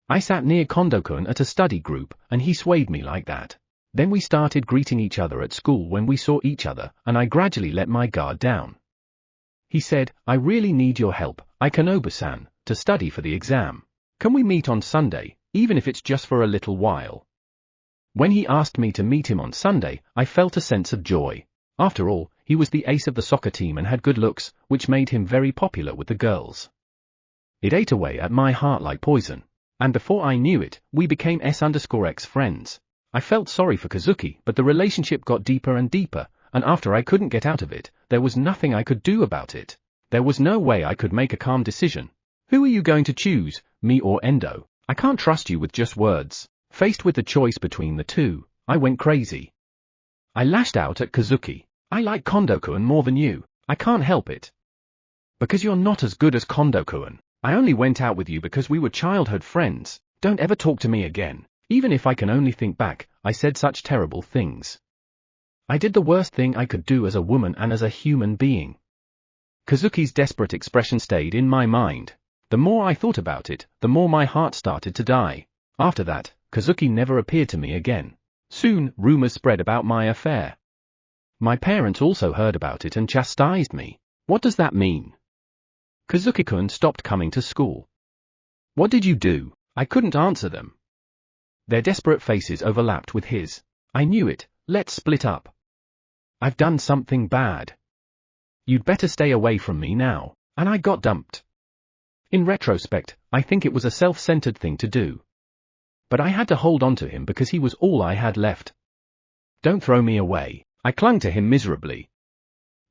I sat near Kondo-kun at a study group, and he swayed me like that. Then we started greeting each other at school when we saw each other, and I gradually let my guard down. He said, I really need your help, Ikanobu-san, to study for the exam. Can we meet on Sunday, even if it's just for a little while? When he asked me to meet him on Sunday, I felt a sense of joy. After all, he was the ace of the soccer team and had good looks, which made him very popular with the girls. It ate away at my heart like poison. And before I knew it, we became S_X friends. I felt sorry for Kazuki, but the relationship got deeper and deeper, and after I couldn't get out of it, there was nothing I could do about it. There was no way I could make a calm decision. Who are you going to choose, me or Endo? I can't trust you with just words. Faced with the choice between the two, I went crazy. I lashed out at Kazuki. I like Kondo-kun more than you. I can't help it. Because you're not as good as Kondo-kun. I only went out with you because we were childhood friends. Don't ever talk to me again. Even if I can only think back, I said such terrible things. I did the worst thing I could do as a woman and as a human being. Kazuki's desperate expression stayed in my mind. The more I thought about it, the more my heart started to die. After that, Kazuki never appeared to me again. Soon, rumors spread about my affair. My parents also heard about it and chastised me. What does that mean? Kazuki-kun stopped coming to school. What did you do? I couldn't answer them. Their desperate faces overlapped with his. I knew it. Let's split up. I've done something bad. You'd better stay away from me now. And I got dumped. In retrospect, I think it was a self-centered thing to do. But I had to hold on to him because he was all I had left. Don't throw me away. I clung to him miserably.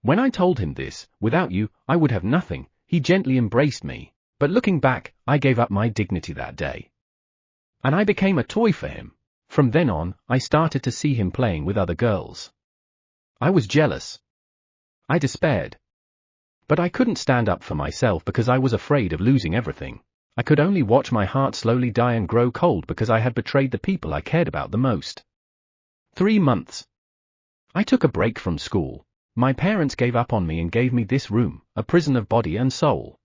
When I told him this, without you, I would have nothing, he gently embraced me. But looking back, I gave up my dignity that day. And I became a toy for him. From then on, I started to see him playing with other girls. I was jealous. I despaired. But I couldn't stand up for myself because I was afraid of losing everything. I could only watch my heart slowly die and grow cold because I had betrayed the people I cared about the most. 3 months. I took a break from school. My parents gave up on me and gave me this room, a prison of body and soul.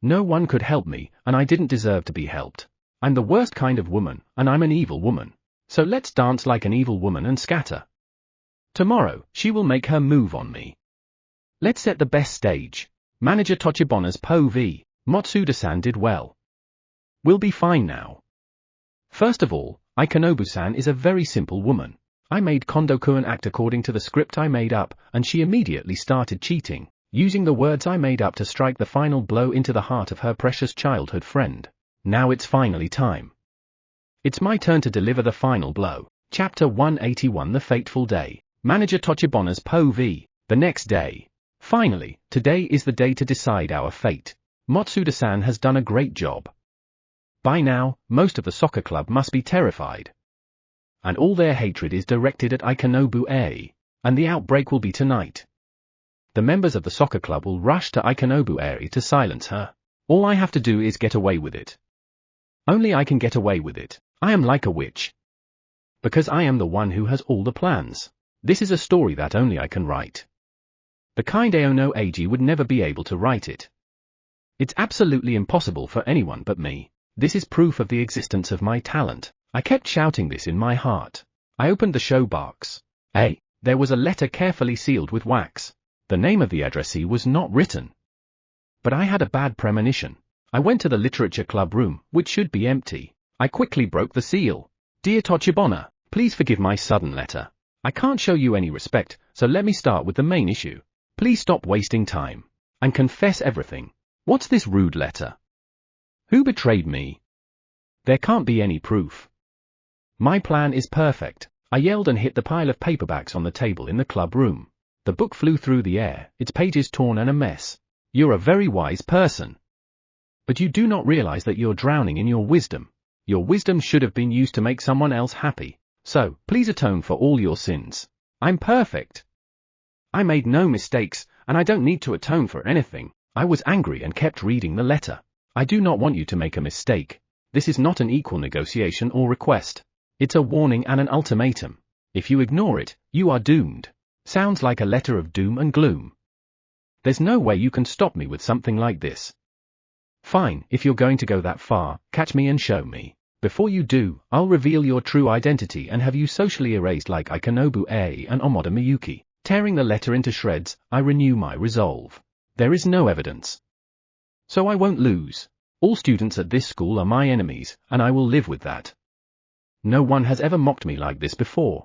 No one could help me, and I didn't deserve to be helped. I'm the worst kind of woman, and I'm an evil woman. So let's dance like an evil woman and scatter. Tomorrow, she will make her move on me. Let's set the best stage. Manager Tochibana's Po V. Matsuda-san did well. We'll be fine now. First of all, Ikanobu-san is a very simple woman. I made Kondo-kun act according to the script I made up, and she immediately started cheating. using the words I made up to strike the final blow into the heart of her precious childhood friend. Now it's finally time. It's my turn to deliver the final blow. Chapter 181 The Fateful Day. Manager Tochibona's POV. The next day. Finally, today is the day to decide our fate. Matsuda-san has done a great job. By now, most of the soccer club must be terrified. And all their hatred is directed at Aono Eiji, and the outbreak will be tonight. The members of the soccer club will rush to Aono Eiji to silence her. All I have to do is get away with it. Only I can get away with it. I am like a witch. Because I am the one who has all the plans. This is a story that only I can write. The kind Aono Eiji would never be able to write it. It's absolutely impossible for anyone but me. This is proof of the existence of my talent. I kept shouting this in my heart. I opened the show box. There was a letter carefully sealed with wax. The name of the addressee was not written. But I had a bad premonition. I went to the literature club room, which should be empty. I quickly broke the seal. Dear Tochibona, please forgive my sudden letter. I can't show you any respect, so let me start with the main issue. Please stop wasting time. And confess everything. What's this rude letter? Who betrayed me? There can't be any proof. My plan is perfect. I yelled and hit the pile of paperbacks on the table in the club room. The book flew through the air, its pages torn and a mess. You're a very wise person. But you do not realize that you're drowning in your wisdom. Your wisdom should have been used to make someone else happy. So, please atone for all your sins. I'm perfect. I made no mistakes, and I don't need to atone for anything. I was angry and kept reading the letter. I do not want you to make a mistake. This is not an equal negotiation or request. It's a warning and an ultimatum. If you ignore it, you are doomed. Sounds like a letter of doom and gloom. There's no way you can stop me with something like this. Fine, if you're going to go that far, catch me and show me. Before you do, I'll reveal your true identity and have you socially erased like Aono Eiji and Amada Miyuki. Tearing the letter into shreds, I renew my resolve. There is no evidence. So I won't lose. All students at this school are my enemies, and I will live with that. No one has ever mocked me like this before.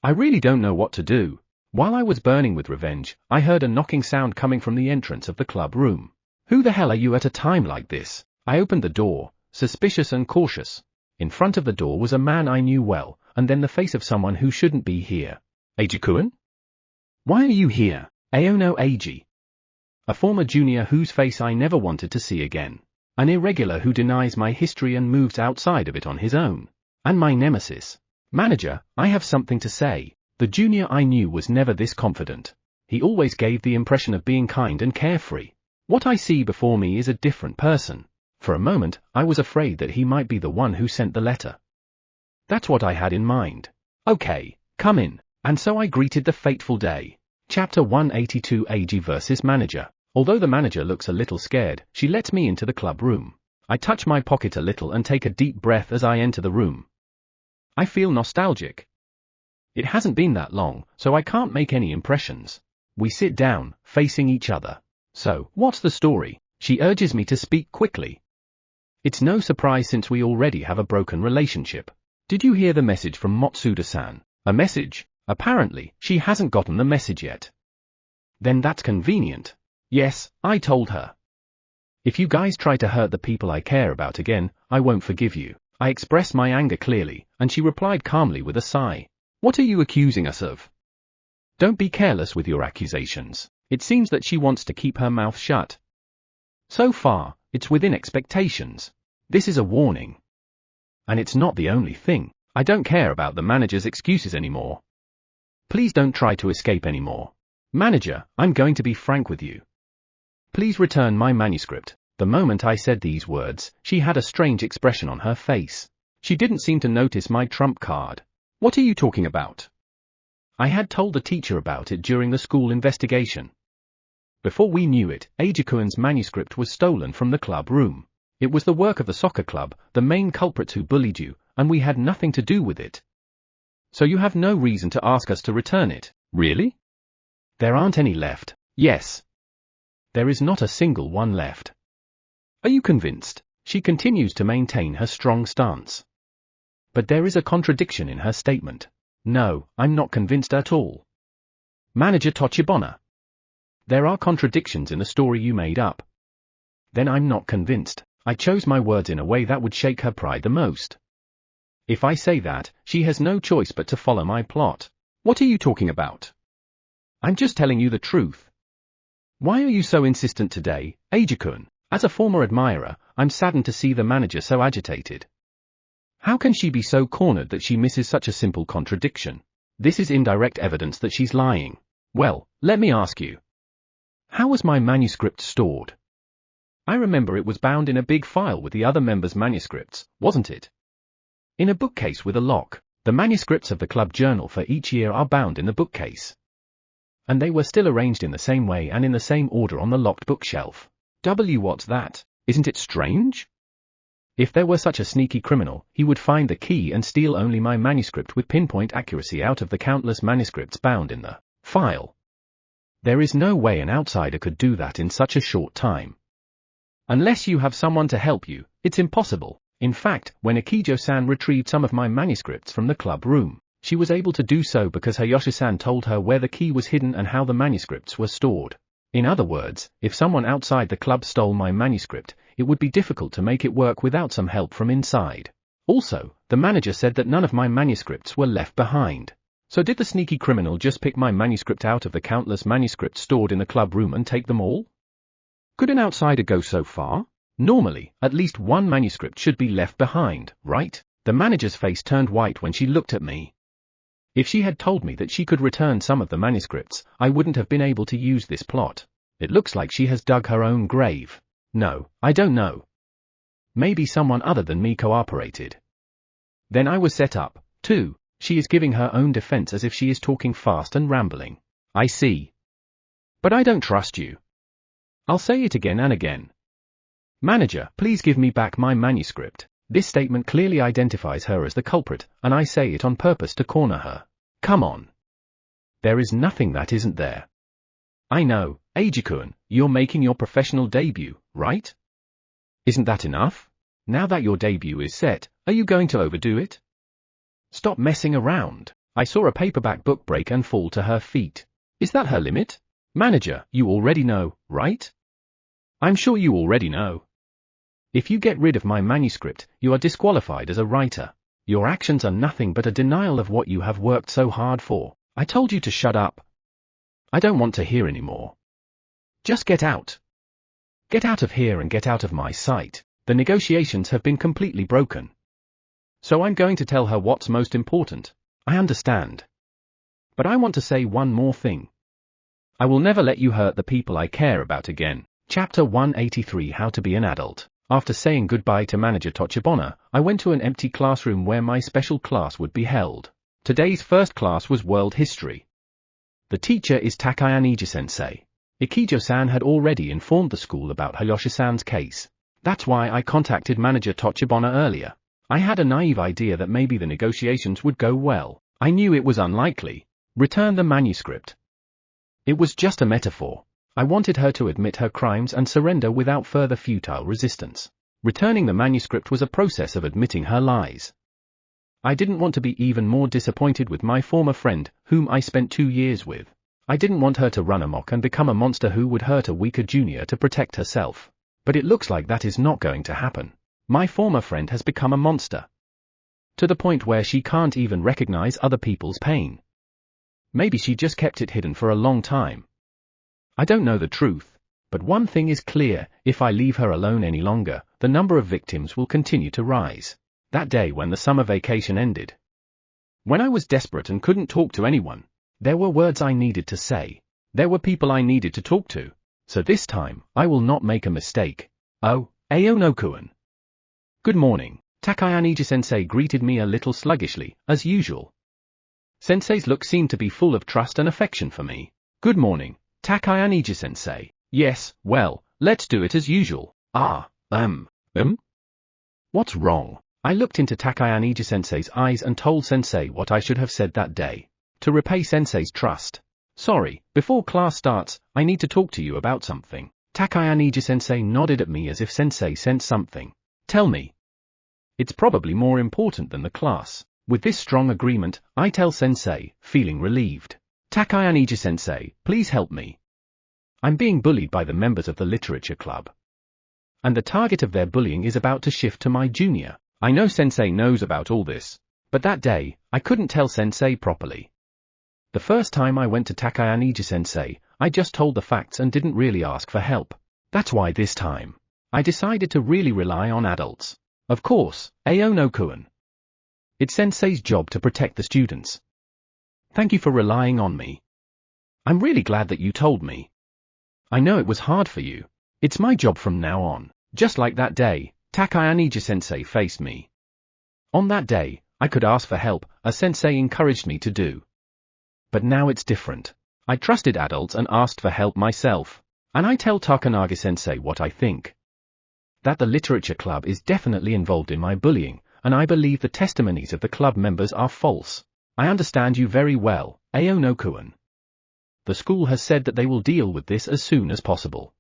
I really don't know what to do. While I was burning with revenge, I heard a knocking sound coming from the entrance of the club room. Who the hell are you at a time like this? I opened the door, suspicious and cautious. In front of the door was a man I knew well, and then the face of someone who shouldn't be here. Eiji-kun? Why are you here? Aono Eiji. A former junior whose face I never wanted to see again. An irregular who denies my history and moves outside of it on his own. And my nemesis. Manager, I have something to say. The junior I knew was never this confident. He always gave the impression of being kind and carefree. What I see before me is a different person. For a moment, I was afraid that he might be the one who sent the letter. That's what I had in mind. Okay, come in. And so I greeted the fateful day. Chapter 182 Eiji vs. Manager. Although the manager looks a little scared, she lets me into the club room. I touch my pocket a little and take a deep breath as I enter the room. I feel nostalgic. It hasn't been that long, so I can't make any impressions. We sit down, facing each other. So, what's the story? She urges me to speak quickly. It's no surprise since we already have a broken relationship. Did you hear the message from Matsuda-san? A message? Apparently, she hasn't gotten the message yet. Then that's convenient. Yes, I told her. If you guys try to hurt the people I care about again, I won't forgive you. I expressed my anger clearly, and she replied calmly with a sigh. What are you accusing us of? Don't be careless with your accusations. It seems that she wants to keep her mouth shut. So far, it's within expectations. This is a warning. And it's not the only thing. I don't care about the manager's excuses anymore. Please don't try to escape anymore. Manager, I'm going to be frank with you. Please return my manuscript. The moment I said these words, she had a strange expression on her face. She didn't seem to notice my trump card. What are you talking about? I had told the teacher about it during the school investigation. Before we knew it, Eiji-kun's manuscript was stolen from the club room. It was the work of the soccer club, the main culprits who bullied you, and we had nothing to do with it. So you have no reason to ask us to return it, really? There aren't any left. Yes. There is not a single one left. Are you convinced? She continues to maintain her strong stance. But there is a contradiction in her statement. No, I'm not convinced at all. Manager Tochibona. There are contradictions in the story you made up. Then I'm not convinced. I chose my words in a way that would shake her pride the most. If I say that, she has no choice but to follow my plot. What are you talking about? I'm just telling you the truth. Why are you so insistent today, Eiji-kun? As a former admirer, I'm saddened to see the manager so agitated. How can she be so cornered that she misses such a simple contradiction? This is indirect evidence that she's lying. Well, let me ask you. How was my manuscript stored? I remember it was bound in a big file with the other members' manuscripts, wasn't it? In a bookcase with a lock. The manuscripts of the club journal for each year are bound in the bookcase. And they were still arranged in the same way and in the same order on the locked bookshelf. What's that? Isn't it strange? If there were such a sneaky criminal, he would find the key and steal only my manuscript with pinpoint accuracy out of the countless manuscripts bound in the file. There is no way an outsider could do that in such a short time. Unless you have someone to help you, it's impossible. In fact, when Akijo-san retrieved some of my manuscripts from the club room, she was able to do so because Hayashi-san told her where the key was hidden and how the manuscripts were stored. In other words, if someone outside the club stole my manuscript, it would be difficult to make it work without some help from inside. Also, the manager said that none of my manuscripts were left behind. So did the sneaky criminal just pick my manuscript out of the countless manuscripts stored in the club room and take them all? Could an outsider go so far? Normally, at least one manuscript should be left behind, right? The manager's face turned white when she looked at me. If she had told me that she could return some of the manuscripts, I wouldn't have been able to use this plot. It looks like she has dug her own grave. No, I don't know. Maybe someone other than me cooperated. Then I was set up, too. She is giving her own defense as if she is talking fast and rambling. I see. But I don't trust you. I'll say it again and again. Manager, please give me back my manuscript. This statement clearly identifies her as the culprit, and I say it on purpose to corner her. Come on. There is nothing that isn't there. I know, Eiji-kun, you're making your professional debut, right? Isn't that enough? Now that your debut is set, are you going to overdo it? Stop messing around. I saw a paperback book break and fall to her feet. Is that her limit? Manager, you already know, right? I'm sure you already know. If you get rid of my manuscript, you are disqualified as a writer. Your actions are nothing but a denial of what you have worked so hard for. I told you to shut up. I don't want to hear anymore. Just get out. Get out of here and get out of my sight. The negotiations have been completely broken. So I'm going to tell her what's most important. I understand. But I want to say one more thing. I will never let you hurt the people I care about again. Chapter 183 How to be an Adult. After saying goodbye to Manager Tochibana, I went to an empty classroom where my special class would be held. Today's first class was World History. The teacher is Takayan Eiji-sensei. Ikijo-san had already informed the school about Hayashi-san's case. That's why I contacted Manager Tochibana earlier. I had a naive idea that maybe the negotiations would go well. I knew it was unlikely. Return the manuscript. It was just a metaphor. I wanted her to admit her crimes and surrender without further futile resistance. Returning the manuscript was a process of admitting her lies. I didn't want to be even more disappointed with my former friend, whom I spent 2 years with. I didn't want her to run amok and become a monster who would hurt a weaker junior to protect herself. But it looks like that is not going to happen. My former friend has become a monster. To the point where she can't even recognize other people's pain. Maybe she just kept it hidden for a long time. I don't know the truth, but one thing is clear, if I leave her alone any longer, the number of victims will continue to rise. That day when the summer vacation ended. When I was desperate and couldn't talk to anyone, there were words I needed to say. There were people I needed to talk to. So this time, I will not make a mistake. Oh, Aono-kun. Good morning. Takayan Eiji-sensei greeted me a little sluggishly, as usual. Sensei's look seemed to be full of trust and affection for me. Good morning, Takayan Eiji-sensei. Yes, well, let's do it as usual. What's wrong? I looked into Takayan Eiji-sensei's eyes and told Sensei what I should have said that day. To repay Sensei's trust. Sorry, before class starts, I need to talk to you about something. Takayan Eiji-sensei nodded at me as if Sensei sent something. Tell me. It's probably more important than the class. With this strong agreement, I tell Sensei, feeling relieved. Takayan Eiji-sensei, please help me. I'm being bullied by the members of the literature club. And the target of their bullying is about to shift to my junior. I know Sensei knows about all this, but that day, I couldn't tell Sensei properly. The first time I went to Takayama Eiji Sensei, I just told the facts and didn't really ask for help. That's why this time, I decided to really rely on adults. Of course, Aono-kun. It's Sensei's job to protect the students. Thank you for relying on me. I'm really glad that you told me. I know it was hard for you. It's my job from now on. Just like that day, Takayama Eiji Sensei faced me. On that day, I could ask for help, as Sensei encouraged me to do. But now it's different. I trusted adults and asked for help myself. And I tell Takanagi Sensei what I think. That the literature club is definitely involved in my bullying, and I believe the testimonies of the club members are false. I understand you very well, Aono-kun. The school has said that they will deal with this as soon as possible.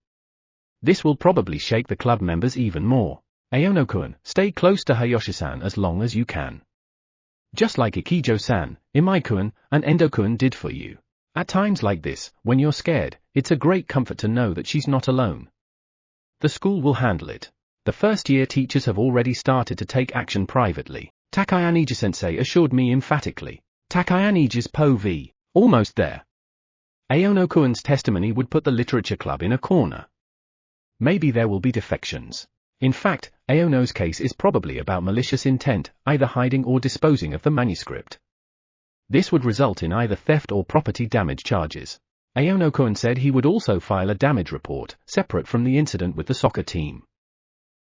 This will probably shake the club members even more. Aono-kun, stay close to Hayashi-san as long as you can. Just like Ikijo-san, Imai-kun, and Endo-kun did for you. At times like this, when you're scared, it's a great comfort to know that she's not alone. The school will handle it. The first-year teachers have already started to take action privately, Takayama Eiji Sensei assured me emphatically. Takayama Eiji's POV, almost there. Aono-kun's testimony would put the literature club in a corner. Maybe there will be defections. In fact, Aono's case is probably about malicious intent, either hiding or disposing of the manuscript. This would result in either theft or property damage charges. Aono-kun said he would also file a damage report, separate from the incident with the soccer team.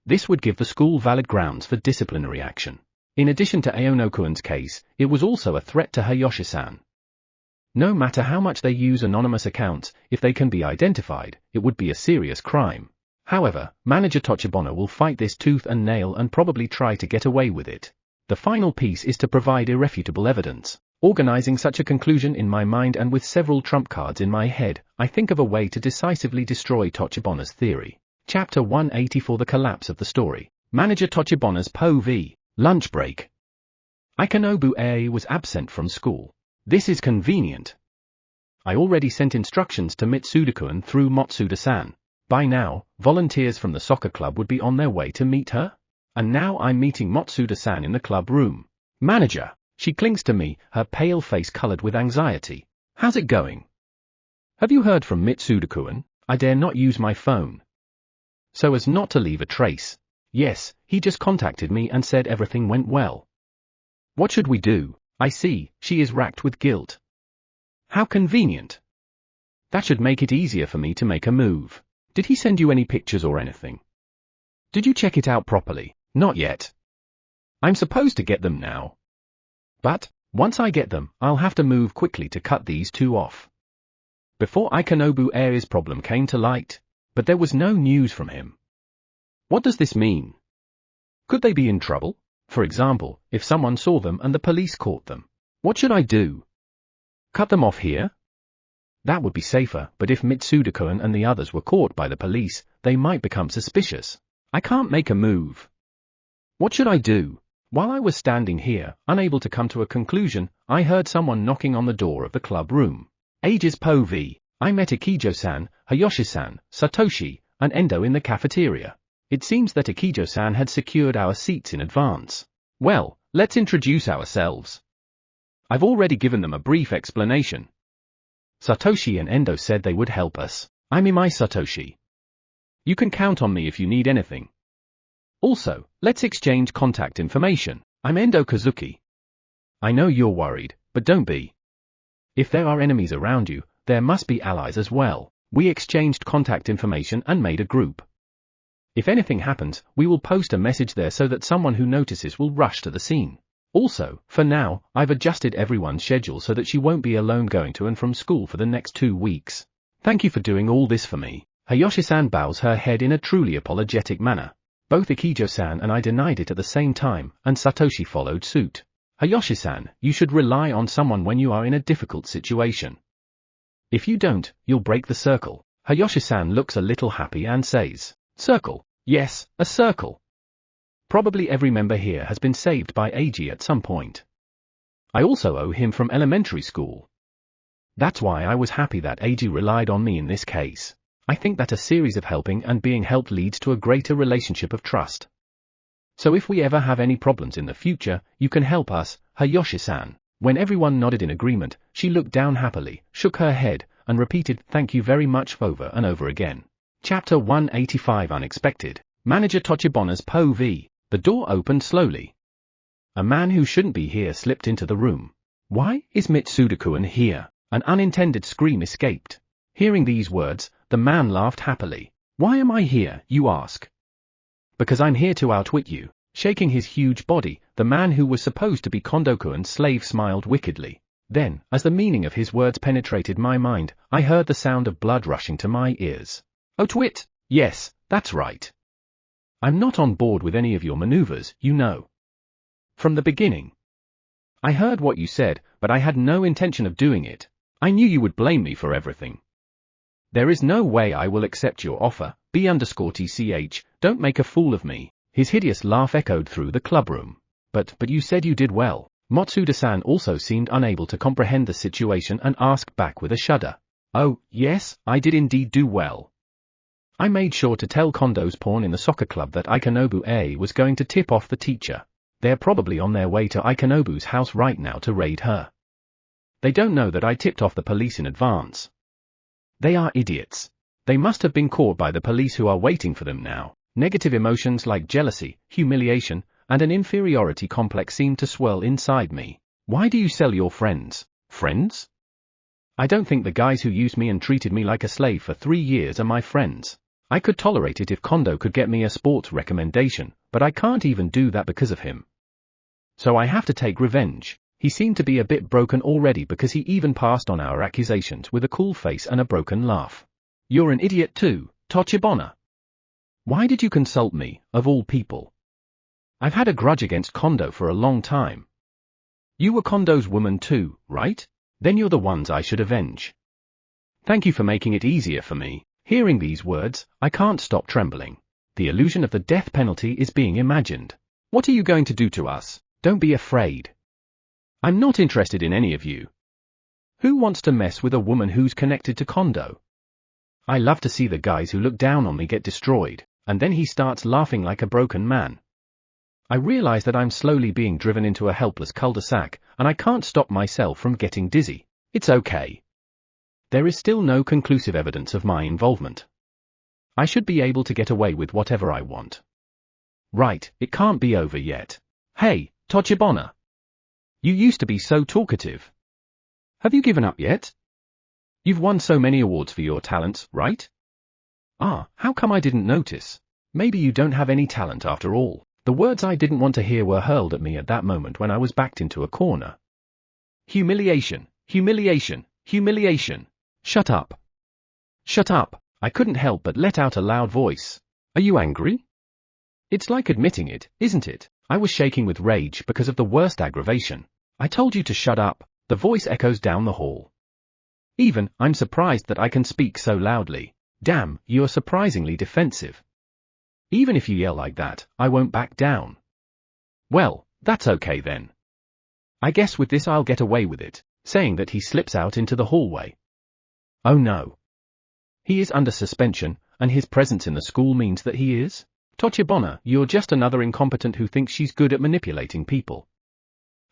This would give the school valid grounds for disciplinary action. In addition to Aono-kun's case, it was also a threat to Hayashi-san. No matter how much they use anonymous accounts, if they can be identified, it would be a serious crime. However, Manager Tochibana will fight this tooth and nail and probably try to get away with it. The final piece is to provide irrefutable evidence. Organizing such a conclusion in my mind and with several trump cards in my head, I think of a way to decisively destroy Tochibana's theory. Chapter 184 The Collapse of the Story. Manager Tochibana's POV. Lunch break. Ikanobu Eiji was absent from school. This is convenient. I already sent instructions to Mitsuda-kun through Matsuda-san. By now, volunteers from the soccer club would be on their way to meet her. And now I'm meeting Matsuda-san in the club room. Manager. She clings to me, her pale face colored with anxiety. How's it going? Have you heard from Mitsuda-kun? I dare not use my phone. So as not to leave a trace. Yes, he just contacted me and said everything went well. What should we do? I see, she is racked with guilt. How convenient. That should make it easier for me to make a move. Did he send you any pictures or anything? Did you check it out properly? Not yet. I'm supposed to get them now. But, once I get them, I'll have to move quickly to cut these two off. Before Ikanobu Eiji's problem came to light, but there was no news from him. What does this mean? Could they be in trouble? For example, if someone saw them and the police caught them. What should I do? Cut them off here? That would be safer, but if Mitsuda-kun and the others were caught by the police, they might become suspicious. I can't make a move. What should I do? While I was standing here, unable to come to a conclusion, I heard someone knocking on the door of the club room. Eiji's POV. I met Ikijo-san, Hayashi-san, Satoshi, and Endo in the cafeteria. It seems that Ikijo-san had secured our seats in advance. Well, let's introduce ourselves. I've already given them a brief explanation. Satoshi and Endo said they would help us. I'm Imai Satoshi. You can count on me if you need anything. Also, let's exchange contact information. I'm Endo Kazuki. I know you're worried, but don't be. If there are enemies around you, there must be allies as well. We exchanged contact information and made a group. If anything happens, we will post a message there so that someone who notices will rush to the scene. Also, for now, I've adjusted everyone's schedule so that she won't be alone going to and from school for the next 2 weeks. Thank you for doing all this for me. Hayashi-san bows her head in a truly apologetic manner. Both Ikijo-san and I denied it at the same time, and Satoshi followed suit. Hayashi-san, you should rely on someone when you are in a difficult situation. If you don't, you'll break the circle. Hayashi-san looks a little happy and says, Circle? Yes, a circle. Probably every member here has been saved by Eiji at some point. I also owe him from elementary school. That's why I was happy that Eiji relied on me in this case. I think that a series of helping and being helped leads to a greater relationship of trust. So if we ever have any problems in the future, you can help us, Hayashi-san. When everyone nodded in agreement, she looked down happily, shook her head, and repeated thank you very much over and over again. Chapter 185 Unexpected. Manager Tochibona's POV. The door opened slowly. A man who shouldn't be here slipped into the room. Why is Mitsuda-kun here? An unintended scream escaped. Hearing these words, the man laughed happily. Why am I here, you ask? Because I'm here to outwit you. Shaking his huge body, the man who was supposed to be Kondo-kun's slave smiled wickedly. Then, as the meaning of his words penetrated my mind, I heard the sound of blood rushing to my ears. Outwit? Yes, that's right. I'm not on board with any of your maneuvers, you know. From the beginning. I heard what you said, but I had no intention of doing it. I knew you would blame me for everything. There is no way I will accept your offer, B_TCH, don't make a fool of me. His hideous laugh echoed through the clubroom. But you said you did well. Matsuda-san also seemed unable to comprehend the situation and asked back with a shudder. Oh, yes, I did indeed do well. I made sure to tell Kondo's pawn in the soccer club that Ikenobu was going to tip off the teacher. They're probably on their way to Ikenobu's house right now to raid her. They don't know that I tipped off the police in advance. They are idiots. They must have been caught by the police who are waiting for them now. Negative emotions like jealousy, humiliation, and an inferiority complex seemed to swirl inside me. Why do you sell your friends? Friends? I don't think the guys who used me and treated me like a slave for 3 years are my friends. I could tolerate it if Kondo could get me a sports recommendation, but I can't even do that because of him. So I have to take revenge. He seemed to be a bit broken already because he even passed on our accusations with a cool face and a broken laugh. You're an idiot too, Tochibona. Why did you consult me, of all people? I've had a grudge against Kondo for a long time. You were Kondo's woman too, right? Then you're the ones I should avenge. Thank you for making it easier for me. Hearing these words, I can't stop trembling. The illusion of the death penalty is being imagined. What are you going to do to us? Don't be afraid. I'm not interested in any of you. Who wants to mess with a woman who's connected to Kondo? I love to see the guys who look down on me get destroyed, and then he starts laughing like a broken man. I realize that I'm slowly being driven into a helpless cul-de-sac, and I can't stop myself from getting dizzy. It's okay. There is still no conclusive evidence of my involvement. I should be able to get away with whatever I want. Right, it can't be over yet. Hey, Tochibona. You used to be so talkative. Have you given up yet? You've won so many awards for your talents, right? Ah, how come I didn't notice? Maybe you don't have any talent after all. The words I didn't want to hear were hurled at me at that moment when I was backed into a corner. Humiliation, humiliation, humiliation. Shut up. Shut up. I couldn't help but let out a loud voice. Are you angry? It's like admitting it, isn't it? I was shaking with rage because of the worst aggravation. I told you to shut up. The voice echoes down the hall. I'm surprised that I can speak so loudly. Damn, you're surprisingly defensive. Even if you yell like that, I won't back down. Well, that's okay then. I guess with this I'll get away with it, saying that he slips out into the hallway. Oh no. He is under suspension, and his presence in the school means that he is? Tochibona, you're just another incompetent who thinks she's good at manipulating people.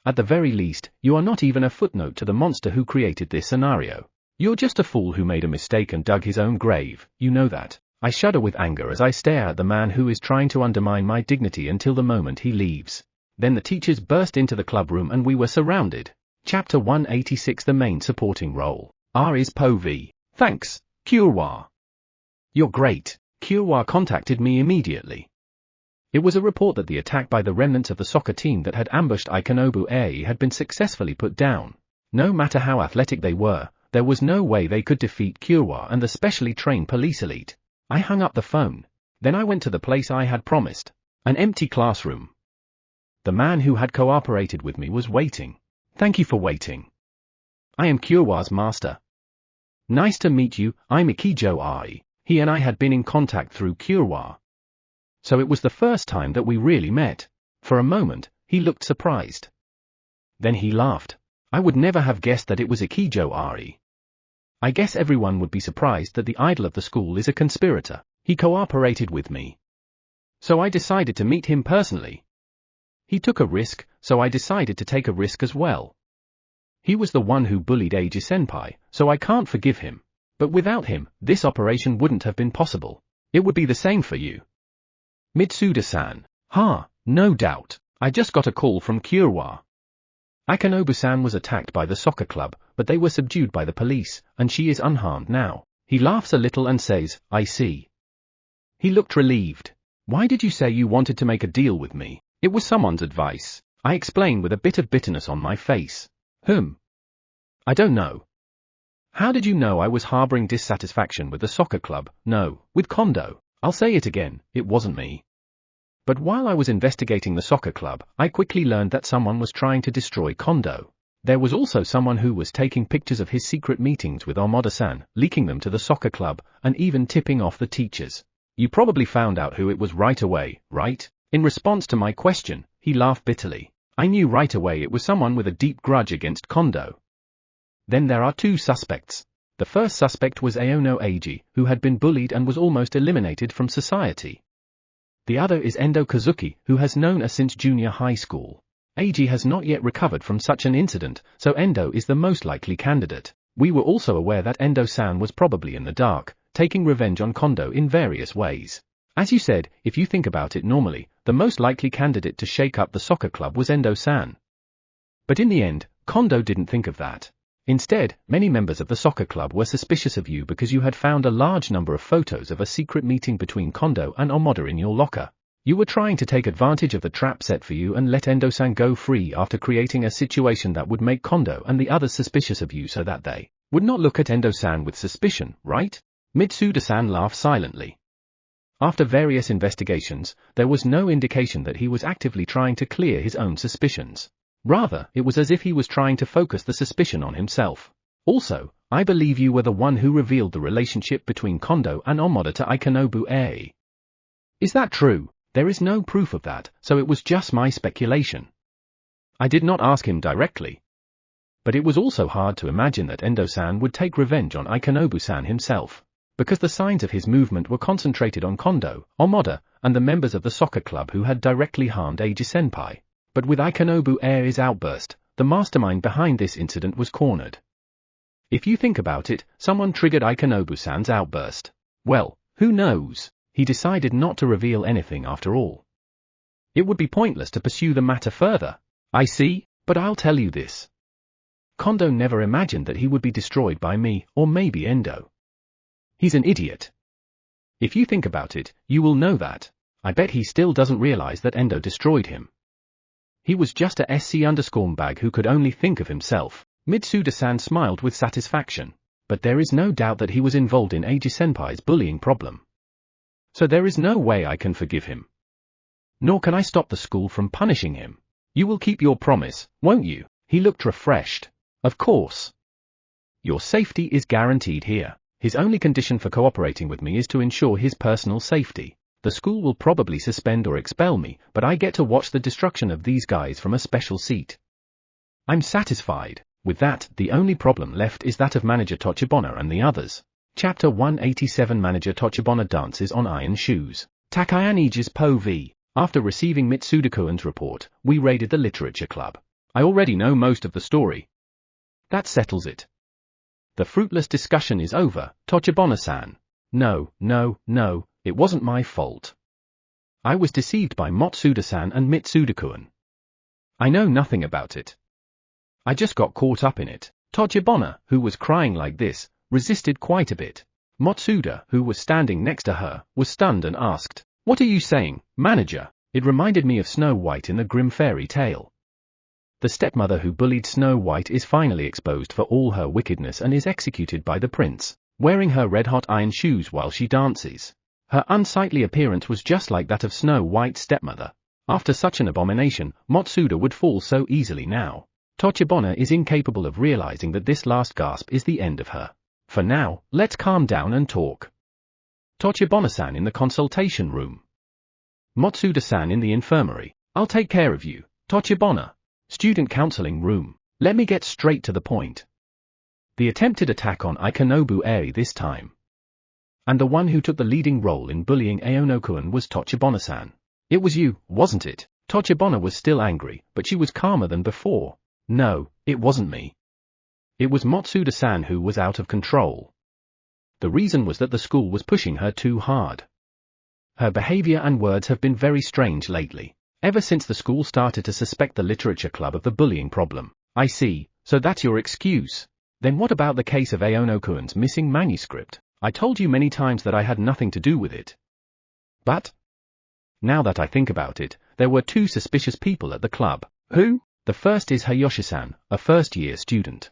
At the very least, you are not even a footnote to the monster who created this scenario. You're just a fool who made a mistake and dug his own grave, you know that. I shudder with anger as I stare at the man who is trying to undermine my dignity until the moment he leaves. Then the teachers burst into the clubroom and we were surrounded. Chapter 186 The main supporting role. R is POV. Thanks, Kyowa. You're great. Kyowa contacted me immediately. It was a report that the attack by the remnants of the soccer team that had ambushed Ikenobu had been successfully put down. No matter how athletic they were, there was no way they could defeat Kyowa and the specially trained police elite. I hung up the phone. Then I went to the place I had promised. An empty classroom. The man who had cooperated with me was waiting. Thank you for waiting. I am Kyowa's master. Nice to meet you, I'm Ikijo Ai. He and I had been in contact through Kyowa. So it was the first time that we really met. For a moment, he looked surprised. Then he laughed. I would never have guessed that it was Ikijo Ai. I guess everyone would be surprised that the idol of the school is a conspirator. He cooperated with me. So I decided to meet him personally. He took a risk, so I decided to take a risk as well. He was the one who bullied Eiji-senpai, so I can't forgive him. But without him, this operation wouldn't have been possible. It would be the same for you. Mitsuda-san. No doubt. I just got a call from Kyowa. Akinobu-san was attacked by the soccer club, but they were subdued by the police, and she is unharmed now. He laughs a little and says, I see. He looked relieved. Why did you say you wanted to make a deal with me? It was someone's advice. I explained with a bit of bitterness on my face. I don't know. How did you know I was harboring dissatisfaction with the soccer club? No, with Kondo. I'll say it again, it wasn't me. But while I was investigating the soccer club, I quickly learned that someone was trying to destroy Kondo. There was also someone who was taking pictures of his secret meetings with Amada-san, leaking them to the soccer club, and even tipping off the teachers. You probably found out who it was right away, right? In response to my question, he laughed bitterly. I knew right away it was someone with a deep grudge against Kondo. Then there are two suspects. The first suspect was Aono Eiji, who had been bullied and was almost eliminated from society. The other is Endo Kazuki, who has known us since junior high school. Eiji has not yet recovered from such an incident, so Endo is the most likely candidate. We were also aware that Endo-san was probably in the dark, taking revenge on Kondo in various ways. As you said, if you think about it normally, the most likely candidate to shake up the soccer club was Endo-san. But in the end, Kondo didn't think of that. Instead, many members of the soccer club were suspicious of you because you had found a large number of photos of a secret meeting between Kondo and Amada in your locker. You were trying to take advantage of the trap set for you and let Endo-san go free after creating a situation that would make Kondo and the others suspicious of you so that they would not look at Endo-san with suspicion, right? Mitsuda-san laughed silently. After various investigations, there was no indication that he was actively trying to clear his own suspicions. Rather, it was as if he was trying to focus the suspicion on himself. Also, I believe you were the one who revealed the relationship between Kondo and Amada to Akinobu Eiji. Is that true? There is no proof of that, so it was just my speculation. I did not ask him directly. But it was also hard to imagine that Endo-san would take revenge on Akinobu-san himself, because the signs of his movement were concentrated on Kondo, Amada, and the members of the soccer club who had directly harmed Eiji-senpai. But with Akinobu Eiji's outburst, the mastermind behind this incident was cornered. If you think about it, someone triggered Akinobu-san's outburst. Well, who knows? He decided not to reveal anything after all. It would be pointless to pursue the matter further. I see, but I'll tell you this. Kondo never imagined that he would be destroyed by me, or maybe Endo. He's an idiot. If you think about it, you will know that. I bet he still doesn't realize that Endo destroyed him. He was just a SC_bag who could only think of himself. Mitsuda-san smiled with satisfaction. But there is no doubt that he was involved in Eiji-senpai's bullying problem. So there is no way I can forgive him. Nor can I stop the school from punishing him. You will keep your promise, won't you? He looked refreshed. Of course. Your safety is guaranteed here. His only condition for cooperating with me is to ensure his personal safety. The school will probably suspend or expel me, but I get to watch the destruction of these guys from a special seat. I'm satisfied. With that, the only problem left is that of Manager Tochibana and the others. Chapter 187 Manager Tochibana dances on iron shoes. Takayaniji's Po V. After receiving Mitsuda-kun's report, we raided the literature club. I already know most of the story. That settles it. The fruitless discussion is over, Tochibana-san. No, it wasn't my fault. I was deceived by Matsuda-san and Mitsuda-kun. I know nothing about it. I just got caught up in it. Tochibana, who was crying like this, resisted quite a bit. Matsuda, who was standing next to her, was stunned and asked, "What are you saying, manager?" It reminded me of Snow White in the Grimm fairy tale. The stepmother who bullied Snow White is finally exposed for all her wickedness and is executed by the prince, wearing her red-hot iron shoes while she dances. Her unsightly appearance was just like that of Snow White's stepmother. After such an abomination, Matsuda would fall so easily now. Tochibana is incapable of realizing that this last gasp is the end of her. For now, let's calm down and talk. Tochibana-san in the consultation room. Matsuda-san in the infirmary. I'll take care of you, Tochibana. Student counseling room. Let me get straight to the point. The attempted attack on Aono Eiji this time. And the one who took the leading role in bullying Aono-kun was Tochibana-san. It was you, wasn't it? Tochibana was still angry, but she was calmer than before. No, it wasn't me. It was Matsuda-san who was out of control. The reason was that the school was pushing her too hard. Her behavior and words have been very strange lately, ever since the school started to suspect the literature club of the bullying problem. I see, so that's your excuse. Then what about the case of Aono-kun's missing manuscript? I told you many times that I had nothing to do with it. But now that I think about it, there were two suspicious people at the club. Who? The first is Hayashi-san, a first-year student.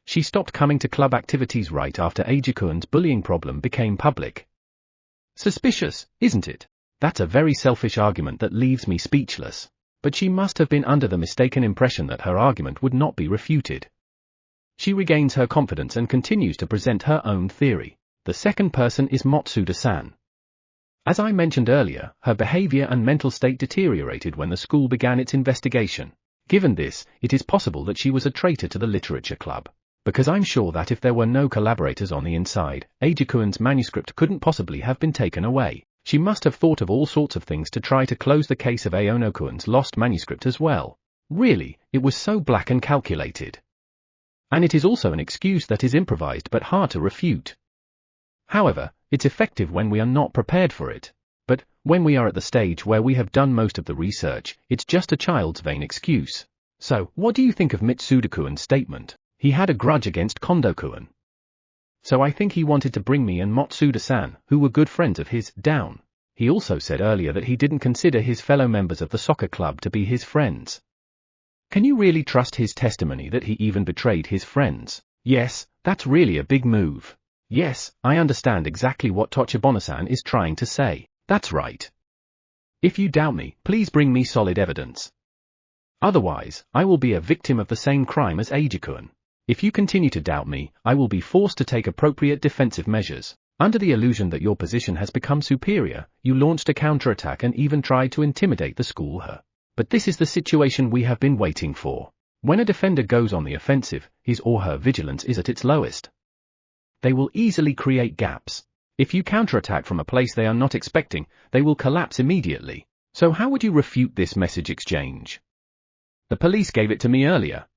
She stopped coming to club activities right after Eiji-kun's bullying problem became public. Suspicious, isn't it? That's a very selfish argument that leaves me speechless. But she must have been under the mistaken impression that her argument would not be refuted. She regains her confidence and continues to present her own theory. The second person is Matsuda-san. As I mentioned earlier, her behavior and mental state deteriorated when the school began its investigation. Given this, it is possible that she was a traitor to the literature club. Because I'm sure that if there were no collaborators on the inside, Eiji-kun's manuscript couldn't possibly have been taken away. She must have thought of all sorts of things to try to close the case of Aono-kun's lost manuscript as well. Really, it was so black and calculated. And it is also an excuse that is improvised but hard to refute. However, it's effective when we are not prepared for it. But, when we are at the stage where we have done most of the research, it's just a child's vain excuse. So, what do you think of Mitsuda-kun's statement? He had a grudge against Kondo-kun. So I think he wanted to bring me and Matsuda-san, who were good friends of his, down. He also said earlier that he didn't consider his fellow members of the soccer club to be his friends. Can you really trust his testimony that he even betrayed his friends? Yes, that's really a big move. Yes, I understand exactly what Tochibana-san is trying to say. That's right. If you doubt me, please bring me solid evidence. Otherwise, I will be a victim of the same crime as Eiji-kun. If you continue to doubt me, I will be forced to take appropriate defensive measures. Under the illusion that your position has become superior, you launched a counterattack and even tried to intimidate the school. But this is the situation we have been waiting for. When a defender goes on the offensive, his or her vigilance is at its lowest. They will easily create gaps. If you counterattack from a place they are not expecting, they will collapse immediately. So how would you refute this message exchange? The police gave it to me earlier.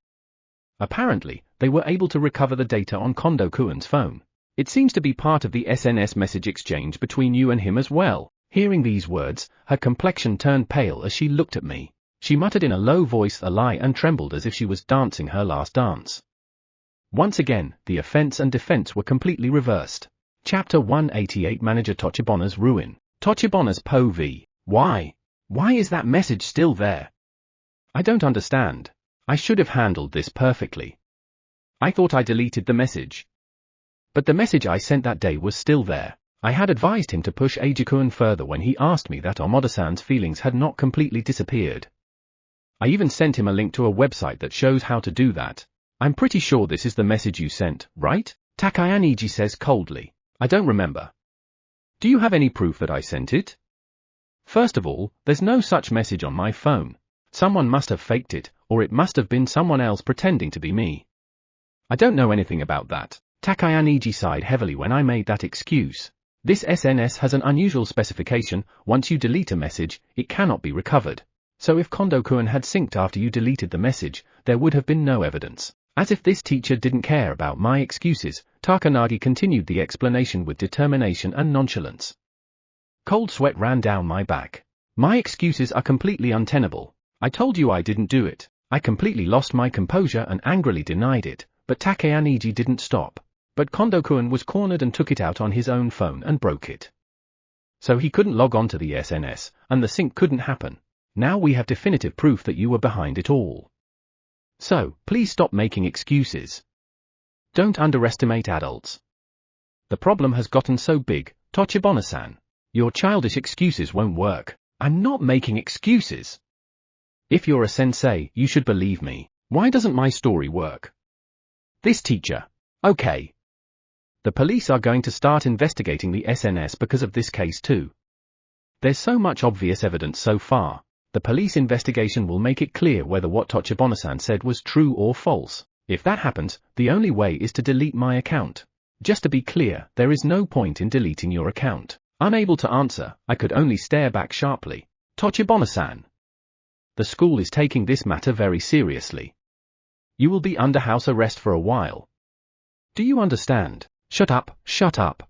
Apparently, they were able to recover the data on Kondo-kun's phone. It seems to be part of the SNS message exchange between you and him as well. Hearing these words, her complexion turned pale as she looked at me. She muttered in a low voice a lie and trembled as if she was dancing her last dance. Once again, the offense and defense were completely reversed. Chapter 188 Manager Tochibana's Ruin. Tochibana's POV. Why? Why is that message still there? I don't understand. I should have handled this perfectly. I thought I deleted the message. But the message I sent that day was still there. I had advised him to push Eiji-kun further when he asked me that Amada-san's feelings had not completely disappeared. I even sent him a link to a website that shows how to do that. I'm pretty sure this is the message you sent, right? Aono says coldly. I don't remember. Do you have any proof that I sent it? First of all, there's no such message on my phone. Someone must have faked it, or it must have been someone else pretending to be me. I don't know anything about that. Aono sighed heavily when I made that excuse. This SNS has an unusual specification: once you delete a message, it cannot be recovered. So if Kondo-kun had synced after you deleted the message, there would have been no evidence. As if this teacher didn't care about my excuses, Takanagi continued the explanation with determination and nonchalance. Cold sweat ran down my back. My excuses are completely untenable. I told you I didn't do it. I completely lost my composure and angrily denied it, but Takanagi didn't stop. But Kondo-kun was cornered and took it out on his own phone and broke it. So he couldn't log on to the SNS, and the sync couldn't happen. Now we have definitive proof that you were behind it all. So, please stop making excuses. Don't underestimate adults. The problem has gotten so big, Tochibana-san. Your childish excuses won't work. I'm not making excuses. If you're a sensei, you should believe me. Why doesn't my story work? This teacher. Okay. The police are going to start investigating the SNS because of this case too. There's so much obvious evidence so far. The police investigation will make it clear whether what Tochibana-san said was true or false. If that happens, the only way is to delete my account. Just to be clear, there is no point in deleting your account. Unable to answer, I could only stare back sharply. Tochibana-san. The school is taking this matter very seriously. You will be under house arrest for a while. Do you understand? Shut up, shut up.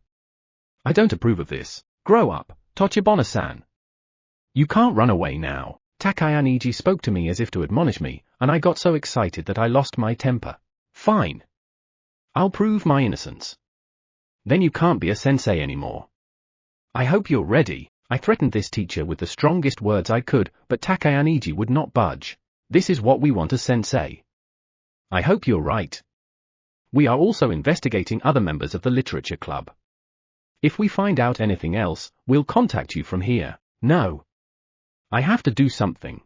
I don't approve of this. Grow up, Tochibana-san. You can't run away now. Kondo Eiji spoke to me as if to admonish me, and I got so excited that I lost my temper. Fine. I'll prove my innocence. Then you can't be a sensei anymore. I hope you're ready. I threatened this teacher with the strongest words I could, but Kondo Eiji would not budge. This is what we want as sensei. I hope you're right. We are also investigating other members of the literature club. If we find out anything else, we'll contact you from here. No. I have to do something.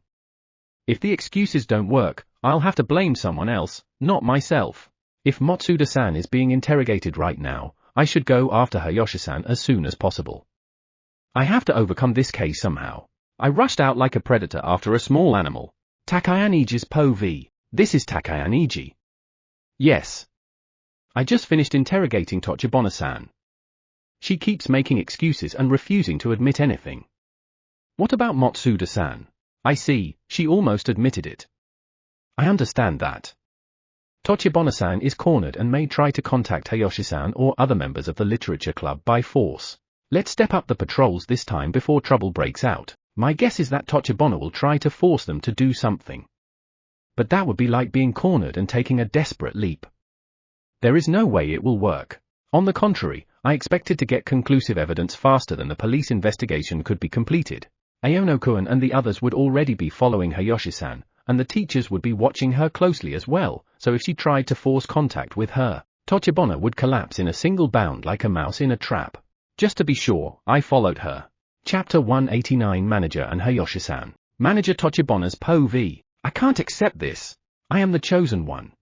If the excuses don't work, I'll have to blame someone else, not myself. If Matsuda-san is being interrogated right now, I should go after Hayashi-san as soon as possible. I have to overcome this case somehow. I rushed out like a predator after a small animal. Kondo Eiji's POV. This is Kondo Eiji. Yes. I just finished interrogating Tochibana-san. She keeps making excuses and refusing to admit anything. What about Matsuda-san? I see, she almost admitted it. I understand that. Tochibana-san is cornered and may try to contact Hayashi-san or other members of the literature club by force. Let's step up the patrols this time before trouble breaks out. My guess is that Tochibana will try to force them to do something. But that would be like being cornered and taking a desperate leap. There is no way it will work. On the contrary, I expected to get conclusive evidence faster than the police investigation could be completed. Aono-kun and the others would already be following Hayashi-san, and the teachers would be watching her closely as well, so if she tried to force contact with her, Tochibana would collapse in a single bound like a mouse in a trap. Just to be sure, I followed her. Chapter 189 Manager and Hayashi-san. Manager Tochibana's POV. I can't accept this. I am the chosen one.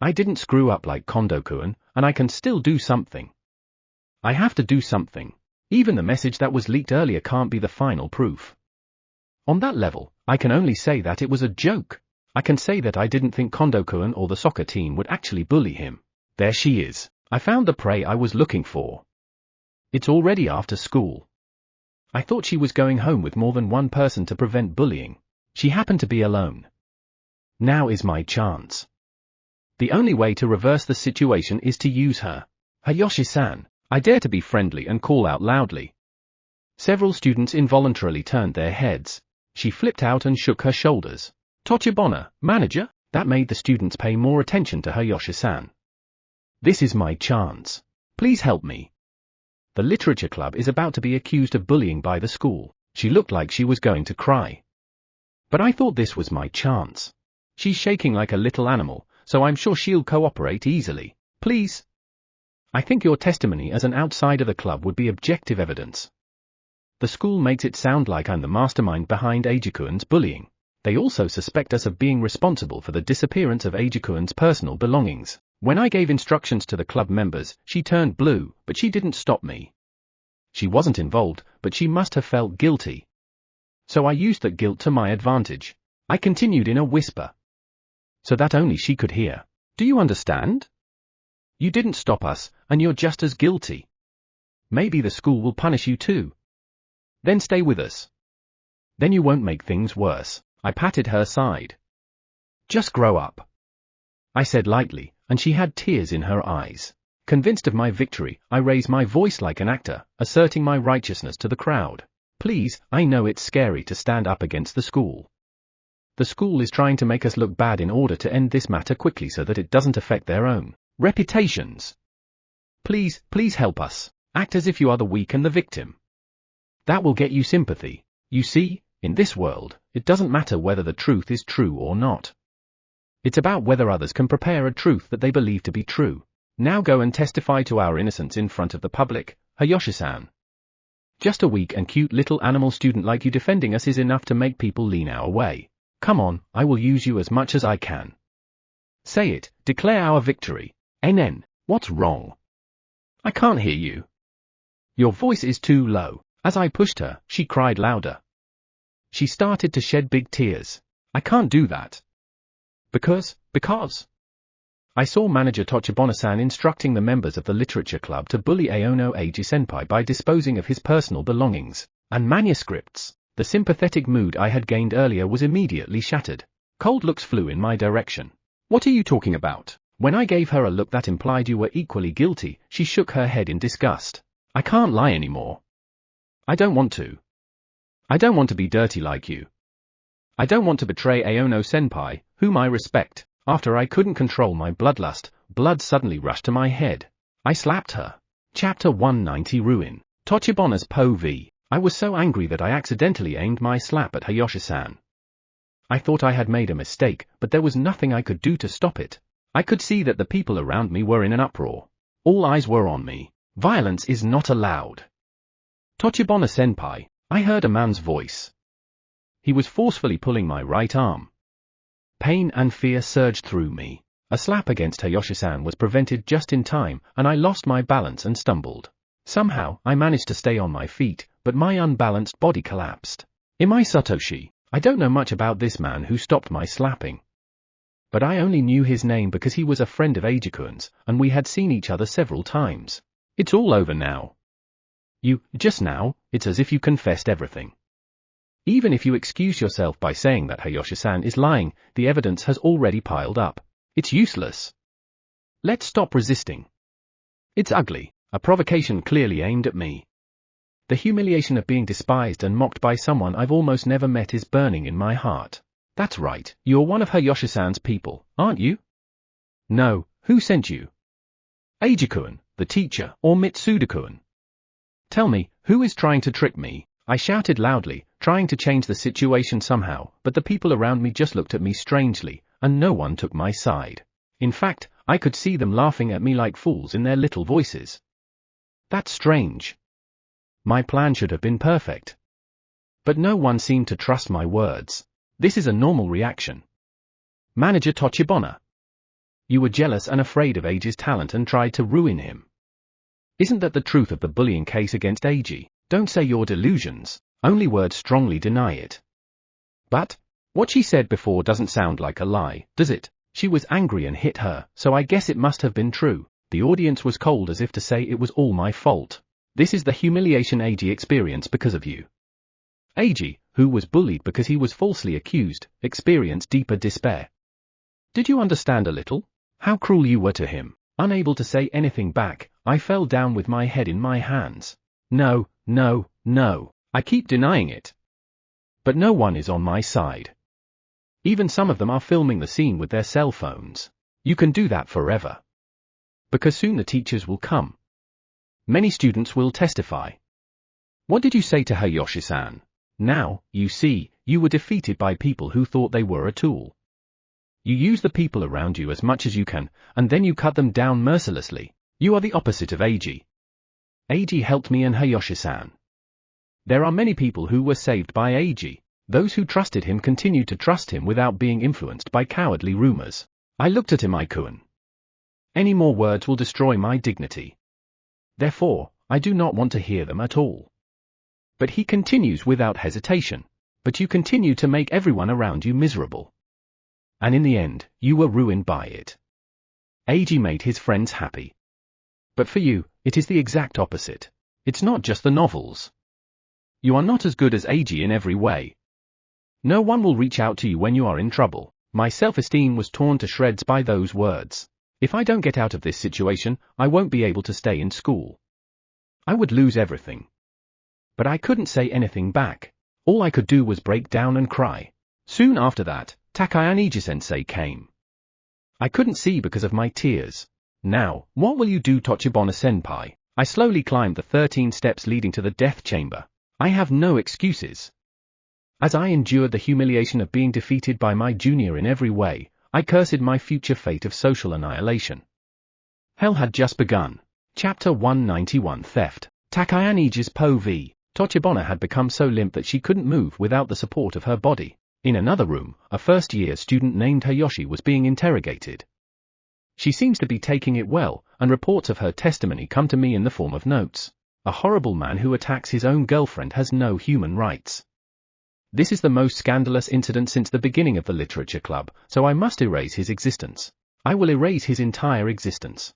I didn't screw up like Kondo-kun, and I can still do something. I have to do something. Even the message that was leaked earlier can't be the final proof. On that level, I can only say that it was a joke. I can say that I didn't think Kondo-kun or the soccer team would actually bully him. There she is. I found the prey I was looking for. It's already after school. I thought she was going home with more than one person to prevent bullying. She happened to be alone. Now is my chance. The only way to reverse the situation is to use her. Hayashi-san, I dare to be friendly and call out loudly. Several students involuntarily turned their heads. She flipped out and shook her shoulders. Tochibana, manager? That made the students pay more attention to Hayashi-san. This is my chance. Please help me. The literature club is about to be accused of bullying by the school. She looked like she was going to cry. But I thought this was my chance. She's shaking like a little animal, so I'm sure she'll cooperate easily. Please. I think your testimony as an outsider of the club would be objective evidence. The school makes it sound like I'm the mastermind behind Eiji-kun's bullying. They also suspect us of being responsible for the disappearance of Eiji-kun's personal belongings. When I gave instructions to the club members, she turned blue, but she didn't stop me. She wasn't involved, but she must have felt guilty. So I used that guilt to my advantage. I continued in a whisper, so that only she could hear. Do you understand? You didn't stop us, and you're just as guilty. Maybe the school will punish you too. Then stay with us. Then you won't make things worse. I patted her side. Just grow up, I said lightly, and she had tears in her eyes. Convinced of my victory, I raised my voice like an actor, asserting my righteousness to the crowd. Please, I know it's scary to stand up against the school. The school is trying to make us look bad in order to end this matter quickly so that it doesn't affect their own reputations. Please, please help us. Act as if you are the weak and the victim. That will get you sympathy. You see, in this world, it doesn't matter whether the truth is true or not. It's about whether others can prepare a truth that they believe to be true. Now go and testify to our innocence in front of the public, Hayashi-san. Just a weak and cute little animal student like you defending us is enough to make people lean our way. Come on, I will use you as much as I can. Say it, declare our victory. NN, what's wrong? I can't hear you. Your voice is too low. As I pushed her, she cried louder. She started to shed big tears. I can't do that. Because. I saw manager Tochibana-san instructing the members of the literature club to bully Aono Eiji senpai by disposing of his personal belongings and manuscripts. The sympathetic mood I had gained earlier was immediately shattered. Cold looks flew in my direction. What are you talking about? When I gave her a look that implied you were equally guilty, she shook her head in disgust. I can't lie anymore. I don't want to. I don't want to be dirty like you. I don't want to betray Aono senpai, whom I respect. After I couldn't control my bloodlust, blood suddenly rushed to my head. I slapped her. Chapter 190 Ruin. Tochibana's Po V. I was so angry that I accidentally aimed my slap at Hayashi-san. I thought I had made a mistake, but there was nothing I could do to stop it. I could see that the people around me were in an uproar. All eyes were on me. Violence is not allowed. Tochibana-senpai, I heard a man's voice. He was forcefully pulling my right arm. Pain and fear surged through me. A slap against Hayashi-san was prevented just in time, and I lost my balance and stumbled. Somehow, I managed to stay on my feet, but my unbalanced body collapsed. Imai Satoshi, I don't know much about this man who stopped my slapping. But I only knew his name because he was a friend of Eiji-kun's, and we had seen each other several times. It's all over now. Just now, it's as if you confessed everything. Even if you excuse yourself by saying that Hayashi-san is lying, the evidence has already piled up. It's useless. Let's stop resisting. It's ugly, a provocation clearly aimed at me. The humiliation of being despised and mocked by someone I've almost never met is burning in my heart. That's right, you're one of Hayashi-san's people, aren't you? No, who sent you? Eiji-kun, the teacher, or Mitsuda-kun? Tell me, who is trying to trick me? I shouted loudly, trying to change the situation somehow, but the people around me just looked at me strangely, and no one took my side. In fact, I could see them laughing at me like fools in their little voices. That's strange. My plan should have been perfect. But no one seemed to trust my words. This is a normal reaction. Manager Tochibana. You were jealous and afraid of Eiji's talent and tried to ruin him. Isn't that the truth of the bullying case against Eiji? Don't say your delusions, only words strongly deny it. But what she said before doesn't sound like a lie, does it? She was angry and hit her, so I guess it must have been true. The audience was cold as if to say it was all my fault. This is the humiliation Eiji experienced because of you. Eiji, who was bullied because he was falsely accused, experienced deeper despair. Did you understand a little? How cruel you were to him. Unable to say anything back, I fell down with my head in my hands. No, I keep denying it. But no one is on my side. Even some of them are filming the scene with their cell phones. You can do that forever. Because soon the teachers will come. Many students will testify. What did you say to Hayashi-san? Now, you see, you were defeated by people who thought they were a tool. You use the people around you as much as you can, and then you cut them down mercilessly. You are the opposite of Eiji. Eiji helped me and Hayashi-san. There are many people who were saved by Eiji. Those who trusted him continued to trust him without being influenced by cowardly rumors. I looked at Imai-kun. Any more words will destroy my dignity. Therefore, I do not want to hear them at all. But he continues without hesitation. But you continue to make everyone around you miserable. And in the end, you were ruined by it. Eiji made his friends happy. But for you, it is the exact opposite. It's not just the novels. You are not as good as Eiji in every way. No one will reach out to you when you are in trouble. My self-esteem was torn to shreds by those words. If I don't get out of this situation, I won't be able to stay in school. I would lose everything. But I couldn't say anything back. All I could do was break down and cry. Soon after that, Takayama-sensei came. I couldn't see because of my tears. Now, what will you do, Tochibana-senpai? I slowly climbed the 13 steps leading to the death chamber. I have no excuses. As I endured the humiliation of being defeated by my junior in every way, I cursed my future fate of social annihilation. Hell had just begun. Chapter 191 Theft. Takayama-Eiji's Po V. Tochibana had become so limp that she couldn't move without the support of her body. In another room, a first-year student named Hayashi was being interrogated. She seems to be taking it well, and reports of her testimony come to me in the form of notes. A horrible man who attacks his own girlfriend has no human rights. This is the most scandalous incident since the beginning of the literature club, so I must erase his existence. I will erase his entire existence.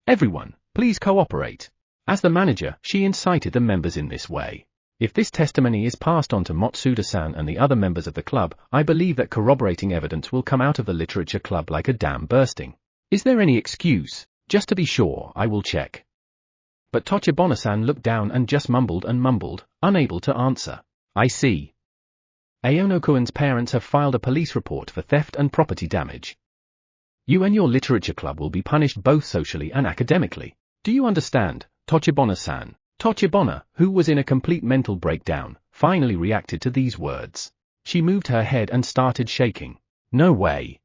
Everyone, please cooperate. As the manager, she incited the members in this way. If this testimony is passed on to Matsuda-san and the other members of the club, I believe that corroborating evidence will come out of the literature club like a dam bursting. Is there any excuse? Just to be sure, I will check. But Tochibana-san looked down and just mumbled and mumbled, unable to answer. I see. Aono-kun's parents have filed a police report for theft and property damage. You and your literature club will be punished both socially and academically. Do you understand, Tochibana-san? Tochibana, who was in a complete mental breakdown, finally reacted to these words. She moved her head and started shaking. No way.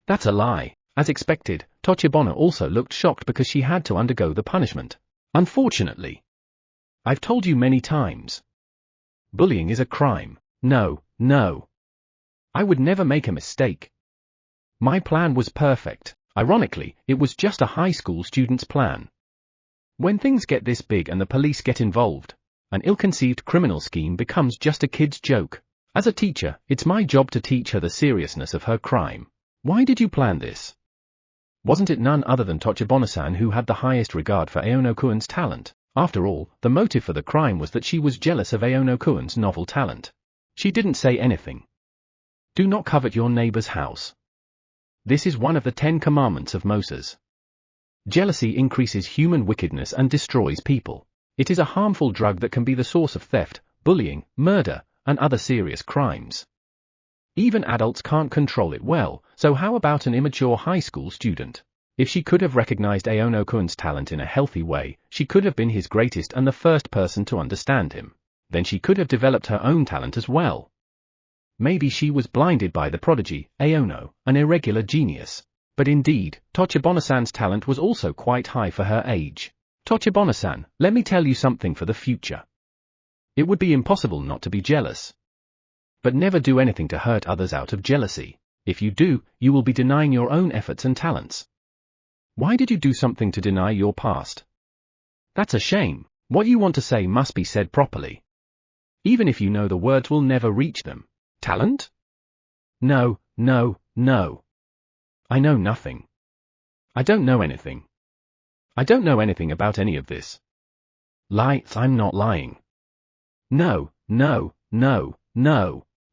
That's a lie. As expected, Tochibana also looked shocked because she had to undergo the punishment. Unfortunately. I've told you many times. Bullying is a crime. No. I would never make a mistake. My plan was perfect. Ironically, it was just a high school student's plan. When things get this big and the police get involved, an ill-conceived criminal scheme becomes just a kid's joke. As a teacher, it's my job to teach her the seriousness of her crime. Why did you plan this? Wasn't it none other than Tochibana-san who had the highest regard for Aono-kun's talent? After all, the motive for the crime was that she was jealous of Aono-kun's novel talent. She didn't say anything. Do not covet your neighbor's house. This is one of the 10 commandments of Moses. Jealousy increases human wickedness and destroys people. It is a harmful drug that can be the source of theft, bullying, murder, and other serious crimes. Even adults can't control it well, so how about an immature high school student? If she could have recognized Aono-kun's talent in a healthy way, she could have been his greatest and the first person to understand him. Then she could have developed her own talent as well. Maybe she was blinded by the prodigy, Aono, an irregular genius. But indeed, Tochibana-san's talent was also quite high for her age. Tochibana-san, let me tell you something for the future. It would be impossible not to be jealous. But never do anything to hurt others out of jealousy. If you do, you will be denying your own efforts and talents. Why did you do something to deny your past? That's a shame. What you want to say must be said properly. Even if you know the words will never reach them. Talent? No. I know nothing. I don't know anything. I don't know anything about any of this. Lies, I'm not lying. No.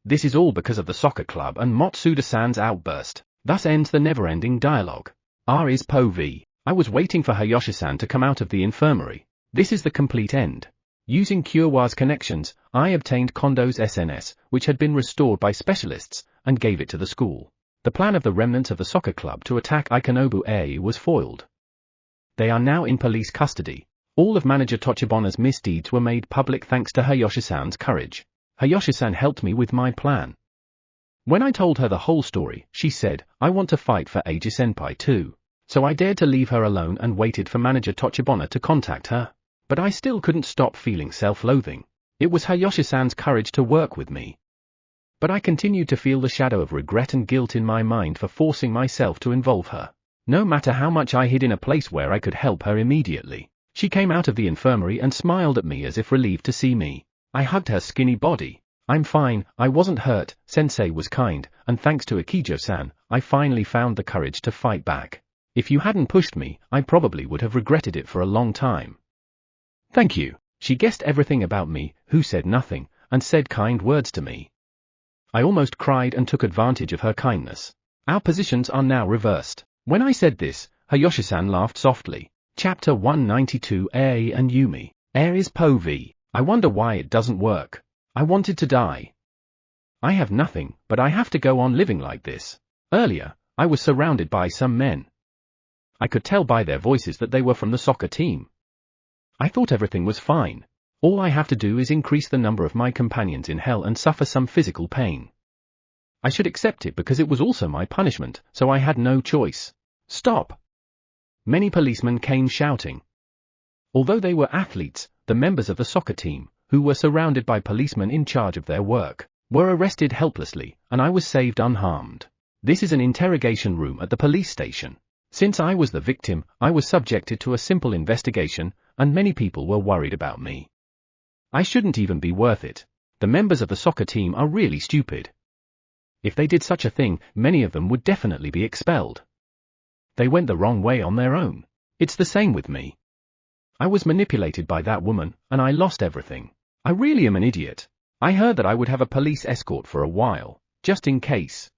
This is all because of the soccer club and Matsuda-san's outburst. Thus ends the never-ending dialogue. R is Po V. I was waiting for Hayashi-san to come out of the infirmary. This is the complete end. Using Kyowa's connections, I obtained Kondo's SNS, which had been restored by specialists, and gave it to the school. The plan of the remnants of the soccer club to attack Aono Eiji was foiled. They are now in police custody. All of Manager Tochibana's misdeeds were made public thanks to Hayashi-san's courage. Hayashi-san helped me with my plan. When I told her the whole story, she said, I want to fight for Eiji-senpai too. So I dared to leave her alone and waited for Manager Tochibana to contact her. But I still couldn't stop feeling self-loathing. It was Hayashi-san's courage to work with me. But I continued to feel the shadow of regret and guilt in my mind for forcing myself to involve her. No matter how much I hid in a place where I could help her immediately. She came out of the infirmary and smiled at me as if relieved to see me. I hugged her skinny body. I'm fine, I wasn't hurt, Sensei was kind, and thanks to Ikijo-san, I finally found the courage to fight back. If you hadn't pushed me, I probably would have regretted it for a long time. Thank you. She guessed everything about me, who said nothing, and said kind words to me. I almost cried and took advantage of her kindness. Our positions are now reversed. When I said this, Hayashi-san laughed softly. Chapter 192 Ae and Yumi. Air is Po V. I wonder why it doesn't work. I wanted to die. I have nothing, but I have to go on living like this. Earlier, I was surrounded by some men. I could tell by their voices that they were from the soccer team. I thought everything was fine. All I have to do is increase the number of my companions in hell and suffer some physical pain. I should accept it because it was also my punishment, so I had no choice. Stop! Many policemen came shouting. Although they were athletes, the members of the soccer team, who were surrounded by policemen in charge of their work, were arrested helplessly, and I was saved unharmed. This is an interrogation room at the police station. Since I was the victim, I was subjected to a simple investigation, and many people were worried about me. I shouldn't even be worth it. The members of the soccer team are really stupid. If they did such a thing, many of them would definitely be expelled. They went the wrong way on their own. It's the same with me. I was manipulated by that woman, and I lost everything. I really am an idiot. I heard that I would have a police escort for a while, just in case.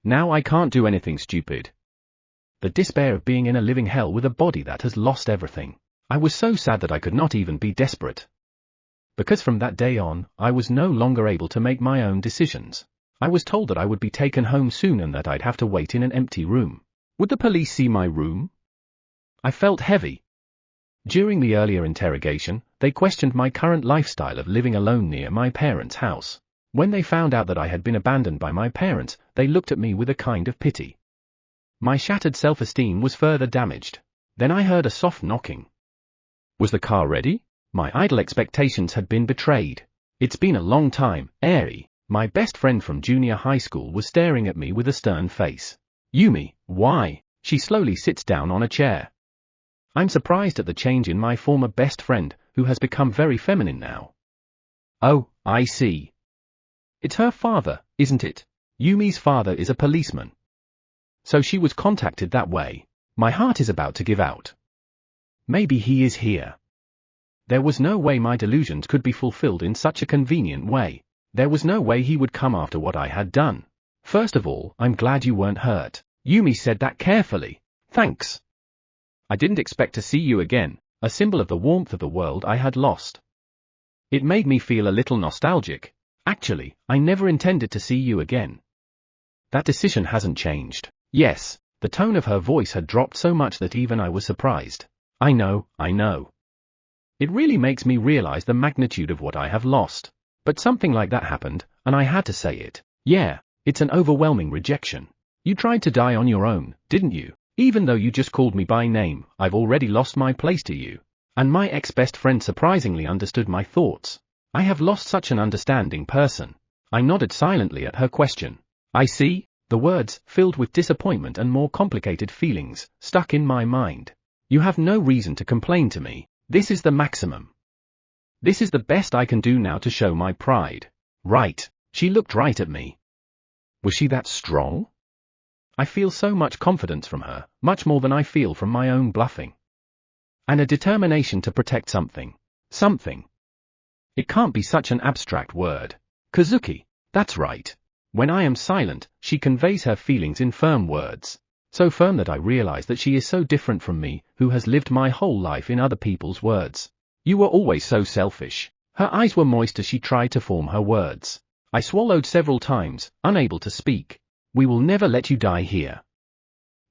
Now I can't do anything stupid. The despair of being in a living hell with a body that has lost everything. I was so sad that I could not even be desperate. Because from that day on, I was no longer able to make my own decisions. I was told that I would be taken home soon and that I'd have to wait in an empty room. Would the police see my room? I felt heavy. During the earlier interrogation, they questioned my current lifestyle of living alone near my parents' house. When they found out that I had been abandoned by my parents, they looked at me with a kind of pity. My shattered self-esteem was further damaged. Then I heard a soft knocking. Was the car ready? My idle expectations had been betrayed. It's been a long time, Eiji. My best friend from junior high school was staring at me with a stern face. Yumi, why? She slowly sits down on a chair. I'm surprised at the change in my former best friend, who has become very feminine now. Oh, I see. It's her father, isn't it? Yumi's father is a policeman. So she was contacted that way. My heart is about to give out. Maybe he is here. There was no way my delusions could be fulfilled in such a convenient way. There was no way he would come after what I had done. First of all, I'm glad you weren't hurt. Yumi said that carefully. Thanks. I didn't expect to see you again, a symbol of the warmth of the world I had lost. It made me feel a little nostalgic. Actually, I never intended to see you again. That decision hasn't changed. Yes, the tone of her voice had dropped so much that even I was surprised. I know. It really makes me realize the magnitude of what I have lost. But something like that happened, and I had to say it. Yeah, it's an overwhelming rejection. You tried to die on your own, didn't you? Even though you just called me by name, I've already lost my place to you. And my ex-best friend surprisingly understood my thoughts. I have lost such an understanding person. I nodded silently at her question. I see. The words, filled with disappointment and more complicated feelings, stuck in my mind. You have no reason to complain to me. This is the maximum. This is the best I can do now to show my pride. Right. She looked right at me. Was she that strong? I feel so much confidence from her, much more than I feel from my own bluffing. And a determination to protect something. Something. It can't be such an abstract word. Kazuki. That's right. When I am silent, she conveys her feelings in firm words. So firm that I realize that she is so different from me, who has lived my whole life in other people's words. You were always so selfish. Her eyes were moist as she tried to form her words. I swallowed several times, unable to speak. We will never let you die here.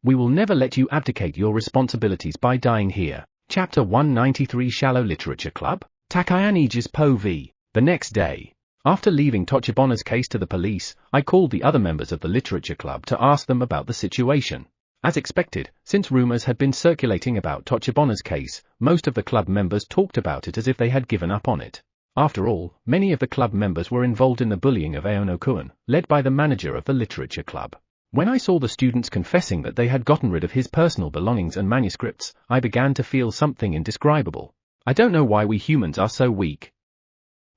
We will never let you abdicate your responsibilities by dying here. Chapter 193 Shallow Literature Club, Takayaniji's Po v. The next day, after leaving Tochibona's case to the police, I called the other members of the literature club to ask them about the situation. As expected, since rumors had been circulating about Tochibona's case, most of the club members talked about it as if they had given up on it. After all, many of the club members were involved in the bullying of Aono-kun, led by the manager of the literature club. When I saw the students confessing that they had gotten rid of his personal belongings and manuscripts, I began to feel something indescribable. I don't know why we humans are so weak.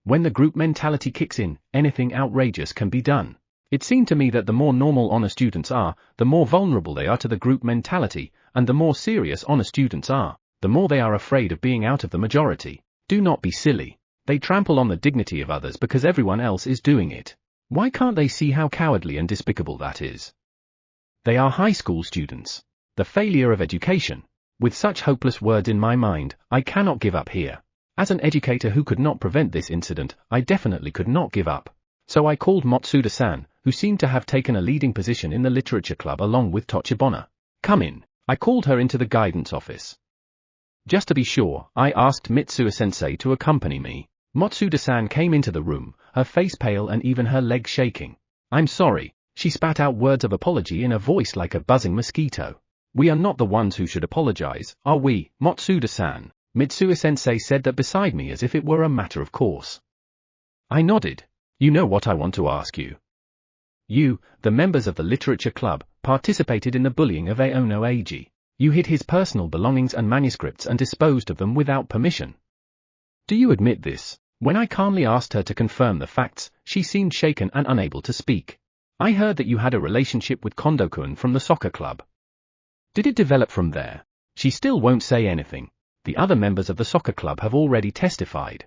When the group mentality kicks in, anything outrageous can be done. It seemed to me that the more normal honor students are, the more vulnerable they are to the group mentality, and the more serious honor students are, the more they are afraid of being out of the majority. Do not be silly. They trample on the dignity of others because everyone else is doing it. Why can't they see how cowardly and despicable that is? They are high school students. The failure of education. With such hopeless words in my mind, I cannot give up here. As an educator who could not prevent this incident, I definitely could not give up. So I called Matsuda-san, who seemed to have taken a leading position in the literature club along with Tochibona. Come in. I called her into the guidance office. Just to be sure, I asked Mitsuo-sensei to accompany me. Matsuda-san came into the room, her face pale and even her legs shaking. I'm sorry. She spat out words of apology in a voice like a buzzing mosquito. We are not the ones who should apologize, are we, Matsuda-san? Mitsuo-sensei said that beside me as if it were a matter of course. I nodded. You know what I want to ask you. You, the members of the literature club, participated in the bullying of Aono Eiji. You hid his personal belongings and manuscripts and disposed of them without permission. Do you admit this? When I calmly asked her to confirm the facts, she seemed shaken and unable to speak. I heard that you had a relationship with Kondo-kun from the soccer club. Did it develop from there? She still won't say anything. The other members of the soccer club have already testified.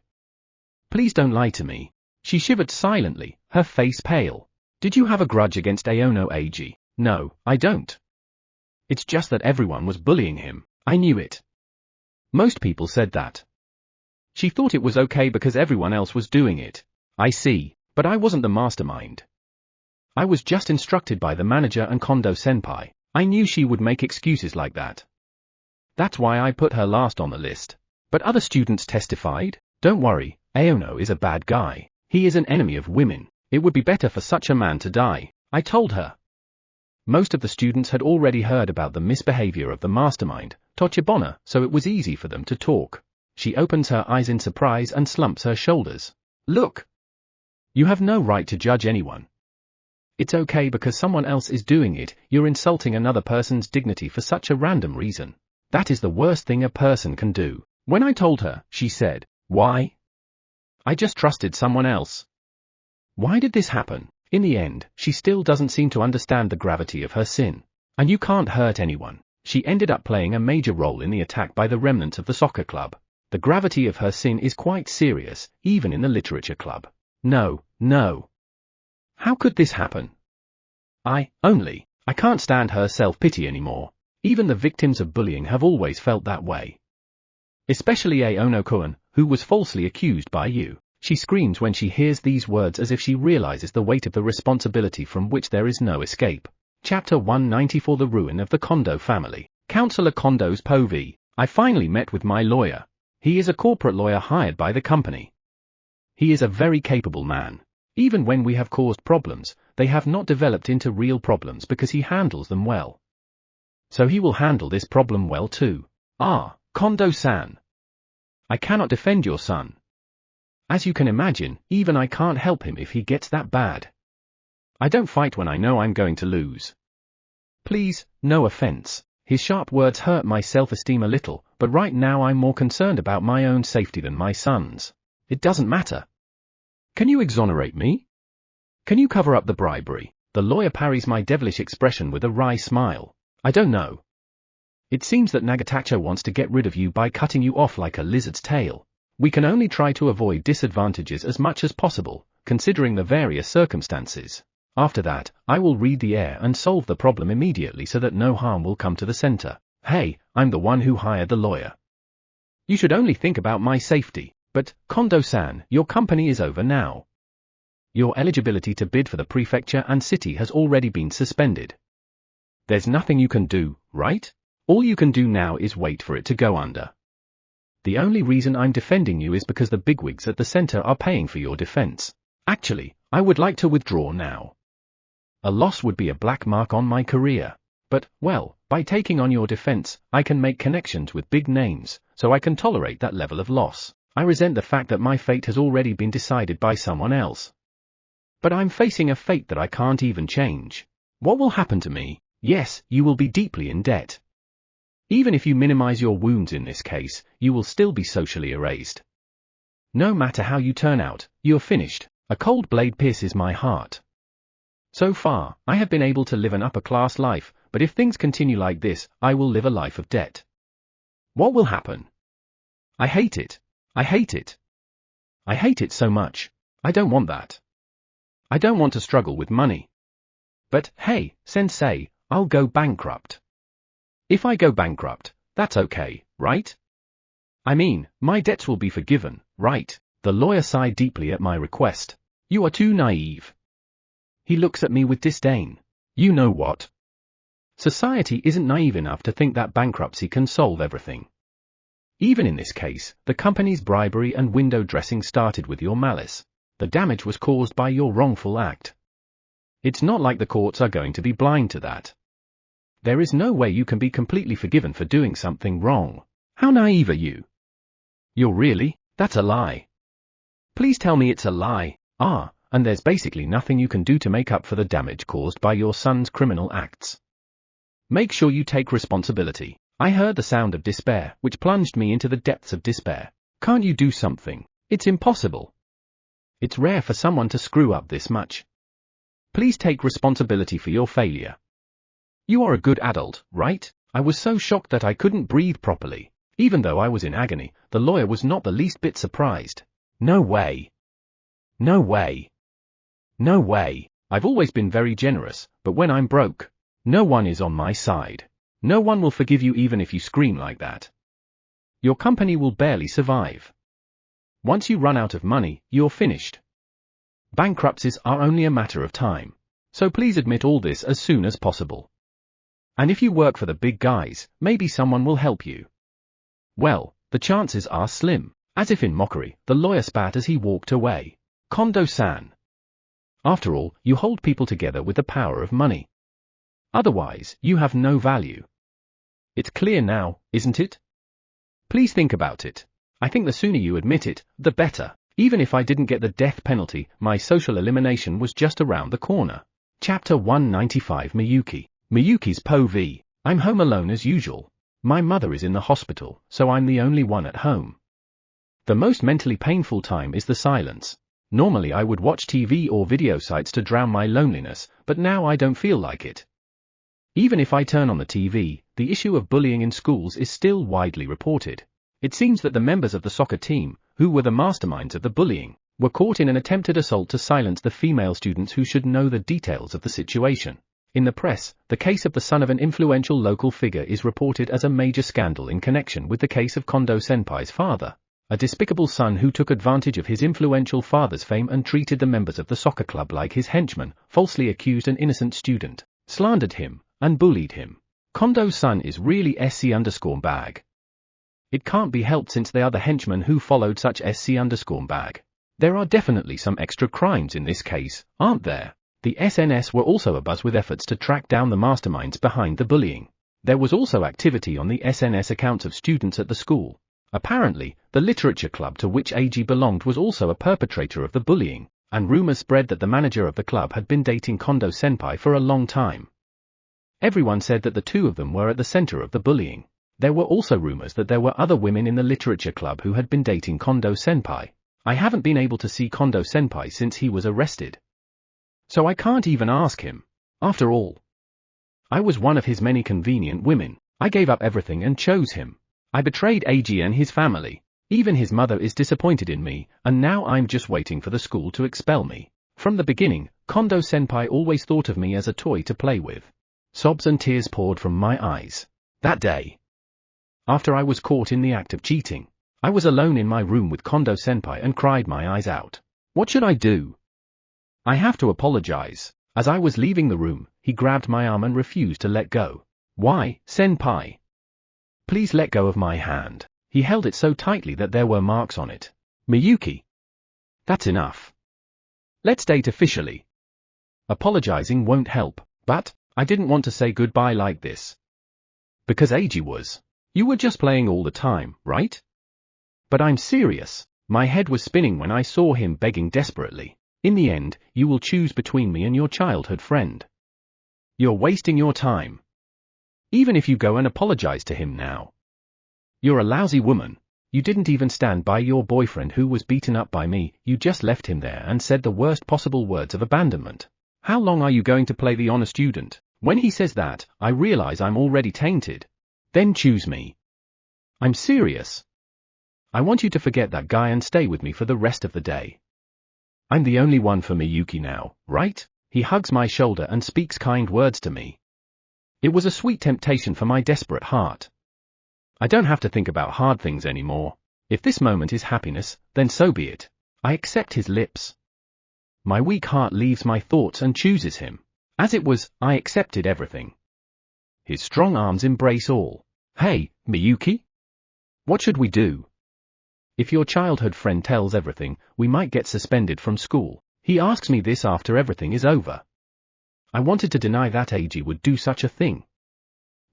Please don't lie to me. She shivered silently, her face pale. Did you have a grudge against Aono Eiji? No, I don't. It's just that everyone was bullying him. I knew it. Most people said that. She thought it was okay because everyone else was doing it. I see, but I wasn't the mastermind. I was just instructed by the manager and Kondo-senpai. I knew she would make excuses like that. That's why I put her last on the list. But other students testified? Don't worry, Aono is a bad guy. He is an enemy of women. It would be better for such a man to die, I told her. Most of the students had already heard about the misbehavior of the mastermind, Tochibana, so it was easy for them to talk. She opens her eyes in surprise and slumps her shoulders. Look! You have no right to judge anyone. It's okay because someone else is doing it. You're insulting another person's dignity for such a random reason. That is the worst thing a person can do. When I told her, she said, why? I just trusted someone else. Why did this happen? In the end, she still doesn't seem to understand the gravity of her sin. And you can't hurt anyone. She ended up playing a major role in the attack by the remnants of the soccer club. The gravity of her sin is quite serious, even in the literature club. No. How could this happen? I can't stand her self-pity anymore. Even the victims of bullying have always felt that way. Especially Aono-kun, who was falsely accused by you. She screams when she hears these words as if she realizes the weight of the responsibility from which there is no escape. Chapter 194 The Ruin of the Kondo Family. Counselor Kondo's POV. I finally met with my lawyer. He is a corporate lawyer hired by the company. He is a very capable man. Even when we have caused problems, they have not developed into real problems because he handles them well. So he will handle this problem well too. Kondo-san. I cannot defend your son. As you can imagine, even I can't help him if he gets that bad. I don't fight when I know I'm going to lose. Please, no offense. His sharp words hurt my self-esteem a little, but right now I'm more concerned about my own safety than my son's. It doesn't matter. Can you exonerate me? Can you cover up the bribery? The lawyer parries my devilish expression with a wry smile. I don't know. It seems that Nagatacho wants to get rid of you by cutting you off like a lizard's tail. We can only try to avoid disadvantages as much as possible, considering the various circumstances. After that, I will read the air and solve the problem immediately so that no harm will come to the center. Hey, I'm the one who hired the lawyer. You should only think about my safety. But, Kondo-san, your company is over now. Your eligibility to bid for the prefecture and city has already been suspended. There's nothing you can do, right? All you can do now is wait for it to go under. The only reason I'm defending you is because the bigwigs at the center are paying for your defense. Actually, I would like to withdraw now. A loss would be a black mark on my career. But, well, by taking on your defense, I can make connections with big names, so I can tolerate that level of loss. I resent the fact that my fate has already been decided by someone else. But I'm facing a fate that I can't even change. What will happen to me? Yes, you will be deeply in debt. Even if you minimize your wounds in this case, you will still be socially erased. No matter how you turn out, you're finished. A cold blade pierces my heart. So far, I have been able to live an upper-class life, but if things continue like this, I will live a life of debt. What will happen? I hate it. I hate it. I hate it so much. I don't want that. I don't want to struggle with money. But, hey, sensei, I'll go bankrupt. If I go bankrupt, that's okay, right? I mean, my debts will be forgiven, right? The lawyer sighed deeply at my request. You are too naive. He looks at me with disdain. You know what? Society isn't naive enough to think that bankruptcy can solve everything. Even in this case, the company's bribery and window dressing started with your malice. The damage was caused by your wrongful act. It's not like the courts are going to be blind to that. There is no way you can be completely forgiven for doing something wrong. How naive are you? You're really? That's a lie. Please tell me it's a lie. And there's basically nothing you can do to make up for the damage caused by your son's criminal acts. Make sure you take responsibility. I heard the sound of despair, which plunged me into the depths of despair. Can't you do something? It's impossible. It's rare for someone to screw up this much. Please take responsibility for your failure. You are a good adult, right? I was so shocked that I couldn't breathe properly. Even though I was in agony, the lawyer was not the least bit surprised. No way. No way. No way. I've always been very generous, but when I'm broke, no one is on my side. No one will forgive you even if you scream like that. Your company will barely survive. Once you run out of money, you're finished. Bankruptcies are only a matter of time. So please admit all this as soon as possible. And if you work for the big guys, maybe someone will help you. Well, the chances are slim. As if in mockery, the lawyer spat as he walked away. Kondo-san. After all, you hold people together with the power of money. Otherwise, you have no value. It's clear now, isn't it? Please think about it. I think the sooner you admit it, the better. Even if I didn't get the death penalty, my social elimination was just around the corner. Chapter 195 Miyuki. Miyuki's POV. I'm home alone as usual. My mother is in the hospital, so I'm the only one at home. The most mentally painful time is the silence. Normally I would watch TV or video sites to drown my loneliness, but now I don't feel like it. Even if I turn on the TV, the issue of bullying in schools is still widely reported. It seems that the members of the soccer team, who were the masterminds of the bullying, were caught in an attempted assault to silence the female students who should know the details of the situation. In the press, the case of the son of an influential local figure is reported as a major scandal in connection with the case of Kondo-senpai's father, a despicable son who took advantage of his influential father's fame and treated the members of the soccer club like his henchmen, falsely accused an innocent student, slandered him, and bullied him. Kondo's son is really SC_bag. It can't be helped since they are the henchmen who followed such SC_bag. There are definitely some extra crimes in this case, aren't there? The SNS were also abuzz with efforts to track down the masterminds behind the bullying. There was also activity on the SNS accounts of students at the school. Apparently, the literature club to which Eiji belonged was also a perpetrator of the bullying, and rumors spread that the manager of the club had been dating Kondo-senpai for a long time. Everyone said that the two of them were at the center of the bullying. There were also rumors that there were other women in the literature club who had been dating Kondo-senpai. I haven't been able to see Kondo-senpai since he was arrested. So I can't even ask him. After all, I was one of his many convenient women. I gave up everything and chose him. I betrayed Eiji and his family. Even his mother is disappointed in me, and now I'm just waiting for the school to expel me. From the beginning, Kondo-senpai always thought of me as a toy to play with. Sobs and tears poured from my eyes. That day, after I was caught in the act of cheating, I was alone in my room with Kondo-senpai and cried my eyes out. What should I do? I have to apologize. As I was leaving the room, he grabbed my arm and refused to let go. Why, senpai? Please let go of my hand. He held it so tightly that there were marks on it. Miyuki. That's enough. Let's date officially. Apologizing won't help, but I didn't want to say goodbye like this. Because Eiji was. You were just playing all the time, right? But I'm serious. My head was spinning when I saw him begging desperately. In the end, you will choose between me and your childhood friend. You're wasting your time. Even if you go and apologize to him now. You're a lousy woman. You didn't even stand by your boyfriend who was beaten up by me, you just left him there and said the worst possible words of abandonment. How long are you going to play the honor student? When he says that, I realize I'm already tainted. Then choose me. I'm serious. I want you to forget that guy and stay with me for the rest of the day. I'm the only one for Miyuki now, right? He hugs my shoulder and speaks kind words to me. It was a sweet temptation for my desperate heart. I don't have to think about hard things anymore. If this moment is happiness, then so be it. I accept his lips. My weak heart leaves my thoughts and chooses him. As it was, I accepted everything. His strong arms embrace all. Hey, Miyuki? What should we do? If your childhood friend tells everything, we might get suspended from school. He asks me this after everything is over. I wanted to deny that Eiji would do such a thing.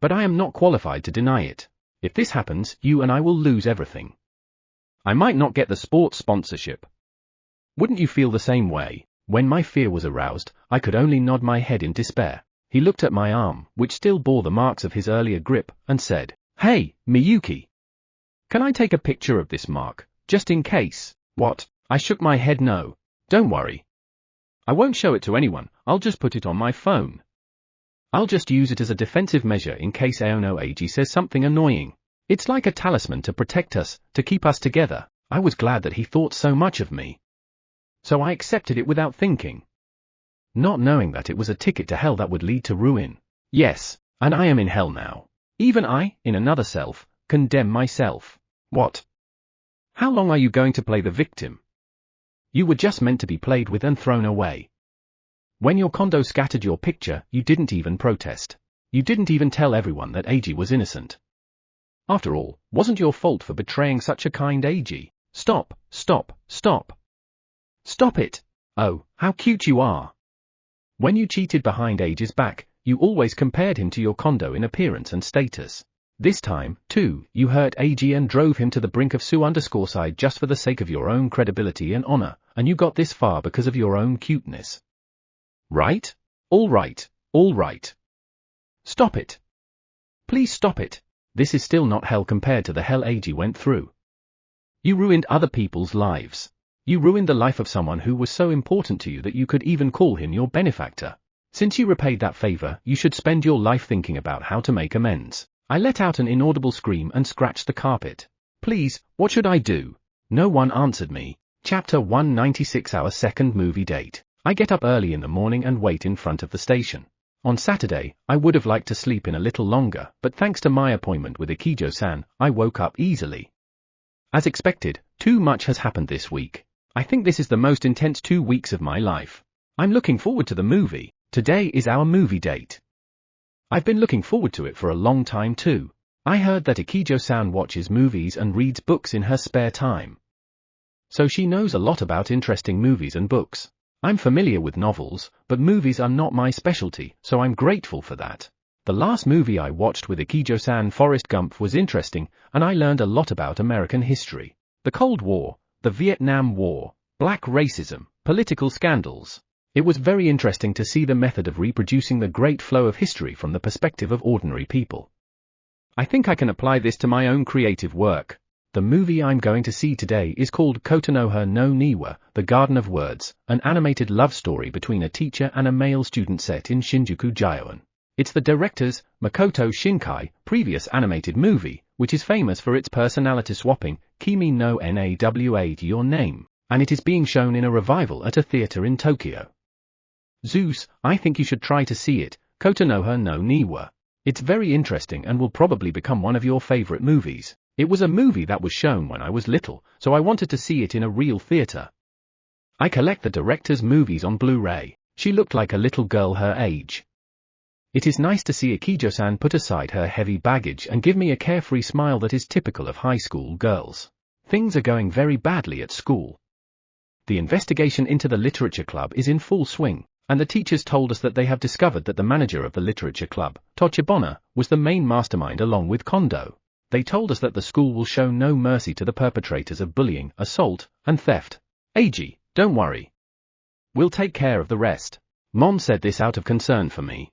But I am not qualified to deny it. If this happens, you and I will lose everything. I might not get the sports sponsorship. Wouldn't you feel the same way? When my fear was aroused, I could only nod my head in despair. He looked at my arm, which still bore the marks of his earlier grip, and said, Hey, Miyuki. Can I take a picture of this mark, just in case? What? I shook my head no. Don't worry. I won't show it to anyone, I'll just put it on my phone. I'll just use it as a defensive measure in case Aono Eiji says something annoying. It's like a talisman to protect us, to keep us together. I was glad that he thought so much of me. So I accepted it without thinking. Not knowing that it was a ticket to hell that would lead to ruin. Yes, and I am in hell now. Even I, in another self, condemn myself. What? How long are you going to play the victim? You were just meant to be played with and thrown away. When your Kondo scattered your picture, you didn't even protest. You didn't even tell everyone that Eiji was innocent. After all, wasn't your fault for betraying such a kind Eiji. Stop, stop, stop. Stop it. Oh, how cute you are. When you cheated behind Eiji's back, you always compared him to your Kondo in appearance and status. This time, too, you hurt Eiji and drove him to the brink of side just for the sake of your own credibility and honor, and you got this far because of your own cuteness. Right? All right, all right. Stop it. Please stop it. This is still not hell compared to the hell Eiji went through. You ruined other people's lives. You ruined the life of someone who was so important to you that you could even call him your benefactor. Since you repaid that favor, you should spend your life thinking about how to make amends. I let out an inaudible scream and scratched the carpet. Please, what should I do? No one answered me. Chapter 196. Our second movie date. I get up early in the morning and wait in front of the station. On Saturday, I would have liked to sleep in a little longer, but thanks to my appointment with Ikijo-san, I woke up easily. As expected, too much has happened this week. I think this is the most intense 2 weeks of my life. I'm looking forward to the movie. Today is our movie date. I've been looking forward to it for a long time too. I heard that Ikijo-san watches movies and reads books in her spare time. So she knows a lot about interesting movies and books. I'm familiar with novels, but movies are not my specialty, so I'm grateful for that. The last movie I watched with Ikijo-san, Forrest Gump, was interesting, and I learned a lot about American history. The Cold War, the Vietnam War, black racism, political scandals. It was very interesting to see the method of reproducing the great flow of history from the perspective of ordinary people. I think I can apply this to my own creative work. The movie I'm going to see today is called Kotonoha no Niwa, The Garden of Words, an animated love story between a teacher and a male student set in Shinjuku, Japan. It's the director's, Makoto Shinkai, previous animated movie, which is famous for its personality swapping, Kimi no Nawa Your Name, and it is being shown in a revival at a theater in Tokyo. Zeus, I think you should try to see it, Kotonoha no Niwa. It's very interesting and will probably become one of your favorite movies. It was a movie that was shown when I was little, so I wanted to see it in a real theater. I collect the director's movies on Blu-ray. She looked like a little girl her age. It is nice to see Ikijo-san put aside her heavy baggage and give me a carefree smile that is typical of high school girls. Things are going very badly at school. The investigation into the literature club is in full swing, and the teachers told us that they have discovered that the manager of the literature club, Tochibana, was the main mastermind along with Kondo. They told us that the school will show no mercy to the perpetrators of bullying, assault, and theft. Eiji, don't worry. We'll take care of the rest. Mom said this out of concern for me.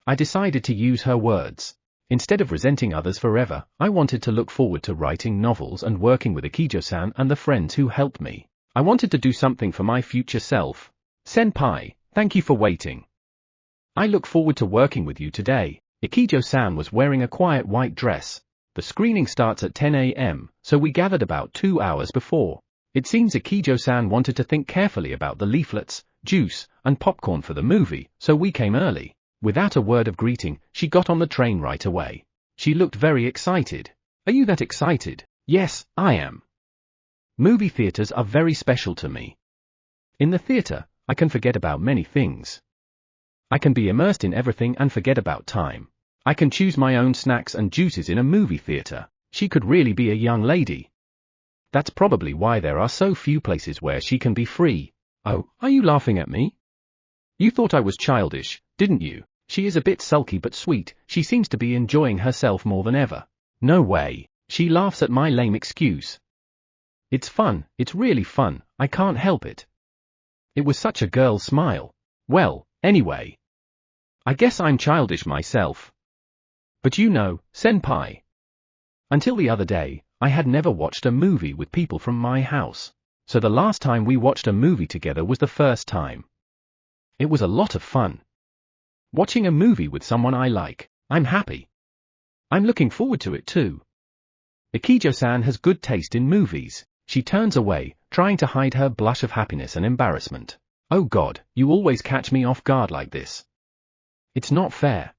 I decided to use her words. Instead of resenting others forever, I wanted to look forward to writing novels and working with Ikijo-san and the friends who helped me. I wanted to do something for my future self. Senpai, thank you for waiting. I look forward to working with you today. Ikijo-san was wearing a quiet white dress. The screening starts at 10 a.m., so we gathered about 2 hours before. It seems Ikijo-san wanted to think carefully about the leaflets, juice, and popcorn for the movie, so we came early. Without a word of greeting, she got on the train right away. She looked very excited. Are you that excited? Yes, I am. Movie theaters are very special to me. In the theater, I can forget about many things. I can be immersed in everything and forget about time. I can choose my own snacks and juices in a movie theater. She could really be a young lady. That's probably why there are so few places where she can be free. Oh, are you laughing at me? You thought I was childish, didn't you? She is a bit sulky but sweet. She seems to be enjoying herself more than ever. No way. She laughs at my lame excuse. It's fun, it's really fun, I can't help it. It was such a girl's smile. Well, anyway. I guess I'm childish myself. But you know, senpai. Until the other day, I had never watched a movie with people from my house. So the last time we watched a movie together was the first time. It was a lot of fun. Watching a movie with someone I like. I'm happy. I'm looking forward to it too. Ikijo-san has good taste in movies. She turns away, trying to hide her blush of happiness and embarrassment. Oh God, you always catch me off guard like this. It's not fair.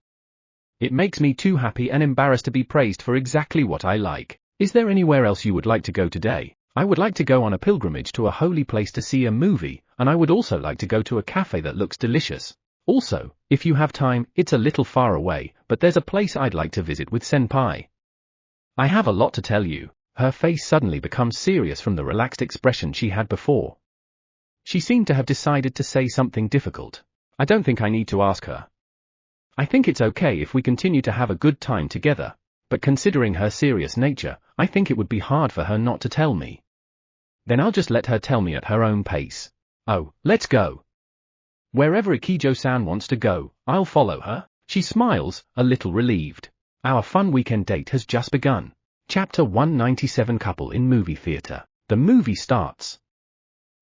It makes me too happy and embarrassed to be praised for exactly what I like. Is there anywhere else you would like to go today? I would like to go on a pilgrimage to a holy place to see a movie, and I would also like to go to a cafe that looks delicious. Also, if you have time, it's a little far away, but there's a place I'd like to visit with senpai. I have a lot to tell you. Her face suddenly becomes serious from the relaxed expression she had before. She seemed to have decided to say something difficult. I don't think I need to ask her. I think it's okay if we continue to have a good time together, but considering her serious nature, I think it would be hard for her not to tell me. Then I'll just let her tell me at her own pace. Oh, let's go. Wherever Ikijo-san wants to go, I'll follow her. She smiles, a little relieved. Our fun weekend date has just begun. Chapter 197 Couple in Movie Theater. The movie starts.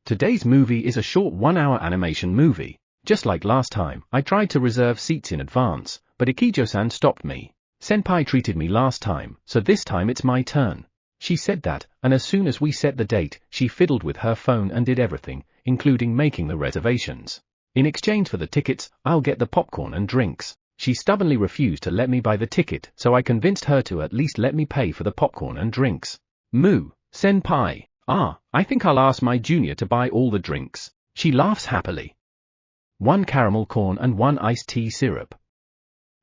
Today's movie is a short 1-hour animation movie. Just like last time, I tried to reserve seats in advance, but Ikijo-san stopped me. Senpai treated me last time, so this time it's my turn. She said that, and as soon as we set the date, she fiddled with her phone and did everything, including making the reservations. In exchange for the tickets, I'll get the popcorn and drinks. She stubbornly refused to let me buy the ticket, so I convinced her to at least let me pay for the popcorn and drinks. Moo, senpai. I think I'll ask my junior to buy all the drinks. She laughs happily. 1 caramel corn and 1 iced tea syrup.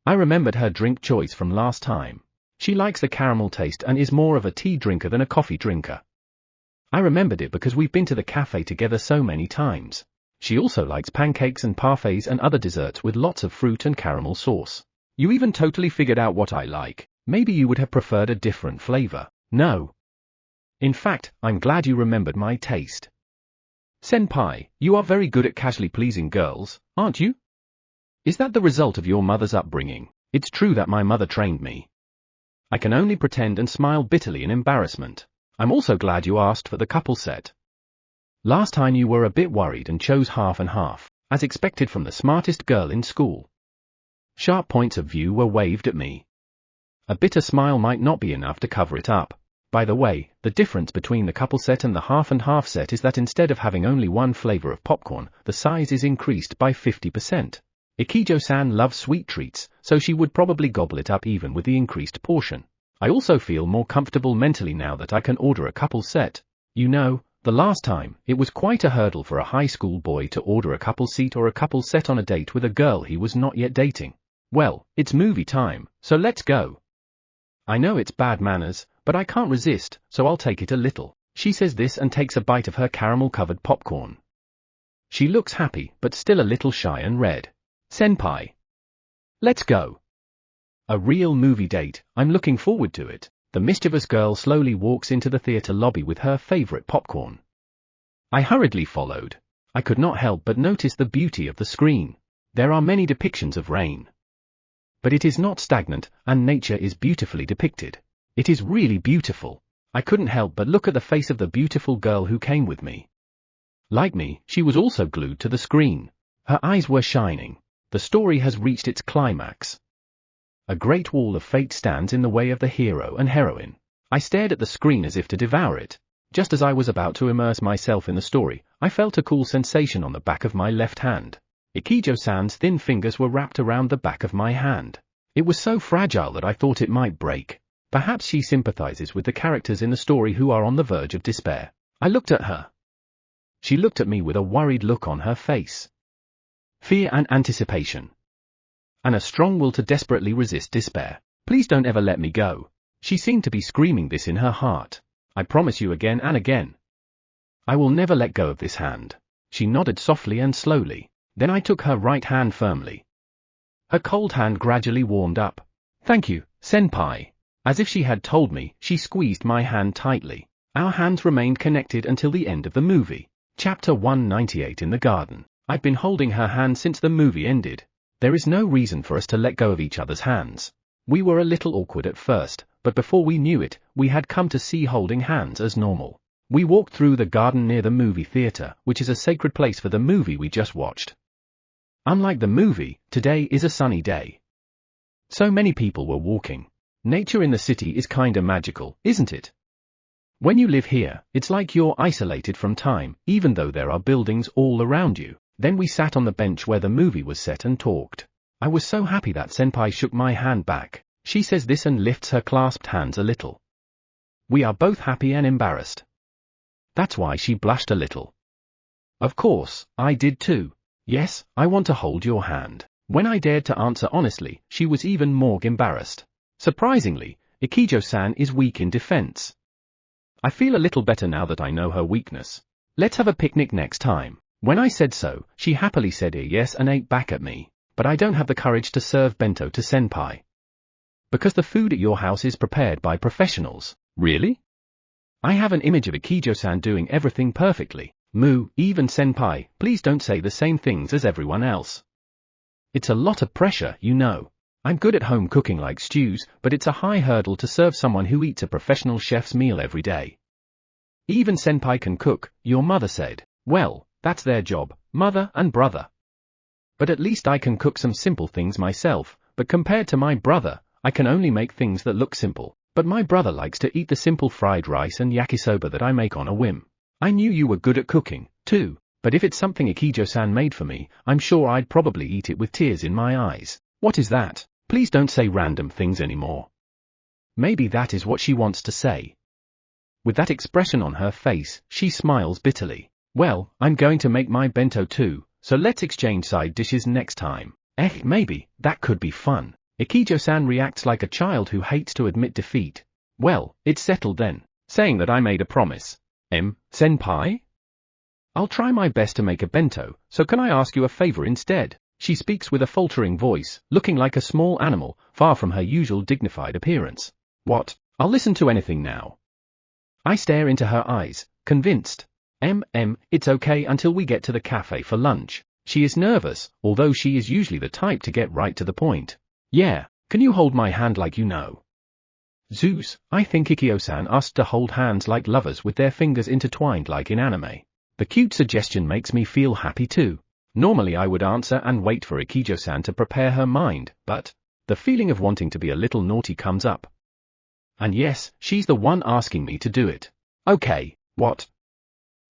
I remembered her drink choice from last time. She likes the caramel taste and is more of a tea drinker than a coffee drinker. I remembered it because we've been to the cafe together so many times. She also likes pancakes and parfaits and other desserts with lots of fruit and caramel sauce. You even totally figured out what I like. Maybe you would have preferred a different flavor. No. In fact, I'm glad you remembered my taste. Senpai, you are very good at casually pleasing girls, aren't you? Is that the result of your mother's upbringing? It's true that my mother trained me. I can only pretend and smile bitterly in embarrassment. I'm also glad you asked for the couple set. Last time you were a bit worried and chose half and half, as expected from the smartest girl in school. Sharp points of view were waved at me. A bitter smile might not be enough to cover it up. By the way, the difference between the couple set and the half and half set is that instead of having only one flavor of popcorn, the size is increased by 50%. Ikijo-san loves sweet treats, so she would probably gobble it up even with the increased portion. I also feel more comfortable mentally now that I can order a couple set. You know, the last time, it was quite a hurdle for a high school boy to order a couple seat or a couple set on a date with a girl he was not yet dating. Well, it's movie time, so let's go. I know it's bad manners, but I can't resist, so I'll take it a little. She says this and takes a bite of her caramel-covered popcorn. She looks happy, but still a little shy and red. Senpai. Let's go. A real movie date, I'm looking forward to it. The mischievous girl slowly walks into the theater lobby with her favorite popcorn. I hurriedly followed. I could not help but notice the beauty of the screen. There are many depictions of rain. But it is not stagnant, and nature is beautifully depicted. It is really beautiful. I couldn't help but look at the face of the beautiful girl who came with me. Like me, she was also glued to the screen. Her eyes were shining. The story has reached its climax. A great wall of fate stands in the way of the hero and heroine. I stared at the screen as if to devour it. Just as I was about to immerse myself in the story, I felt a cool sensation on the back of my left hand. Ikijo-san's thin fingers were wrapped around the back of my hand. It was so fragile that I thought it might break. Perhaps she sympathizes with the characters in the story who are on the verge of despair. I looked at her. She looked at me with a worried look on her face. Fear and anticipation. And a strong will to desperately resist despair. Please don't ever let me go. She seemed to be screaming this in her heart. I promise you again and again. I will never let go of this hand. She nodded softly and slowly. Then I took her right hand firmly. Her cold hand gradually warmed up. Thank you, senpai. As if she had told me, she squeezed my hand tightly. Our hands remained connected until the end of the movie. Chapter 198 In the Garden. I've been holding her hand since the movie ended. There is no reason for us to let go of each other's hands. We were a little awkward at first, but before we knew it, we had come to see holding hands as normal. We walked through the garden near the movie theater, which is a sacred place for the movie we just watched. Unlike the movie, today is a sunny day. So many people were walking. Nature in the city is kinda magical, isn't it? When you live here, it's like you're isolated from time, even though there are buildings all around you. Then we sat on the bench where the movie was set and talked. I was so happy that senpai shook my hand back. She says this and lifts her clasped hands a little. We are both happy and embarrassed. That's why she blushed a little. Of course, I did too. Yes, I want to hold your hand. When I dared to answer honestly, she was even more embarrassed. Surprisingly, Ikijo-san is weak in defense. I feel a little better now that I know her weakness. Let's have a picnic next time. When I said so, she happily said yes and ate back at me. But I don't have the courage to serve bento to senpai. Because the food at your house is prepared by professionals. Really? I have an image of Ikijo-san doing everything perfectly. Even senpai, please don't say the same things as everyone else. It's a lot of pressure, you know. I'm good at home cooking like stews, but it's a high hurdle to serve someone who eats a professional chef's meal every day. Even senpai can cook, your mother said. Well, that's their job, mother and brother. But at least I can cook some simple things myself, but compared to my brother, I can only make things that look simple. But my brother likes to eat the simple fried rice and yakisoba that I make on a whim. I knew you were good at cooking, too, but if it's something Ikijo-san made for me, I'm sure I'd probably eat it with tears in my eyes. What is that? Please don't say random things anymore. Maybe that is what she wants to say. With that expression on her face, she smiles bitterly. Well, I'm going to make my bento too, so let's exchange side dishes next time. Maybe, that could be fun. Ikijo-san reacts like a child who hates to admit defeat. Well, it's settled then, saying that I made a promise. Senpai? I'll try my best to make a bento, so can I ask you a favor instead? She speaks with a faltering voice, looking like a small animal, far from her usual dignified appearance. What? I'll listen to anything now. I stare into her eyes, convinced. It's okay until we get to the cafe for lunch. She is nervous, although she is usually the type to get right to the point. Yeah, can you hold my hand like you know? Zeus, I think Ikio-san asked to hold hands like lovers with their fingers intertwined like in anime. The cute suggestion makes me feel happy too. Normally I would answer and wait for Ikijo-san to prepare her mind, but the feeling of wanting to be a little naughty comes up. And yes, she's the one asking me to do it. Okay, what?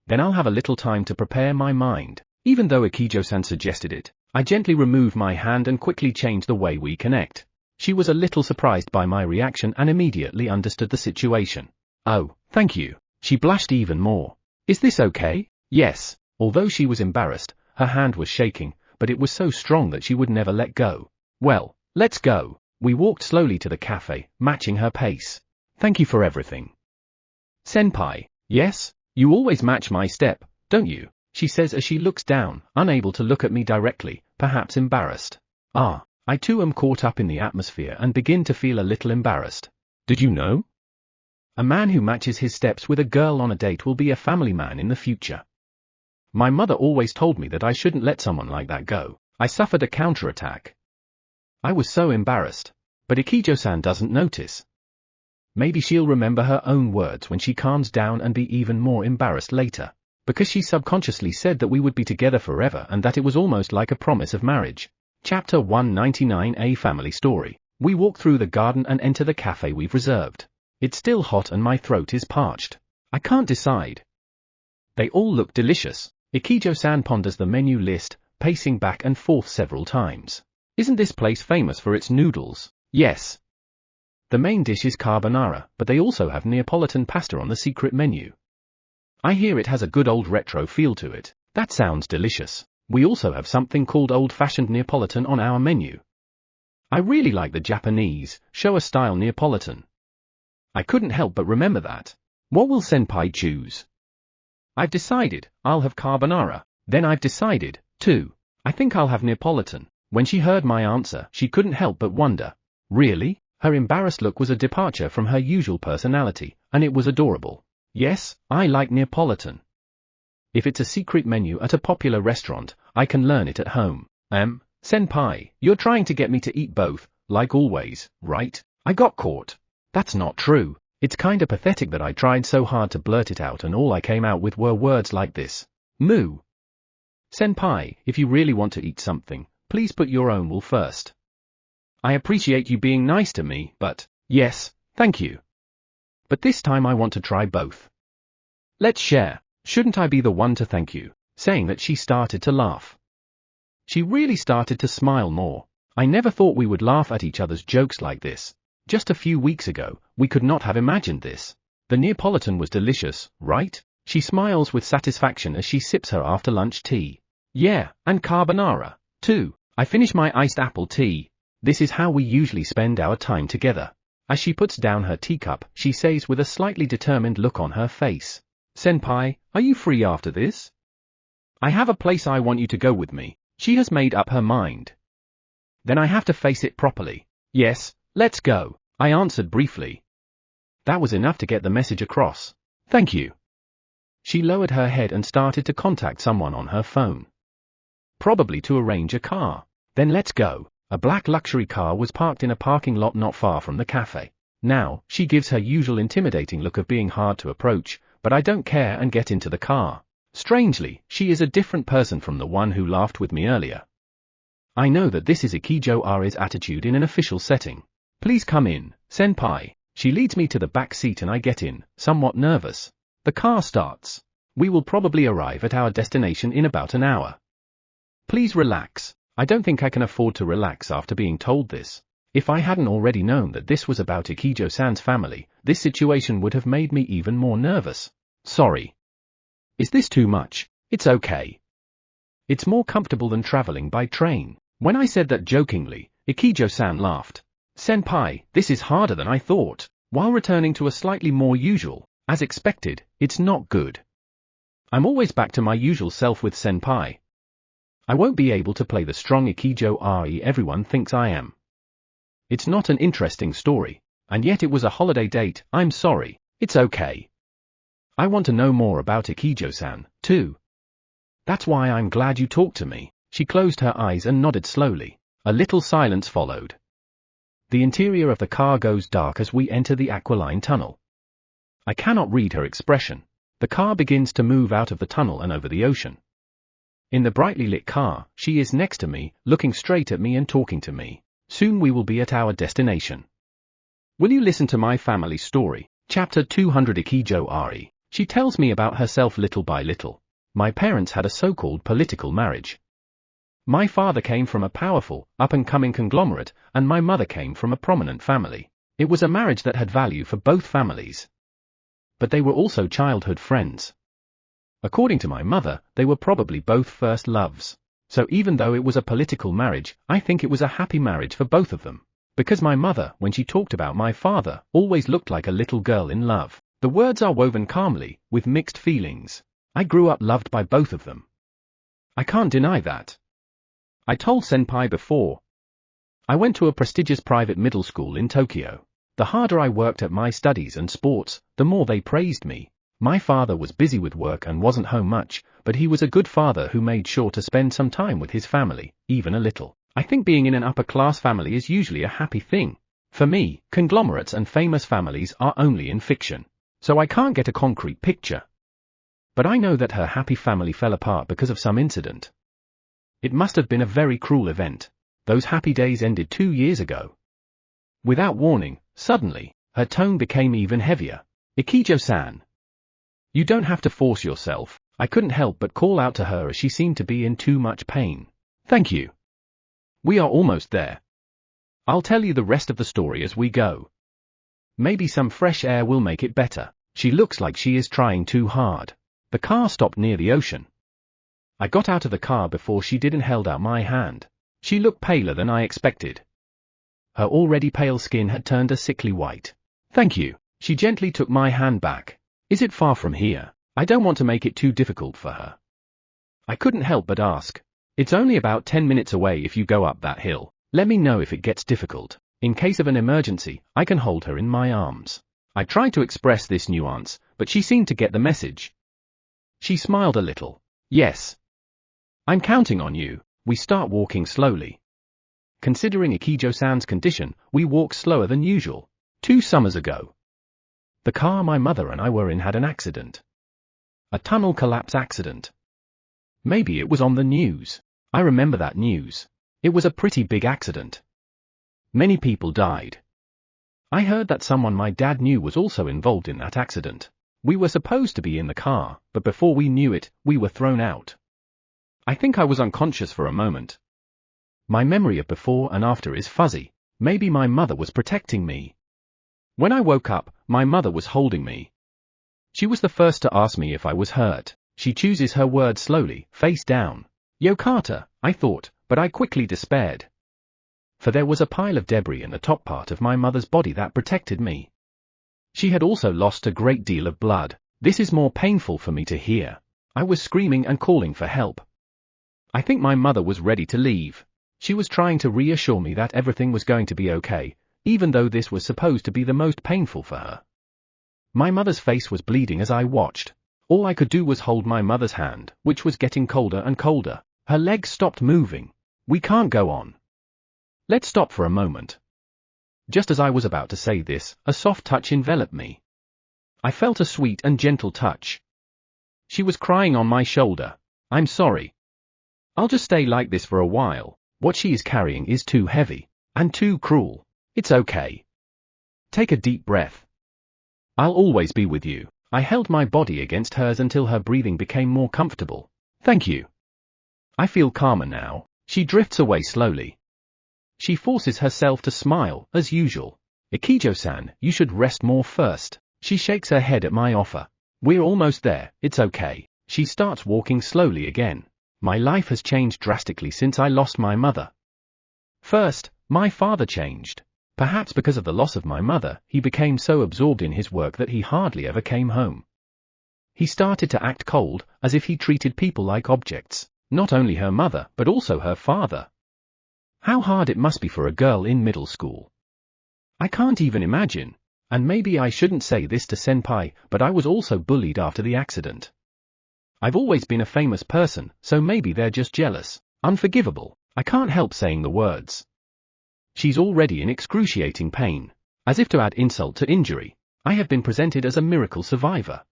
Then I'll have a little time to prepare my mind. Even though Ikijo-san suggested it, I gently remove my hand and quickly change the way we connect. She was a little surprised by my reaction and immediately understood the situation. Oh, thank you. She blushed even more. Is this okay? Yes. Although she was embarrassed, her hand was shaking, but it was so strong that she would never let go. Well, let's go. We walked slowly to the cafe, matching her pace. Thank you for everything. Senpai, yes? You always match my step, don't you? She says as she looks down, unable to look at me directly, perhaps embarrassed. I too am caught up in the atmosphere and begin to feel a little embarrassed. Did you know? A man who matches his steps with a girl on a date will be a family man in the future. My mother always told me that I shouldn't let someone like that go. I suffered a counterattack. I was so embarrassed. But Ikijo-san doesn't notice. Maybe she'll remember her own words when she calms down and be even more embarrassed later. Because she subconsciously said that we would be together forever and that it was almost like a promise of marriage. Chapter 199, A Family Story. We walk through the garden and enter the cafe we've reserved. It's still hot and my throat is parched. I can't decide. They all look delicious. Ikijo-san ponders the menu list, pacing back and forth several times. Isn't this place famous for its noodles? Yes. The main dish is carbonara, but they also have Neapolitan pasta on the secret menu. I hear it has a good old retro feel to it. That sounds delicious. We also have something called old-fashioned Neapolitan on our menu. I really like the Japanese, Showa-style Neapolitan. I couldn't help but remember that. What will senpai choose? I've decided, I'll have carbonara. Then I've decided, too. I think I'll have Neapolitan. When she heard my answer, she couldn't help but wonder. Really? Her embarrassed look was a departure from her usual personality, and it was adorable. Yes, I like Neapolitan. If it's a secret menu at a popular restaurant, I can learn it at home. Senpai, you're trying to get me to eat both, like always, right? I got caught. That's not true. It's kinda pathetic that I tried so hard to blurt it out and all I came out with were words like this. Moo. Senpai, if you really want to eat something, please put your own will first. I appreciate you being nice to me, but, yes, thank you. But this time I want to try both. Let's share. Shouldn't I be the one to thank you? Saying that, she started to laugh. She really started to smile more. I never thought we would laugh at each other's jokes like this. Just a few weeks ago, we could not have imagined this. The Neapolitan was delicious, right? She smiles with satisfaction as she sips her after-lunch tea. Yeah, and carbonara, too. I finish my iced apple tea. This is how we usually spend our time together. As she puts down her teacup, she says with a slightly determined look on her face, Senpai, are you free after this? I have a place I want you to go with me. She has made up her mind. Then I have to face it properly. Yes, let's go, I answered briefly. That was enough to get the message across. Thank you. She lowered her head and started to contact someone on her phone. Probably to arrange a car. Then let's go. A black luxury car was parked in a parking lot not far from the cafe. Now, she gives her usual intimidating look of being hard to approach, but I don't care and get into the car. Strangely, she is a different person from the one who laughed with me earlier. I know that this is Ikijo-ari's attitude in an official setting. Please come in, Senpai. She leads me to the back seat and I get in, somewhat nervous. The car starts. We will probably arrive at our destination in about an hour. Please relax. I don't think I can afford to relax after being told this. If I hadn't already known that this was about Ikijo-san's family, this situation would have made me even more nervous. Sorry. Is this too much? It's okay. It's more comfortable than traveling by train. When I said that jokingly, Ikijo-san laughed. Senpai, this is harder than I thought. While returning to a slightly more usual, as expected, it's not good. I'm always back to my usual self with Senpai. I won't be able to play the strong Ikijo-ari everyone thinks I am. It's not an interesting story, and yet it was a holiday date. I'm sorry, it's okay. I want to know more about Ikijo-san, too. That's why I'm glad you talked to me. She closed her eyes and nodded slowly. A little silence followed. The interior of the car goes dark as we enter the Aquiline tunnel. I cannot read her expression. The car begins to move out of the tunnel and over the ocean. In the brightly lit car, she is next to me, looking straight at me and talking to me. Soon we will be at our destination. Will you listen to my family story? Chapter 200 Ikijo-ari. She tells me about herself little by little. My parents had a so-called political marriage. My father came from a powerful, up-and-coming conglomerate, and my mother came from a prominent family. It was a marriage that had value for both families. But they were also childhood friends. According to my mother, they were probably both first loves. So even though it was a political marriage, I think it was a happy marriage for both of them. Because my mother, when she talked about my father, always looked like a little girl in love. The words are woven calmly, with mixed feelings. I grew up loved by both of them. I can't deny that. I told Senpai before. I went to a prestigious private middle school in Tokyo. The harder I worked at my studies and sports, the more they praised me. My father was busy with work and wasn't home much, but he was a good father who made sure to spend some time with his family, even a little. I think being in an upper-class family is usually a happy thing. For me, conglomerates and famous families are only in fiction. So I can't get a concrete picture. But I know that her happy family fell apart because of some incident. It must have been a very cruel event. Those happy days ended 2 years ago. Without warning, suddenly, her tone became even heavier. Ikijo-san. You don't have to force yourself. I couldn't help but call out to her as she seemed to be in too much pain. Thank you. We are almost there. I'll tell you the rest of the story as we go. Maybe some fresh air will make it better. She looks like she is trying too hard. The car stopped near the ocean. I got out of the car before she did and held out my hand. She looked paler than I expected. Her already pale skin had turned a sickly white. Thank you. She gently took my hand back. Is it far from here? I don't want to make it too difficult for her. I couldn't help but ask. It's only about 10 minutes away if you go up that hill. Let me know if it gets difficult. In case of an emergency, I can hold her in my arms. I tried to express this nuance, but she seemed to get the message. She smiled a little. Yes. I'm counting on you. We start walking slowly. Considering Ikijo-san's condition, we walk slower than usual. 2 summers ago. The car my mother and I were in had an accident. A tunnel collapse accident. Maybe it was on the news. I remember that news. It was a pretty big accident. Many people died. I heard that someone my dad knew was also involved in that accident. We were supposed to be in the car, but before we knew it, we were thrown out. I think I was unconscious for a moment. My memory of before and after is fuzzy. Maybe my mother was protecting me. When I woke up, my mother was holding me. She was the first to ask me if I was hurt. She chooses her words slowly, face down. Yokata, I thought, but I quickly despaired. For there was a pile of debris in the top part of my mother's body that protected me. She had also lost a great deal of blood. This is more painful for me to hear. I was screaming and calling for help. I think my mother was ready to leave. She was trying to reassure me that everything was going to be okay, even though this was supposed to be the most painful for her. My mother's face was bleeding as I watched. All I could do was hold my mother's hand, which was getting colder and colder. Her legs stopped moving. We can't go on. Let's stop for a moment. Just as I was about to say this, a soft touch enveloped me. I felt a sweet and gentle touch. She was crying on my shoulder. I'm sorry. I'll just stay like this for a while. What she is carrying is too heavy. And too cruel. It's okay. Take a deep breath. I'll always be with you. I held my body against hers until her breathing became more comfortable. Thank you. I feel calmer now. She drifts away slowly. She forces herself to smile, as usual. Ikijo-san, you should rest more first. She shakes her head at my offer. We're almost there, it's okay. She starts walking slowly again. My life has changed drastically since I lost my mother. First, my father changed. Perhaps because of the loss of my mother, he became so absorbed in his work that he hardly ever came home. He started to act cold, as if he treated people like objects, not only her mother, but also her father. How hard it must be for a girl in middle school. I can't even imagine. And maybe I shouldn't say this to senpai, but I was also bullied after the accident. I've always been a famous person, so maybe they're just jealous. Unforgivable. I can't help saying the words. She's already in excruciating pain. As if to add insult to injury, I have been presented as a miracle survivor.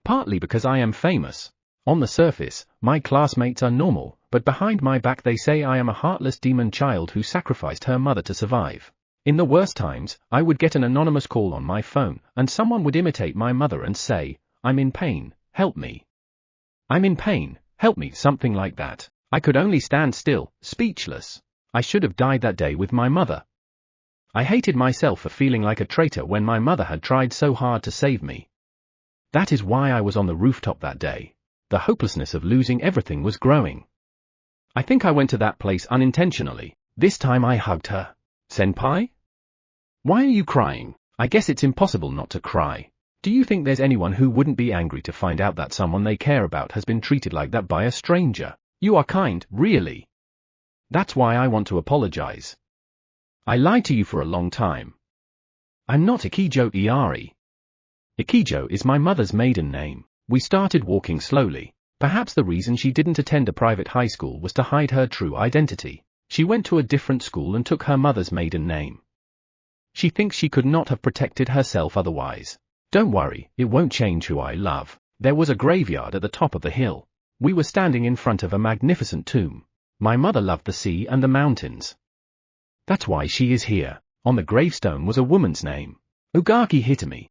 Partly because I am famous. On the surface, my classmates are normal, but behind my back they say I am a heartless demon child who sacrificed her mother to survive. In the worst times, I would get an anonymous call on my phone, and someone would imitate my mother and say, "I'm in pain, help me. I'm in pain, help me," something like that. I could only stand still, speechless. I should have died that day with my mother. I hated myself for feeling like a traitor when my mother had tried so hard to save me. That is why I was on the rooftop that day. The hopelessness of losing everything was growing. I think I went to that place unintentionally. This time I hugged her. Senpai? Why are you crying? I guess it's impossible not to cry. Do you think there's anyone who wouldn't be angry to find out that someone they care about has been treated like that by a stranger? You are kind, really. That's why I want to apologize. I lied to you for a long time. I'm not Ikijo Iari. Ikijo is my mother's maiden name. We started walking slowly. Perhaps the reason she didn't attend a private high school was to hide her true identity. She went to a different school and took her mother's maiden name. She thinks she could not have protected herself otherwise. Don't worry, it won't change who I love. There was a graveyard at the top of the hill. We were standing in front of a magnificent tomb. My mother loved the sea and the mountains. That's why she is here. On the gravestone was a woman's name. Ugaki Hitami.